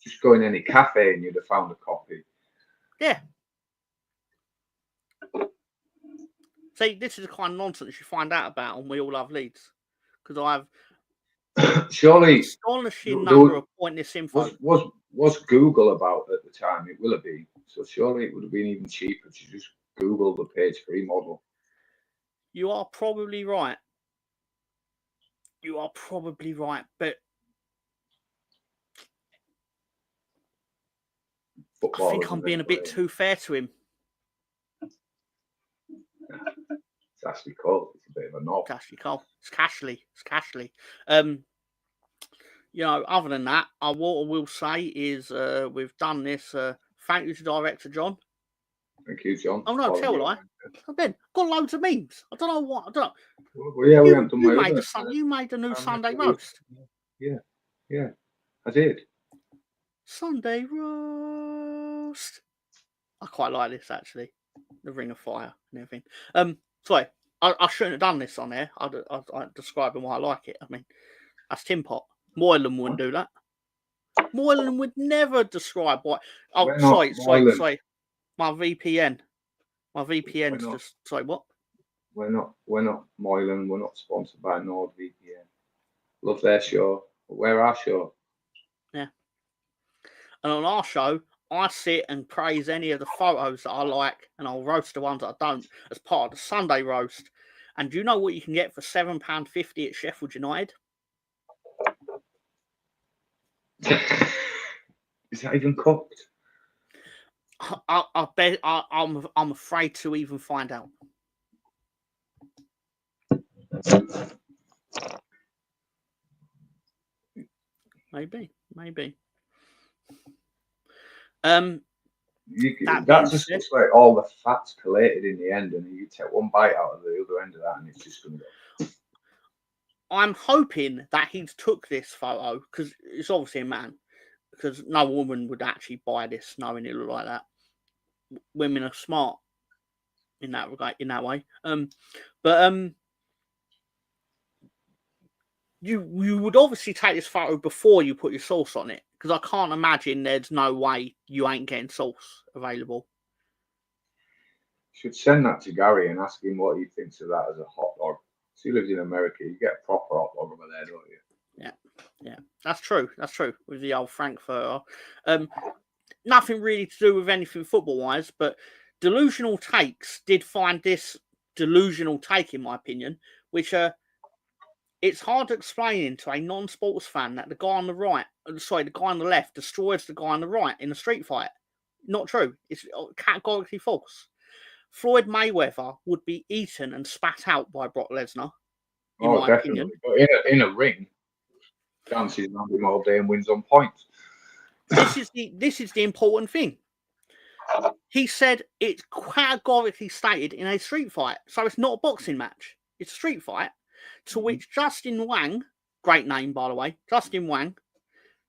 Just go in any cafe and you'd have found a copy. Yeah. See, this is the kind of nonsense you find out about on We All Love Leeds. Because Surely astonishing number of pointless info. Was Google about at the time? It will have been. So surely it would have been even cheaper to just Google the page 3 model. You are probably right. But I think I'm being a bit too fair to him. It's Ashley Cole. It's a bit of a knob. Ashley Cole. It's Cashley. You know, other than that, what I will say is we've done this. Thank you to Director John. Thank you, John. Oh no, tell a lie. I've got loads of memes. I don't know what. I don't know. Well, yeah, we haven't done you made a new Sunday roast. Yeah, I did. Sunday roast. I quite like this actually. The Ring of Fire and everything. Sorry, I shouldn't have done this on there. I'm describing why I like it. I mean, that's Tin Pot. Moylan wouldn't do that. Moylan would never describe what. Oh, sorry. My VPN. My VPN's just. Sorry, what? We're not Moylan. We're not sponsored by NordVPN. Love their show. But we're our show. Yeah. And on our show, I sit and praise any of the photos that I like, and I'll roast the ones that I don't as part of the Sunday roast. And do you know what you can get for £7.50 at Sheffield United? Is that even cooked? I bet I'm afraid to even find out. Maybe. That just looks like all the fat's collated in the end, and you take one bite out of the other end of that, and it's just going to go. I'm hoping that he's took this photo because it's obviously a man. Because no woman would actually buy this knowing it looked like that. Women are smart in that regard, in that way. You would obviously take this photo before you put your sauce on it, because I can't imagine there's no way you ain't getting sauce available. Should send that to Gary and ask him what he thinks of that as a hot dog. He lives in America. You get a proper hot dog over there, don't you? Yeah, that's true. With the old Frankfurter. Nothing really to do with anything football-wise, but Delusional Takes did find this delusional take, in my opinion, which it's hard to explain to a non-sports fan that the guy on the left destroys the guy on the right in a street fight. Not true. It's categorically false. Floyd Mayweather would be eaten and spat out by Brock Lesnar, in my opinion. But in a ring, dances around him all day and wins on points. This is the important thing. He said it's categorically stated in a street fight, so it's not a boxing match. It's a street fight. To which Justin Wang, great name by the way, Justin Wang,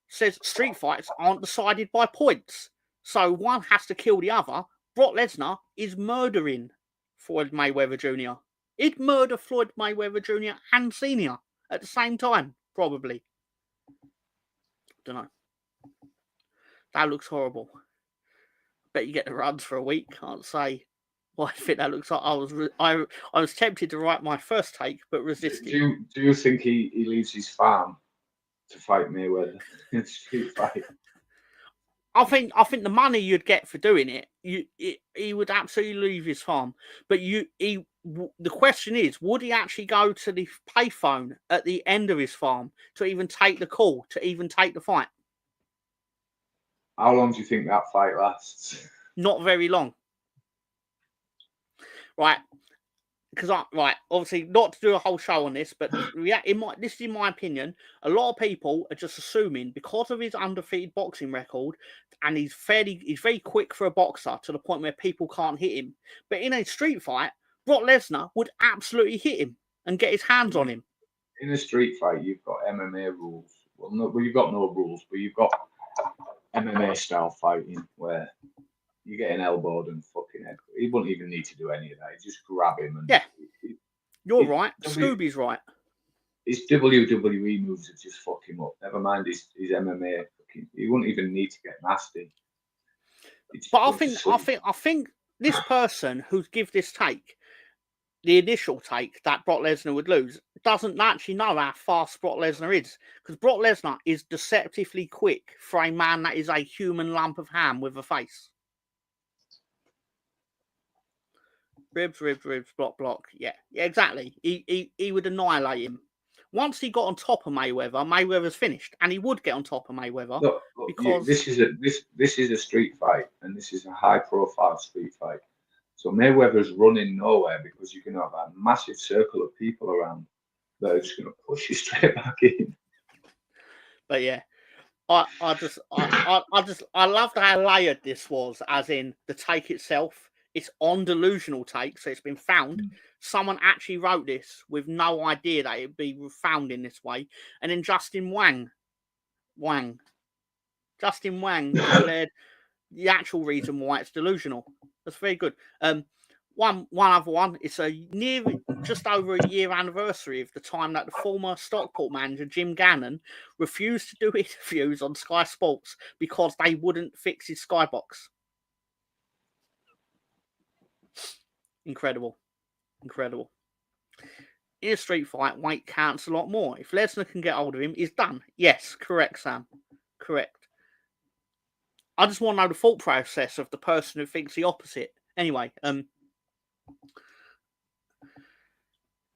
says street fights aren't decided by points, so one has to kill the other. Brock Lesnar is murdering Floyd Mayweather Jr. He'd murder Floyd Mayweather Jr. and Sr. at the same time, probably. Don't know. That looks horrible. Bet you get the runs for a week. Can't say what I think that looks like. I was tempted to write my first take, but resisted. Do you think he leaves his farm to fight Mayweather in a street fight? I think the money you'd get for doing it, he would absolutely leave his farm. But the question is, would he actually go to the payphone at the end of his farm to even take the call, to even take the fight? How long do you think that fight lasts? Not very long. Right. Because obviously not to do a whole show on this, but this is in my opinion, a lot of people are just assuming because of his undefeated boxing record, and he's very quick for a boxer to the point where people can't hit him. But in a street fight, Brock Lesnar would absolutely hit him and get his hands on him. In a street fight, you've got MMA rules. Well, you've got no rules, but you've got MMA style fighting where you get an elbowed and fucking head. He wouldn't even need to do any of that. You just grab him and you're right. Scooby's right. His WWE moves would just fuck him up. Never mind his MMA. He wouldn't even need to get nasty. But I think this person who give this take, the initial take that Brock Lesnar would lose doesn't actually know how fast Brock Lesnar is, because Brock Lesnar is deceptively quick for a man that is a human lump of ham with a face. Ribs, block. Yeah, exactly. He would annihilate him. Once he got on top of Mayweather, Mayweather's finished, and he would get on top of Mayweather. Look, because this is a street fight, and this is a high-profile street fight. So Mayweather's running nowhere because you're going to have a massive circle of people around that are just going to push you straight back in. But yeah, I loved how layered this was, as in the take itself. It's on delusional take, so it's been found. Someone actually wrote this with no idea that it'd be found in this way. And then Justin Wang declared the actual reason why it's delusional. That's very good. One other one. It's just over a year anniversary of the time that the former Stockport manager Jim Gannon refused to do interviews on Sky Sports because they wouldn't fix his skybox. Incredible. In a street fight, weight counts a lot more. If Lesnar can get hold of him, he's done. Yes, correct, Sam. Correct. I just want to know the thought process of the person who thinks the opposite. Anyway, in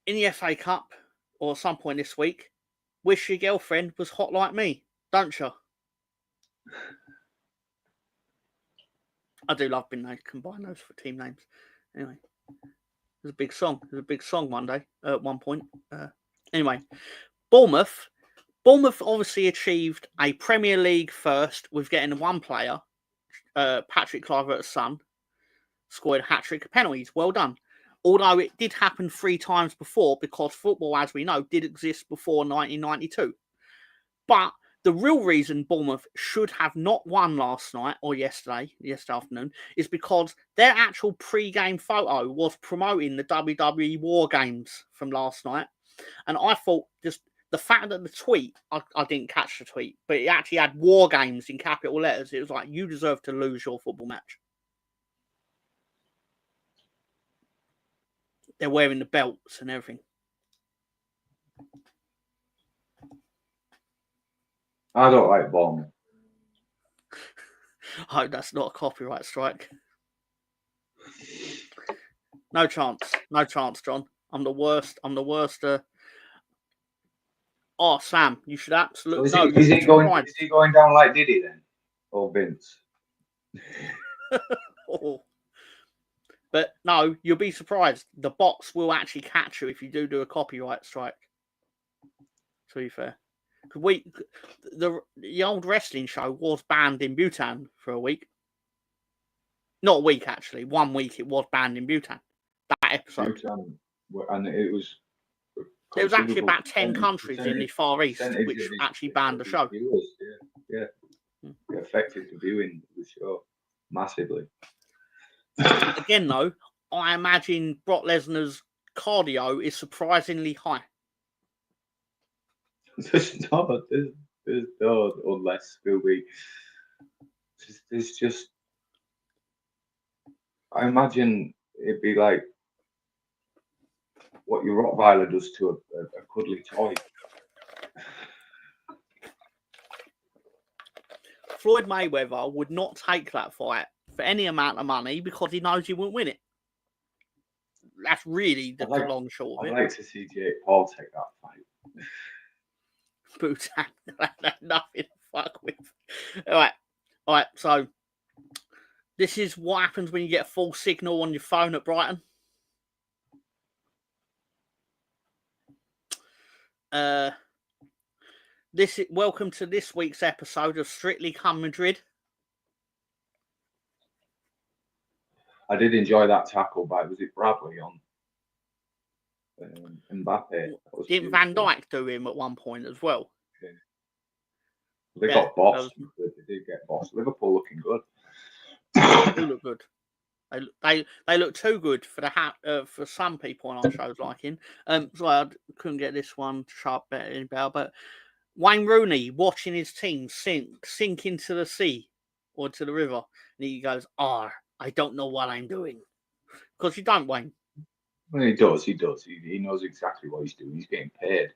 the FA Cup, or at some point this week, wish your girlfriend was hot like me, don't you? I do love being able to combine those for team names. Anyway, it was a big song. It was a big song one day, at one point. Anyway, Bournemouth obviously achieved a Premier League first with getting one player, Patrick Kluivert's son, scored a hat-trick of penalties. Well done. Although it did happen 3 times before, because football, as we know, did exist before 1992. But the real reason Bournemouth should have not won last night, or yesterday afternoon, is because their actual pre-game photo was promoting the WWE War Games from last night. And I thought just the fact that the tweet, I didn't catch the tweet, but it actually had War Games in capital letters. It was like, you deserve to lose your football match. They're wearing the belts and everything. I don't like Bournemouth. I hope that's not a copyright strike. No chance, John. I'm the worst. Oh, Sam, you should absolutely. So is he going down like Diddy then, or Vince? Oh. But no, you'll be surprised. The bots will actually catch you if you do a copyright strike. To be fair, the old wrestling show was banned in Bhutan for a week. Not a week, actually. 1 week it was banned in Bhutan. That episode. Bhutan, and it was. There was actually about 10 countries in the Far East which actually banned the show. Viewers, yeah. It affected the viewing of the show massively. Again, though, I imagine Brock Lesnar's cardio is surprisingly high. There's no unless Scooby. There's just. I imagine it'd be like what your Rottweiler does to a cuddly toy. Floyd Mayweather would not take that fight for any amount of money because he knows he won't win it. That's really the long short of it. I'd like to see Jake Paul take that fight. Bhutan, nothing to fuck with. All right. So this is what happens when you get a full signal on your phone at Brighton. Welcome to this week's episode of Strictly Come Madrid. I did enjoy that tackle by, was it Bradley on Mbappe? Didn't Van Dijk do him at one point as well? Okay. They got bossed. They did get bossed. Liverpool looking good. They do look good. They look too good for for some people on our shows liking. So I couldn't get this one sharp better, but Wayne Rooney watching his team sink into the sea or to the river, and he goes, I don't know what I'm doing. Because you don't, Wayne. Well, he does. He does. He knows exactly what he's doing. He's getting paid.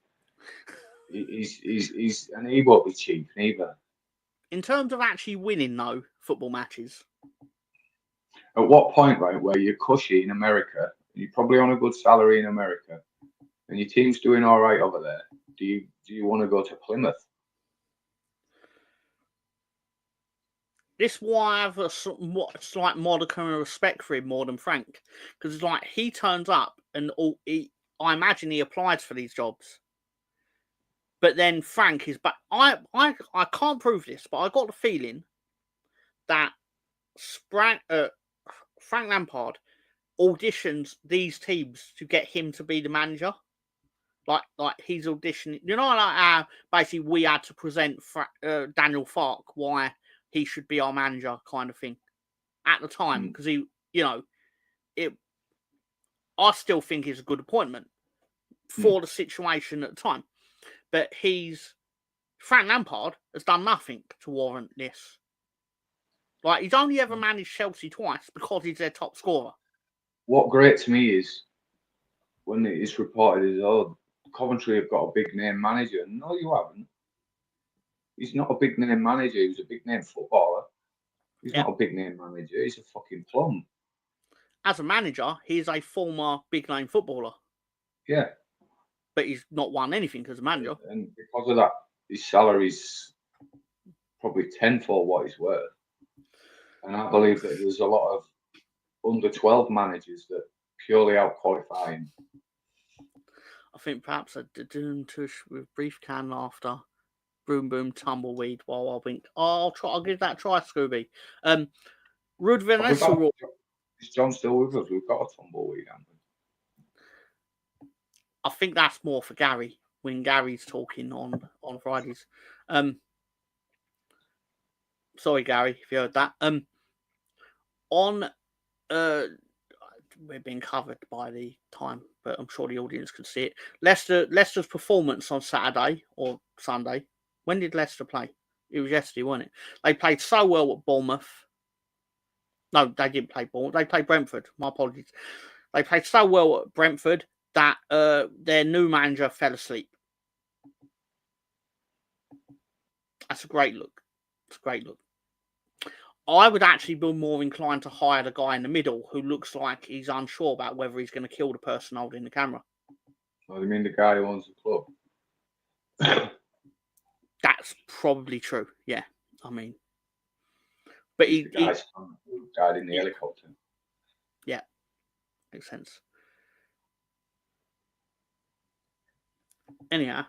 And he won't be cheap neither. In terms of actually winning, though, football matches. At what point, right, where you're cushy in America, you're probably on a good salary in America, and your team's doing all right over there, do you want to go to Plymouth? This is why I have a slight modicum of respect for him more than Frank, because it's like he turns up and I imagine he applies for these jobs, but then Frank is back. I can't prove this, but I got the feeling that Frank Lampard auditions these teams to get him to be the manager. Like he's auditioning. You know, like how basically we had to present Daniel Farke why he should be our manager, kind of thing, at the time, because he, you know, I still think it's a good appointment for the situation at the time, but Frank Lampard has done nothing to warrant this. Like, he's only ever managed Chelsea twice because he's their top scorer. What great to me is when it's reported as, oh, Coventry have got a big name manager. No, you haven't. He's not a big name manager. He was a big name footballer. He's not a big name manager. He's a fucking plum. As a manager, he's a former big name footballer. Yeah. But he's not won anything as a manager. And because of that, his salary's probably tenfold what he's worth. And I believe that there's a lot of under 12 managers that purely out qualify him. I think perhaps a tush with brief can laughter, boom boom tumbleweed while I wink. Oh, I'll give that a try, Scooby. Ruud van Nistelrooy. Is John still with us? We've got a tumbleweed, haven't we? I think that's more for Gary when Gary's talking on Fridays. Sorry, Gary, if you heard that. We're being covered by the time, but I'm sure the audience can see it. Leicester's performance on Saturday or Sunday. When did Leicester play? It was yesterday, wasn't it? They played so well at Bournemouth. No, they didn't play Bournemouth. They played Brentford. My apologies. They played so well at Brentford that their new manager fell asleep. That's a great look. It's a great look. I would actually be more inclined to hire the guy in the middle who looks like he's unsure about whether he's going to kill the person holding the camera. Oh, you mean the guy who owns the club? That's probably true. Yeah, I mean, but he died in the helicopter. Yeah, makes sense. Anyhow,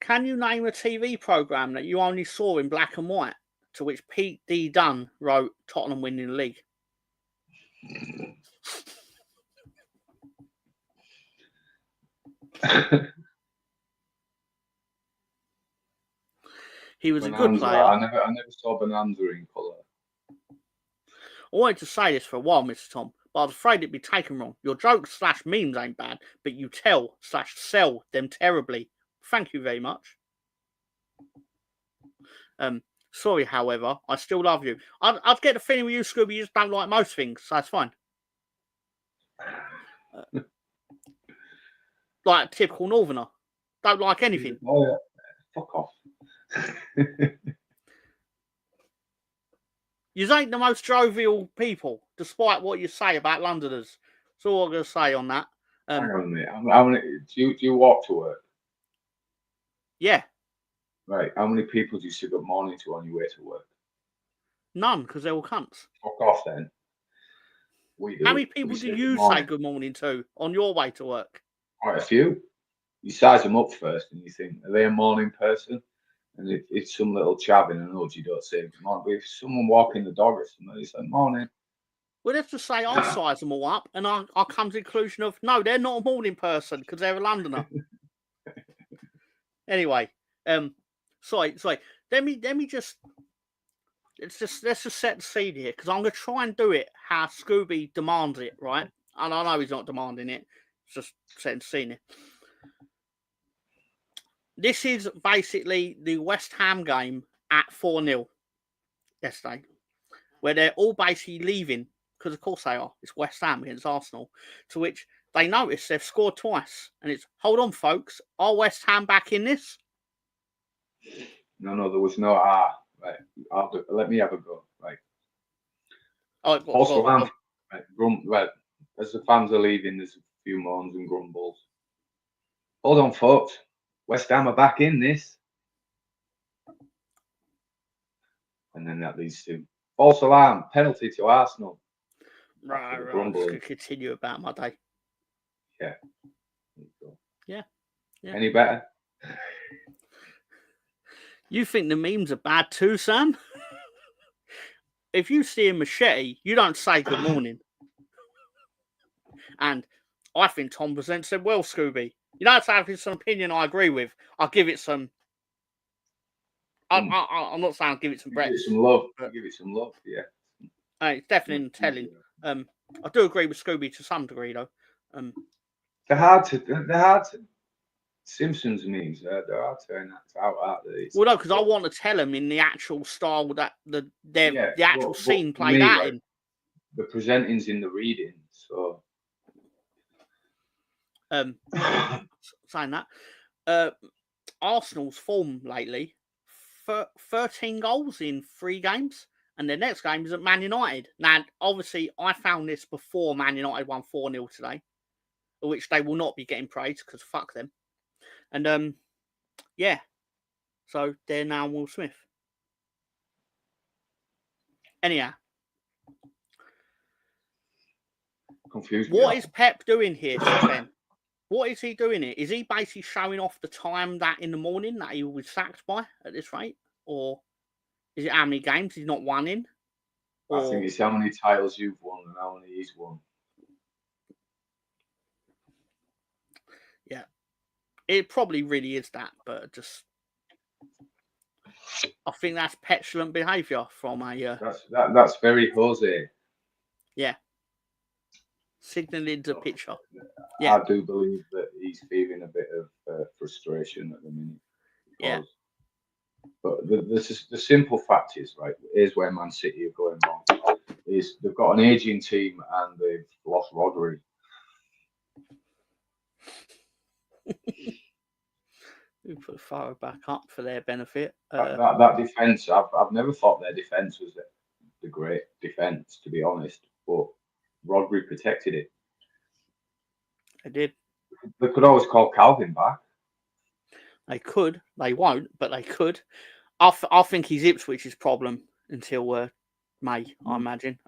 can you name a TV programme that you only saw in black and white? To which Pete D. Dunne wrote Tottenham winning the league. He was Bonanza, a good player. I never saw Bonanza in colour. I wanted to say this for a while, Mr. Tom, but I was afraid it'd be taken wrong. Your jokes / memes ain't bad, but you tell / sell them terribly. Thank you very much. Sorry, however, I still love you. I'd get the feeling with you, Scooby, you just don't like most things, so that's fine. Like a typical northerner. Don't like anything. Oh, yeah. Fuck off. You ain't the most jovial people, despite what you say about Londoners. That's all I'm going to say on that. Hang on a minute. Do you walk to work? Yeah. Right. How many people do you say good morning to on your way to work? None, because they're all cunts. Fuck off then. We do. How many people do you say good morning to on your way to work? Quite a few. You size them up first and you think, are they a morning person? And if it's some little chav in an nudge, you don't say good morning. But if someone walking the dog or something, you say morning. Well, let's just say I'll size them all up and I'll come to the conclusion of, no, they're not a morning person because they're a Londoner. Anyway, sorry. Let me just let's just set the scene here because I'm going to try and do it how Scooby demands it, right? And I know he's not demanding it. It's just setting the scene here. This is basically the West Ham game at 4-0 yesterday, where they're all basically leaving because of course they are. It's West Ham against Arsenal, to which they notice they've scored twice, and it's hold on, folks, are West Ham back in this? No, there was no right. Let me have a go. Right. Oh, False alarm. Right. As the fans are leaving, there's a few moans and grumbles. Hold on, folks. West Ham are back in this. And then that leads to false alarm, penalty to Arsenal. Right. I'm just going to continue about my day. Yeah. Yeah. Any better? You think the memes are bad too, Sam? If you see a machete, you don't say good morning. And I think Tom presents said well, Scooby. You know, it's having some opinion I agree with. I'll give it some. I'm not saying I'll give it some breadth. Give it some love. Give it some love, yeah. It's definitely telling. I do agree with Scooby to some degree, though. They're hard to. Simpsons memes. They're hard to enact out. Well, no, because I want to tell them in the actual style that the actual scene played out in. The presenting's in the reading, so. Saying that, Arsenal's form lately, 13 goals in 3 games, and their next game is at Man United. Now, obviously, I found this before Man United won 4-0 today, which they will not be getting praised because fuck them. And yeah, so they're now Will Smith. Anyhow, confused. What is Pep doing here, Ben? What is he doing here? Is he basically showing off the time that in the morning that he was sacked by at this rate? Or is it how many games he's not won in? I think it's how many titles you've won and how many he's won. Yeah. It probably really is that, but just I think that's petulant behaviour from a that's very Jose. Yeah. Signalling the picture. Yeah. I do believe that he's feeling a bit of frustration at the minute. Yeah. But the simple fact is, right, here's where Man City are going wrong. Is they've got an aging team and they've lost Rodri. We put Farah back up for their benefit. That defence, I've never thought their defence was the great defence, to be honest. But Rodri protected it. They did. They could always call Calvin back. They could. They won't, but they could. I think he's Ipswich's problem until May, I imagine.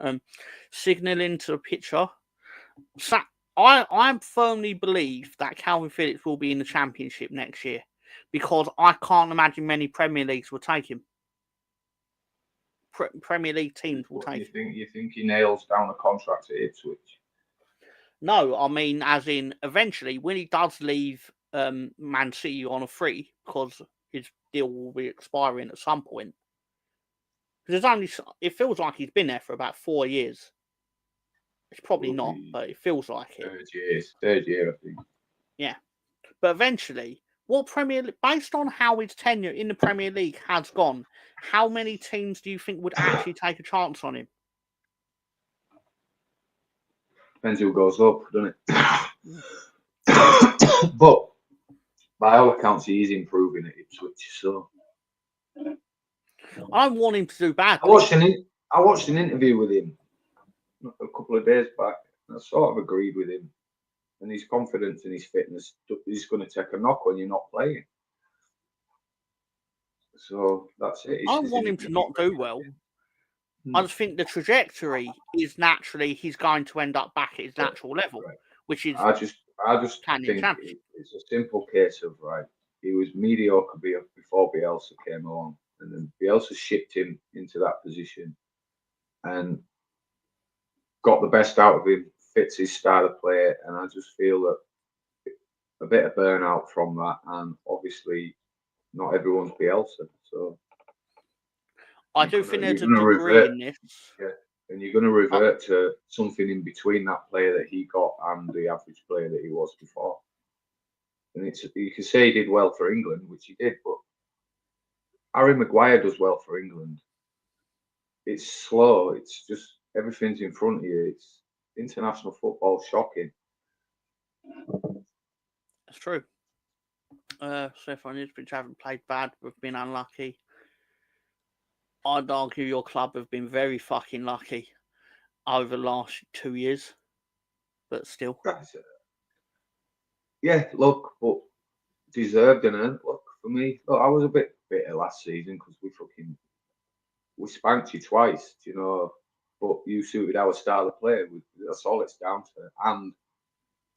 Signalling to the pitcher. So I firmly believe that Calvin Phillips will be in the Championship next year because I can't imagine many Premier Leagues will take him. Premier League teams will take him. You think he nails down a contract at Ipswich? No, I mean, as in, eventually, when he does leave Man City on a free, because his deal will be expiring at some point. Because it feels like he's been there for about 4 years. It's probably not, but it feels like it. Third year, I think. Yeah. But eventually, based on how his tenure in the Premier League has gone, how many teams do you think would actually take a chance on him? Depends who goes up, doesn't it? But by all accounts, he is improving at Ipswich. So I don't want him to do bad. I watched an interview with him a couple of days back. I sort of agreed with him, and his confidence and his fitness is going to take a knock when you're not playing. So that's it. I don't want him to not do well. I just think the trajectory is naturally he's going to end up back at his natural level, which is I just think it's a simple case of he was mediocre before Bielsa came along, and then Bielsa shipped him into that position and got the best out of him, fits his style of play, and I just feel that a bit of burnout from that, and obviously not everyone's Bielsa, so. I do think there's a degree in this. Yeah, and you're going to revert to something in between that player that he got and the average player that he was before. And you can say he did well for England, which he did, but Harry Maguire does well for England. It's slow. It's just everything's in front of you. It's international football, shocking. That's true. So if I haven't played bad, we've been unlucky. I'd argue your club have been very fucking lucky over the last 2 years, but still. Yeah, look, but deserved and earned. Look, for me, look, I was a bit bitter last season because we spanked you twice, you know, but you suited our style of play. That's all it's down to. And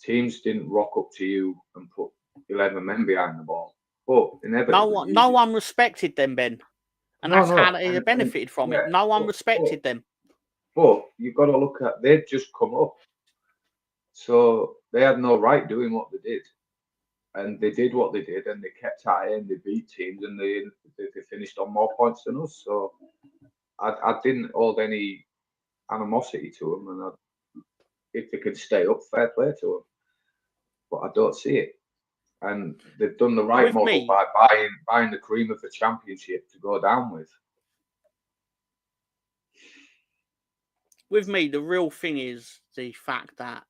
teams didn't rock up to you and put 11 men behind the ball. But inevitably, no one respected them, Ben. And that's how they benefited from it. No one respected them. But you've got to look at, they'd just come up. So they had no right doing what they did. And they did what they did, and they kept at it, and they beat teams, and they finished on more points than us. So I didn't hold any animosity to them, and if they could stay up, fair play to them. But I don't see it. And they've done the right model by buying the cream of the championship to go down with. With me, the real thing is the fact that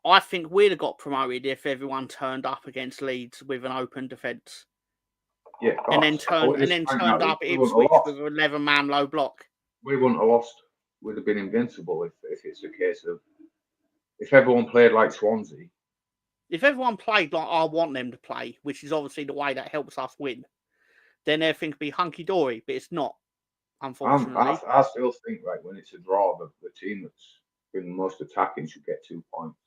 I think we'd have got promoted if everyone turned up against Leeds with an open defence. Yeah, and then turned up at Ipswich with an 11-man low block. We wouldn't have lost. We'd have been invincible if it's a case of if everyone played like Swansea. If everyone played like I want them to play, which is obviously the way that helps us win, then everything could be hunky-dory, but it's not, unfortunately. I still think, right, when it's a draw, the team that's been most attacking should get 2 points.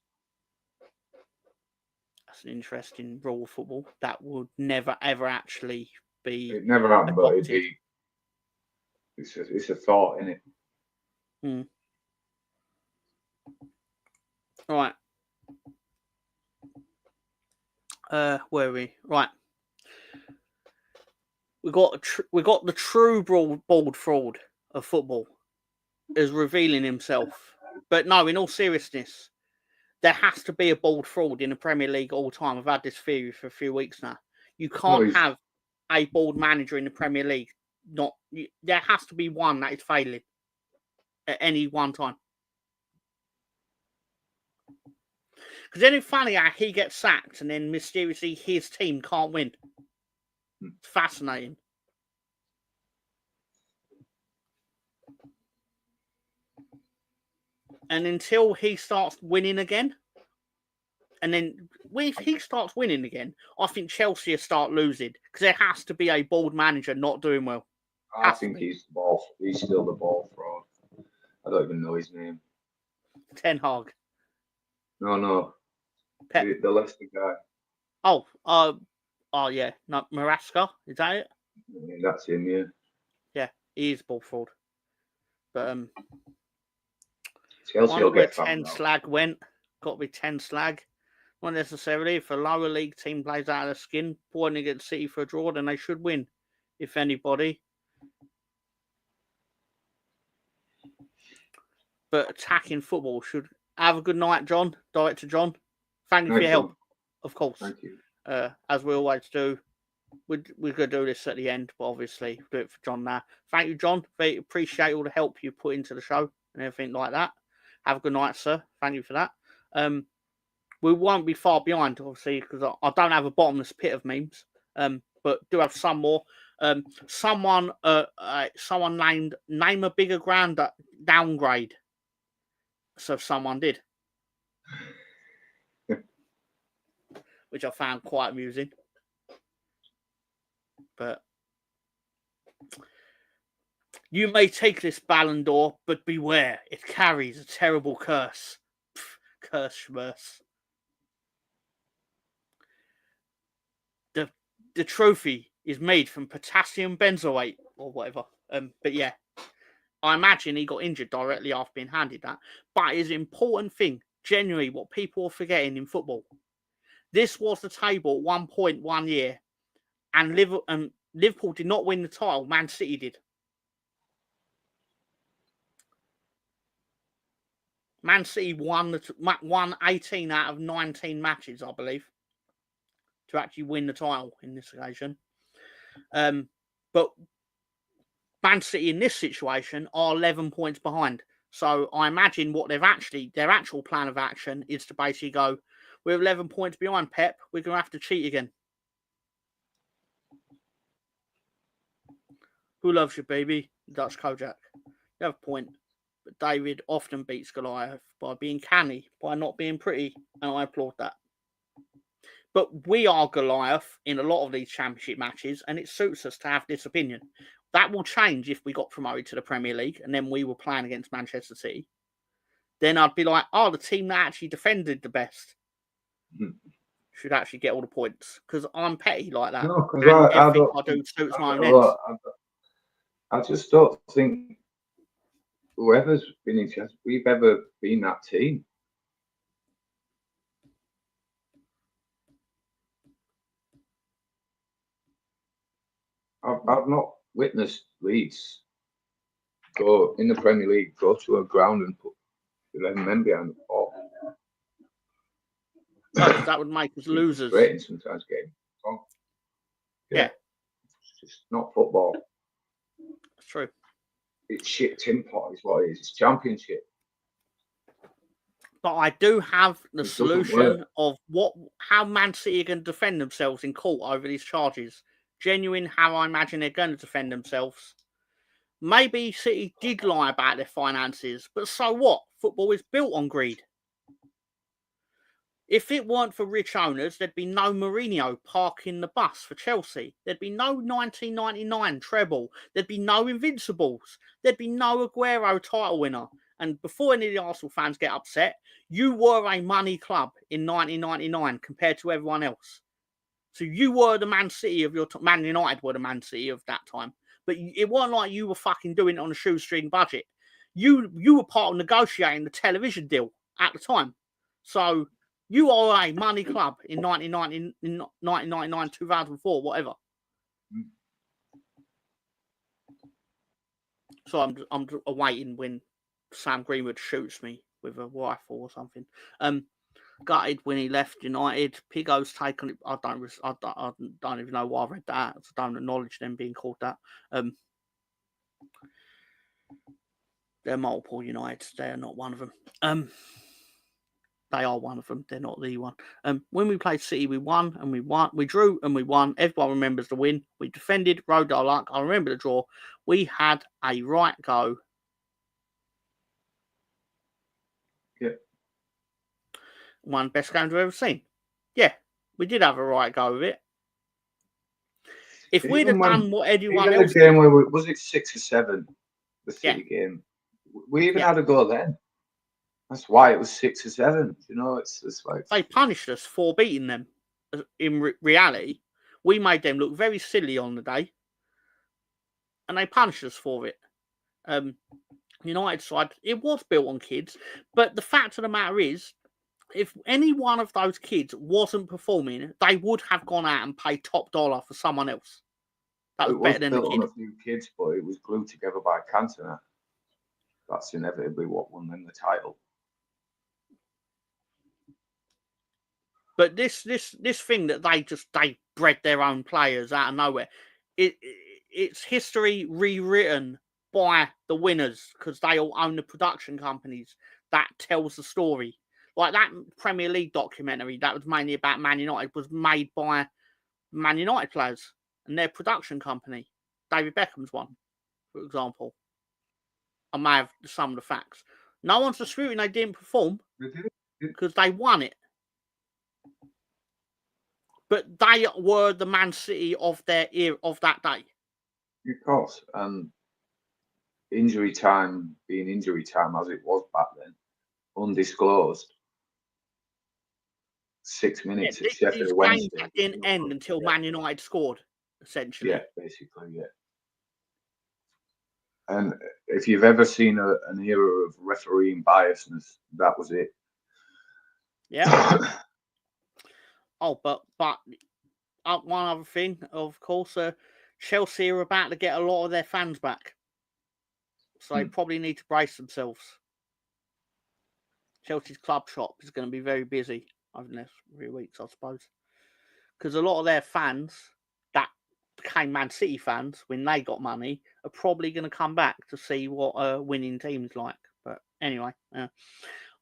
That's an interesting rule of football. That would never, ever actually be It never happened, but it's a thought, isn't it? Right. Where are we? Right. We got the true bald fraud of football is revealing himself. But no, in all seriousness, there has to be a bald fraud in the Premier League all the time. I've had this theory for a few weeks now. You can't have a bald manager in the Premier League. There has to be one that is failing at any one time. Because then it's funny how he gets sacked and then mysteriously his team can't win. It's fascinating. And until he starts winning again, and then when he starts winning again, I think Chelsea will start losing because there has to be a bald manager not doing well. I think he's still the ball fraud. I don't even know his name. Ten Hag. No. Pep. The Leicester guy. Oh yeah, not Maraska, is that it? Yeah, that's him, yeah. Yeah, he is ball fraud. But Chelsea will get 10 slag went. Got to be 10 slag. Not necessarily. If a lower league team plays out of their skin, pointing against City for a draw, then they should win. If anybody. But attacking football should have a good night, John. Director John. Thank you for your help. Of course. Thank you. As we always do. We're going to do this at the end, but obviously do it for John now. Thank you, John. Very appreciate all the help you put into the show and everything like that. Have a good night, sir. Thank you for that. We won't be far behind, obviously, because I don't have a bottomless pit of memes, but do have some more. Someone named Name a Bigger Downgrade. So someone did. Which I found quite amusing. But you may take this Ballon d'Or, but beware, it carries a terrible curse. Curse schmerz. The trophy is made from potassium benzoate or whatever. But yeah, I imagine he got injured directly after being handed that. But it's an important thing, genuinely, what people are forgetting in football. This was the table at one point one year, and Liverpool did not win the title. Man City did. Man City won 18 out of 19 matches, I believe, to actually win the title in this occasion. But Man City in this situation are 11 points behind. So I imagine what their actual plan of action is to basically go, we're 11 points behind, Pep. We're going to have to cheat again. Who loves you, baby? Dutch Kojak. You have a point. But David often beats Goliath by being canny, by not being pretty, and I applaud that. But we are Goliath in a lot of these championship matches, and it suits us to have this opinion. That will change if we got promoted to the Premier League, and then we were playing against Manchester City. Then I'd be like, oh, the team that actually defended the best should actually get all the points, because I'm petty like that. No, because everything I do suits my own ends. I just don't think whoever's been in charge, we've ever been that team. I've not witnessed Leeds go in the Premier League, go to a ground and put 11 men behind the ball. No, because that would make us losers. Great in sometimes game. Oh. Yeah. It's just not football. That's true. It's shit tin pot is what it is. It's championship. But I do have the solution of how Man City are going to defend themselves in court over these charges. Genuine how I imagine they're going to defend themselves. Maybe City did lie about their finances, but so what? Football is built on greed. If it weren't for rich owners, there'd be no Mourinho parking the bus for Chelsea. There'd be no 1999 treble. There'd be no Invincibles. There'd be no Aguero title winner. And before any of the Arsenal fans get upset, you were a money club in 1999 compared to everyone else. So you were the Man City of your Man United were the Man City of that time. But it wasn't like you were fucking doing it on a shoestring budget. You were part of negotiating the television deal at the time. So you are a money club in 1999, 2004, whatever. So I'm awaiting when Sam Greenwood shoots me with a rifle or something. Gutted when he left United. Pigo's taken it. I don't even know why I read that. I don't acknowledge them being called that. They're multiple Uniteds. They're not one of them. They are one of them. They're not the one. When we played City, we won and we won. We drew and we won. Everyone remembers the win. We defended, rode our luck. I remember the draw. We had a right go. Yeah. One of the best games I've ever seen. Yeah, we did have a right go with it. If we'd have done what anyone else did. Where was it 6 or 7? The City game. We even had a go then. That's why it was 6 or 7. You know, it's like they punished us for beating them. In reality, we made them look very silly on the day, and they punished us for it. United side, it was built on kids, but the fact of the matter is, if any one of those kids wasn't performing, they would have gone out and paid top dollar for someone else. That was better than the kid. It was built on a few kids, but it was glued together by Cantona. That's inevitably what won them the title. But this thing that they bred their own players out of nowhere, it's history rewritten by the winners because they all own the production companies that tells the story. Like that Premier League documentary that was mainly about Man United was made by Man United players and their production company. David Beckham's one, for example. I may have some of the facts. No one's disputing they didn't perform because they won it. But they were the Man City of their era, of that day. Of course. Injury time being injury time as it was back then, undisclosed. 6 minutes at Sheffield Wednesday. That didn't end until Man United scored, essentially. Yeah, basically, yeah. And if you've ever seen an era of refereeing biasness, that was it. Yeah. But one other thing, of course, Chelsea are about to get a lot of their fans back. So they probably need to brace themselves. Chelsea's club shop is going to be very busy over the next few weeks, I suppose. Because a lot of their fans that became Man City fans when they got money are probably going to come back to see what a winning team's like. But anyway,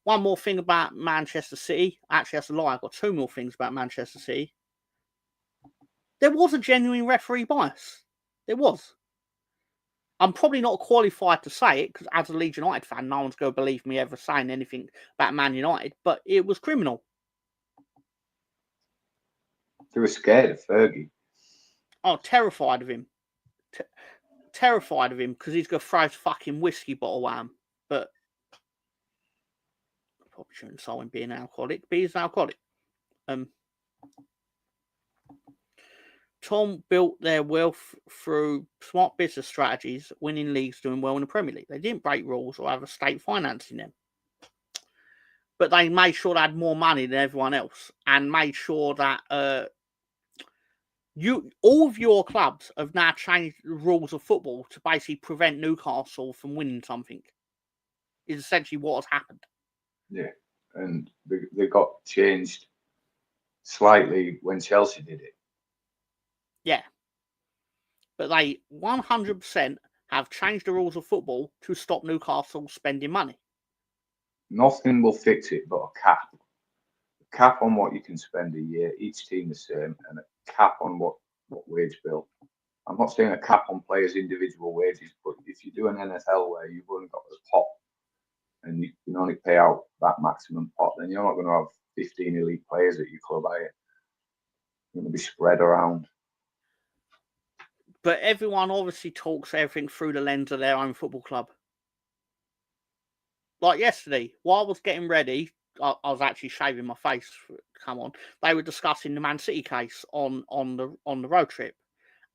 one more thing about Manchester City. Actually, that's a lie. I've got two more things about Manchester City. There was a genuine referee bias. There was. I'm probably not qualified to say it because as a Leeds United fan, no one's going to believe me ever saying anything about Man United, but it was criminal. They were scared of Fergie. Oh, terrified of him. Terrified of him because he's going to throw his fucking whiskey bottle at him. But I probably shouldn't say him being an alcoholic, but he's an alcoholic. Tom built their wealth through smart business strategies, winning leagues, doing well in the Premier League. They didn't break rules or have a state financing them. But they made sure they had more money than everyone else and made sure that all of your clubs have now changed the rules of football to basically prevent Newcastle from winning something. Is essentially what has happened. Yeah, and they got changed slightly when Chelsea did it. Yeah. But they 100% have changed the rules of football to stop Newcastle spending money. Nothing will fix it but a cap. A cap on what you can spend a year, each team the same, and a cap on what wage bill. I'm not saying a cap on players' individual wages, but if you do an NFL where you've only got the pot and you can only pay out that maximum pot, then you're not going to have 15 elite players at your club, are you? You're going to be spread around. But everyone obviously talks everything through the lens of their own football club. Like yesterday, while I was getting ready, I was actually shaving my face. Come on, they were discussing the Man City case on the road trip,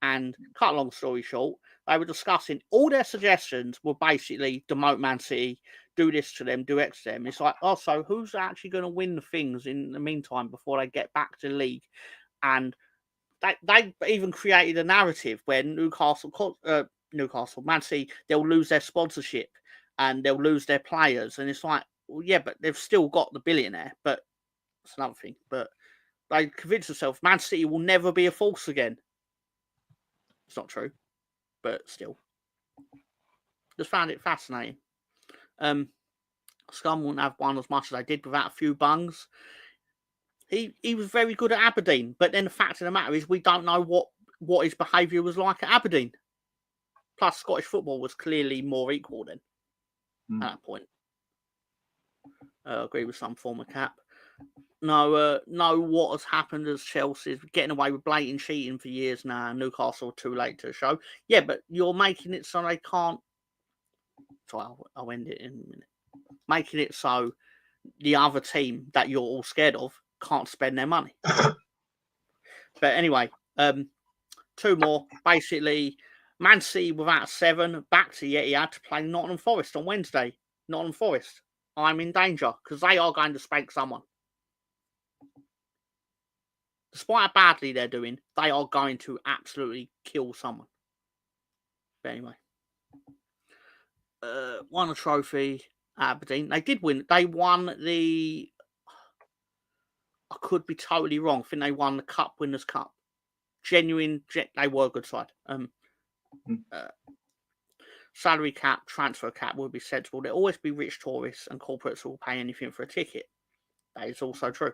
and cut a long story short, they were discussing all their suggestions were basically demote Man City, do this to them, do X to them. It's like, oh, so who's actually going to win the things in the meantime before they get back to the league? And they even created a narrative where Newcastle, Man City, they'll lose their sponsorship and they'll lose their players. And it's like, well, yeah, but they've still got the billionaire. But that's another thing. But they convinced themselves Man City will never be a force again. It's not true, but still. Just found it fascinating. Scum wouldn't have won as much as they did without a few bungs. He was very good at Aberdeen, but then the fact of the matter is we don't know what his behaviour was like at Aberdeen. Plus, Scottish football was clearly more equal then at that point. I agree with some former cap. No, what has happened as Chelsea's getting away with blatant cheating for years now. Newcastle are too late to show. Yeah, but you're making it so they can't. So I'll end it in a minute. Making it so the other team that you're all scared of can't spend their money. But anyway, two more. Basically, Man City without 7, back to Etihad to play Nottingham Forest on Wednesday. Nottingham Forest. I'm in danger because they are going to spank someone. Despite how badly they're doing, they are going to absolutely kill someone. But anyway. Won a trophy at Aberdeen. They did win. They won the... I could be totally wrong. I think they won the Cup Winners' Cup. Genuine, they were a good side. Salary cap, transfer cap would be sensible. There'll always be rich tourists and corporates who will pay anything for a ticket. That is also true.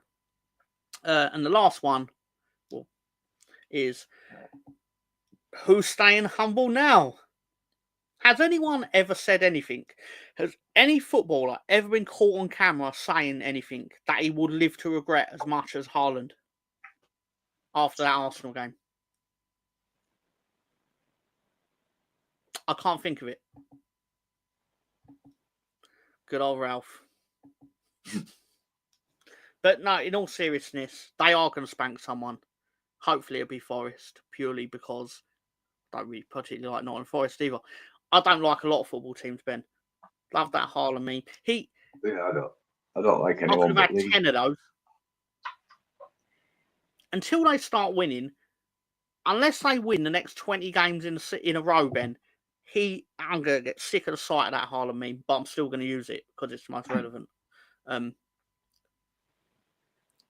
And the last one is who's staying humble now? Has anyone ever said anything? Has any footballer ever been caught on camera saying anything that he would live to regret as much as Haaland after that Arsenal game? I can't think of it. Good old Ralph. But no, in all seriousness, they are going to spank someone. Hopefully it'll be Forest, purely because I don't really particularly like Nottingham Forest either. I don't like a lot of football teams, Ben. Love that Haaland meme. I don't like anyone. I could have had 10 of those. Until they start winning, unless they win the next 20 games in a row, Ben, I'm going to get sick of the sight of that Haaland meme, but I'm still going to use it because it's the most relevant.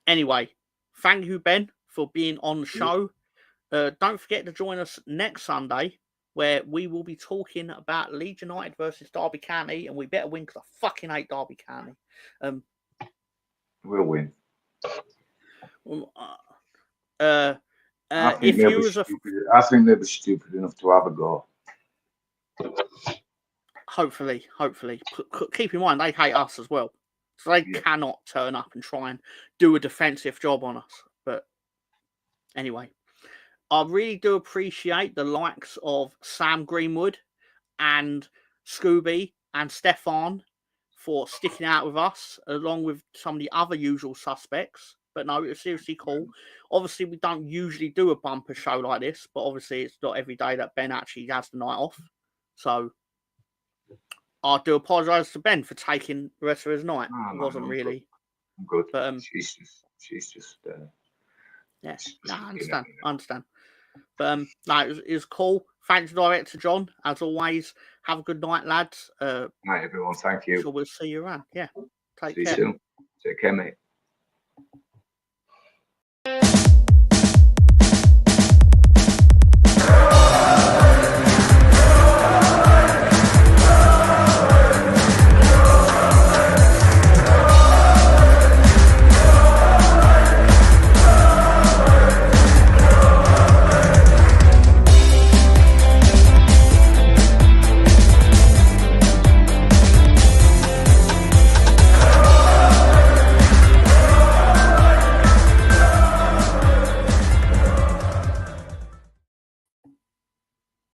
Anyway, thank you, Ben, for being on the show. don't forget to join us next Sunday, where we will be talking about Leeds United versus Derby County, and we better win because I fucking hate Derby County. We'll win. I think they'll be stupid enough to have a go. Hopefully. Keep in mind, they hate us as well. So they cannot turn up and try and do a defensive job on us. But anyway, I really do appreciate the likes of Sam Greenwood and Scooby and Stefan for sticking out with us, along with some of the other usual suspects. But no, it was seriously cool. Obviously, we don't usually do a bumper show like this, but obviously it's not every day that Ben actually has the night off. So I do apologise to Ben for taking the rest of his night. It wasn't really. I'm good. But she's just. Yeah, no, I understand. But no, it was cool. Thanks, Director John. As always, have a good night, lads. Night, everyone. Thank you. Sure, we'll see you around. Yeah, See you soon. Take care, mate.